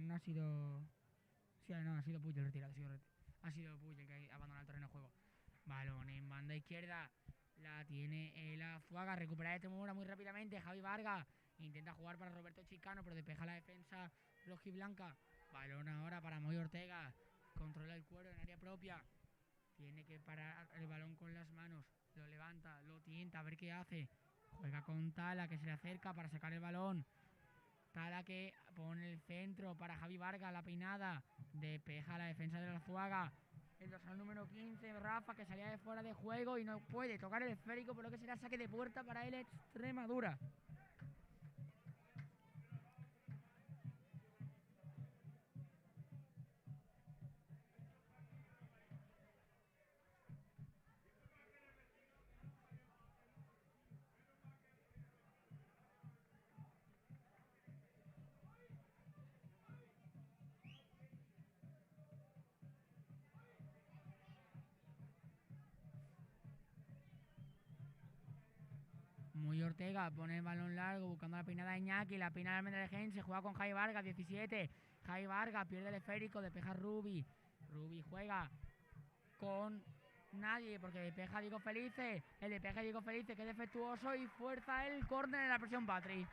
Sí, no, ha sido Puig el retirado, ha sido Puig el que abandona el terreno de juego. Balón en banda izquierda, la tiene el Azuaga, recupera este Extremadura muy rápidamente. Javi Vargas intenta jugar para Roberto Chicano, pero despeja la defensa rojiblanca. Balón ahora para Moy Ortega, controla el cuero en área propia. Tiene que parar el balón con las manos, lo levanta, lo tienta, a ver qué hace. Juega con Tala que se le acerca para sacar el balón. Tala que pone el centro para Javi Vargas, la peinada. Despeja la defensa de la Azuaga. El dorsal número 15, Rafa, que salía de fuera de juego y no puede tocar el esférico, por lo que será saque de puerta para el Extremadura. Moy Ortega pone el balón largo buscando la peinada de Iñaki, la peinada de Almendralejense, se juega con Javi Vargas, 17. Javi Vargas pierde el esférico, despeja Rubi. Rubi juega con nadie porque despeja Diego Felice. El despeje de Diego Felice que es defectuoso y fuerza el córner en la presión Patri.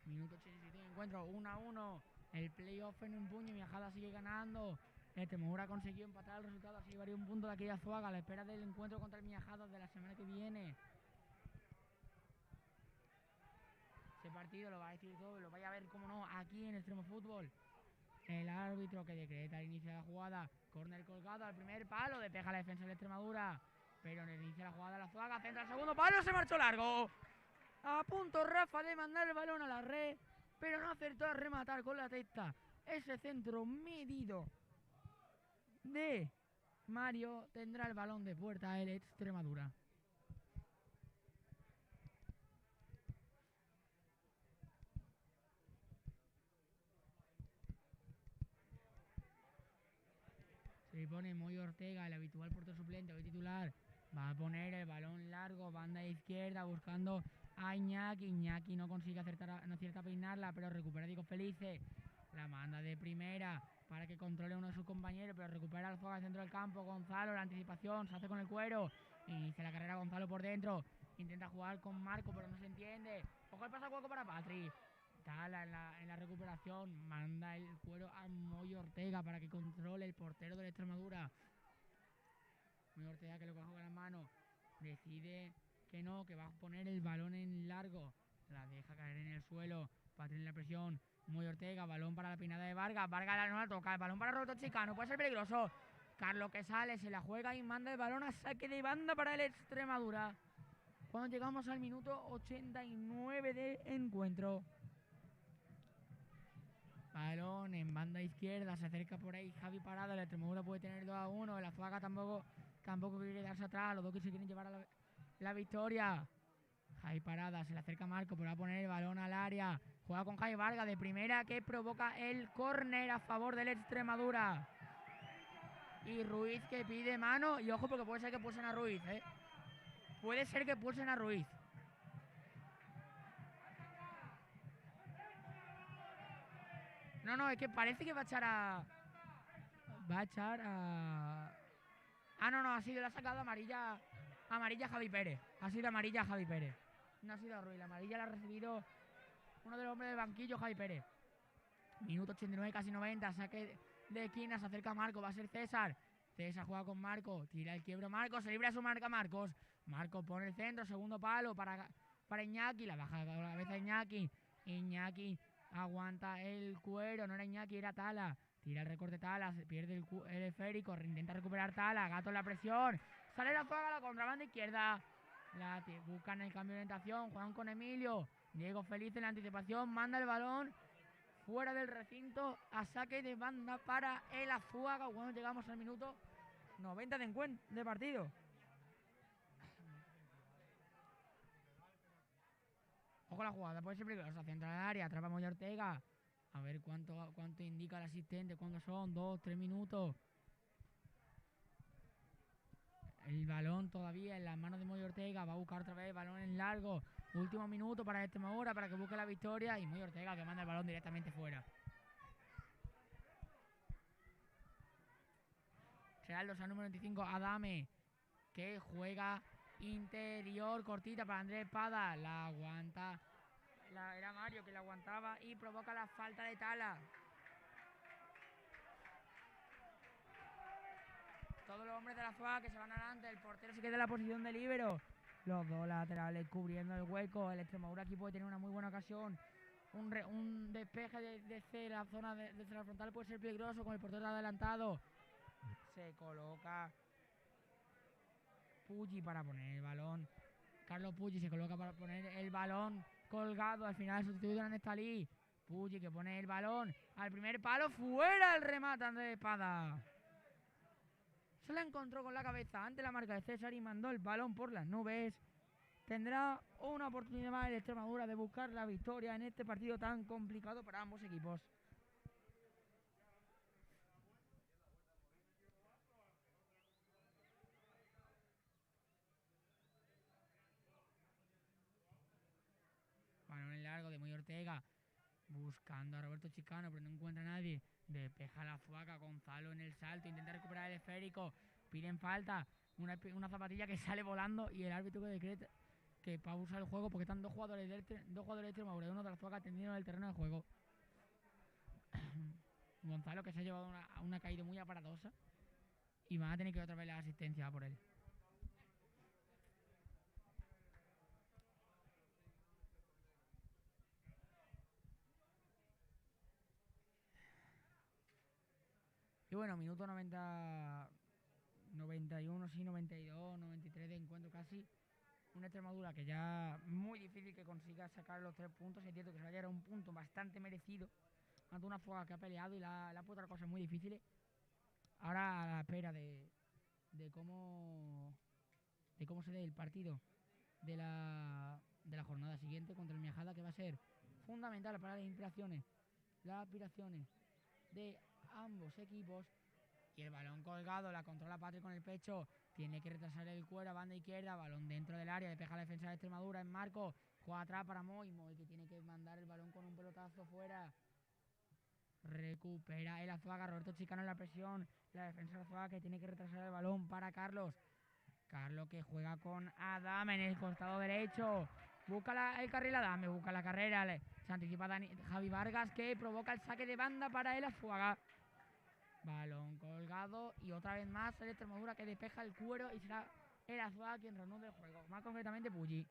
Minuto 87 de encuentro, 1-1. El playoff en un puño, Miajada sigue ganando. El Extremadura ha conseguido empatar el resultado, así llevaría un punto de aquí a Azuaga a la espera del encuentro contra el Miajadas de la semana que viene. Ese partido lo va a decir todo, lo vaya a ver, como no, aquí en Extremo Fútbol. El árbitro que decreta el inicio de la jugada. Córner colgado al primer palo, despeja la defensa de Extremadura. Pero en el inicio de la jugada la Azuaga centra el segundo palo, se marchó largo. A punto Rafa de mandar el balón a la red, pero no acertó a rematar con la testa. Ese centro medido de Mario tendrá el balón de puerta el Extremadura. Se pone Moy Ortega, el habitual portero suplente, hoy titular. Va a poner el balón largo, banda izquierda, buscando a Iñaki. Iñaki no consigue acertar, no acierta a peinarla, pero recupera a Diego Felice. La manda de primera para que controle uno de sus compañeros, pero recupera al Azuaga al centro del campo. Gonzalo, la anticipación, se hace con el cuero. Inicia la carrera Gonzalo por dentro. Intenta jugar con Marco, pero no se entiende. Ojo el pasacueco para Patri. Tala en la recuperación. Manda el cuero a Moy Ortega para que controle el portero de la Extremadura. Moy Ortega que lo coge con las manos. Decide que no, que va a poner el balón en largo. La deja caer en el suelo. Patri en la presión. Moy Ortega, balón para la peinada de Vargas. Vargas no la toca, el balón para Roberto Chicano, puede ser peligroso. Carlos que sale, se la juega y manda el balón a saque de banda para el Extremadura. Cuando llegamos al minuto 89 de encuentro. Balón en banda izquierda, se acerca por ahí Javi Parada, el Extremadura puede tener 2-1, el Azuaga tampoco quiere quedarse atrás, los dos que se quieren llevar a la victoria. Javi Parada, se le acerca Marco, pero va a poner el balón al área, juega con Javi Vargas de primera que provoca el córner a favor del Extremadura. Y Ruiz que pide mano, y ojo porque puede ser que pulsen a Ruiz, puede ser que pulsen a Ruiz. No, es que parece que va a echar a... no, ha sido la sacada amarilla Javi Pérez. Ha sido amarilla Javi Pérez. No ha sido a Ruiz, la amarilla la ha recibido uno de los hombres del banquillo, Javi Pérez. Minuto 89, casi 90, saque de esquina, se acerca Marco, va a ser César. César juega con Marco, tira el quiebro Marco, se libra su marca Marcos. Marcos pone el centro, segundo palo para Iñaki, la baja a la cabeza Iñaki. Iñaki aguanta el cuero, no era Iñaki, era Tala. Tira el recorte Tala, se pierde el esférico, intenta recuperar Tala, Gato en la presión. Sale la fuga a la contrabanda izquierda. Buscan el cambio de orientación, juegan con Emilio. Diego Feliz en la anticipación, manda el balón fuera del recinto a saque de banda para el Azuaga. Cuando llegamos al minuto 90 de partido. Ojo la jugada, puede ser peligrosa. Central del área, atrapa Moya Ortega. A ver cuánto indica el asistente, cuánto son, 2-3 minutos. El balón todavía en las manos de Moya Ortega. Va a buscar otra vez balón en largo. Último minuto para Extremadura para que busque la victoria. Y Moya Ortega que manda el balón directamente fuera. Será el dorsal número 25, Adame, que juega interior, cortita para Andrés Espada. La aguanta. Era Mario que la aguantaba y provoca la falta de Tala. Todos los hombres de la FUA que se van adelante. El portero se queda en la posición de líbero. Los dos laterales cubriendo el hueco. El Extremadura aquí puede tener una muy buena ocasión. Un despeje desde la zona desde la frontal puede ser peligroso con el portero adelantado. Se coloca Puggi para poner el balón. Carlos Puggi se coloca para poner el balón colgado. Al final sustituido en Nestalí. Puggi que pone el balón al primer palo. Fuera el remate Andrés Espada. Se la encontró con la cabeza ante la marca de César y mandó el balón por las nubes. Tendrá una oportunidad más el Extremadura de buscar la victoria en este partido tan complicado para ambos equipos. Balón en largo de Moya Ortega. Buscando a Roberto Chicano, pero no encuentra a nadie. Despeja la Fuaca, Gonzalo en el salto, intenta recuperar el esférico. Piden falta, una zapatilla que sale volando y el árbitro que decreta que pausa el juego porque están dos jugadores de Extremadura y uno de la Fuaca tendidos en el terreno de juego. Gonzalo que se ha llevado una caída muy aparatosa y van a tener que otra vez la asistencia por él. Y bueno, minuto 90, 91, sí, 92, 93 de encuentro casi. Una Extremadura que ya muy difícil que consiga sacar los 3 puntos. Es cierto que se vaya a un punto bastante merecido ante una Fuga que ha peleado y le ha puesto cosas muy difíciles. Ahora a la espera de cómo se dé el partido de la jornada siguiente contra el Miajada, que va a ser fundamental para las aspiraciones de ambos equipos. Y el balón colgado, la controla Patri con el pecho, tiene que retrasar el cuero a banda izquierda, balón dentro del área, despeja la defensa de Extremadura en marco, juega atrás para Moy que tiene que mandar el balón con un pelotazo fuera. Recupera el Azuaga, Roberto Chicano en la presión, la defensa de Azuaga que tiene que retrasar el balón para Carlos que juega con Adame en el costado derecho, busca el carril Adame, busca la carrera, se anticipa Javi Vargas que provoca el saque de banda para el Azuaga. Balón colgado y otra vez más el Extremadura que despeja el cuero y será el Azuaga quien reanude el juego, más concretamente Puggi.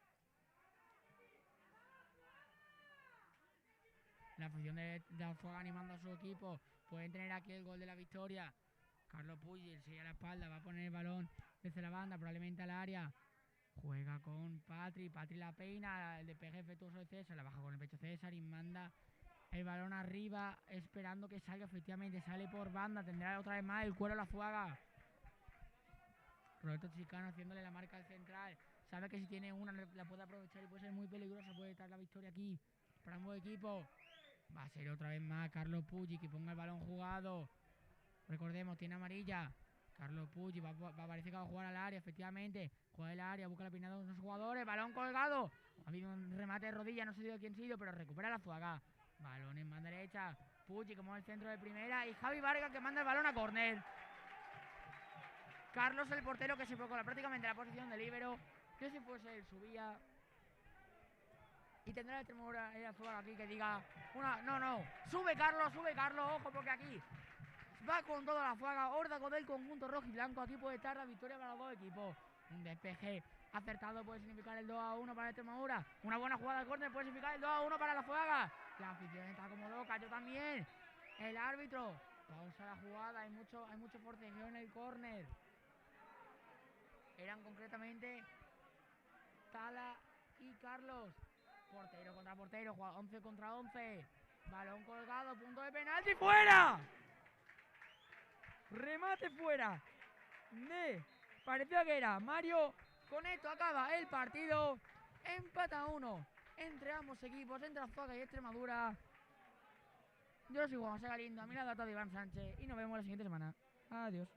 La afición de Azuaga animando a su equipo, pueden tener aquí el gol de la victoria. Carlos Puggi sigue a la espalda, va a poner el balón desde la banda, probablemente al área. Juega con Patri la peina, el despeje efectuoso de César, la baja con el pecho César y manda El balón arriba, esperando que salga, efectivamente, sale por banda, tendrá otra vez más el cuero Lazuaga. Roberto Chicano haciéndole la marca al central, sabe que si tiene una la puede aprovechar y puede ser muy peligrosa, puede estar la victoria aquí para ambos equipos. Va a ser otra vez más Carlos Puggi que ponga el balón jugado. Recordemos, tiene amarilla. Carlos Puggi parece que va a jugar al área, efectivamente. Juega el área, busca la peinada de unos jugadores, balón colgado. Ha habido un remate de rodilla, no sé de quién ha sido, pero recupera Lazuaga. Balón en mano derecha, Puggi como el centro de primera y Javi Vargas que manda el balón a córner. Carlos el portero que se fue con prácticamente la posición de líbero. Yo si fuese él subía. Y tendrá el Extremadura aquí que diga no, sube Carlos, ojo porque aquí va con toda Lazuaga, órdago del conjunto rojo y blanco, aquí puede estar la victoria para los dos equipos. Un despeje acertado puede significar el 2-1 para el Extremadura, una buena jugada al córner puede significar el 2-1 para Lazuaga. La afición está como loca, yo también. El árbitro pausa la jugada, hay mucho forcejeo en el córner. Eran concretamente Tala y Carlos. Portero contra portero, 11 contra 11. Balón colgado, punto de penalti, ¡fuera! Remate fuera. Parecía que era Mario. Con esto acaba el partido. Empata 1 entre ambos equipos, entre Lazuaga y Extremadura. Yo soy Juan José Galindo, a mi lado está Iván Sánchez y nos vemos la siguiente semana. Adiós.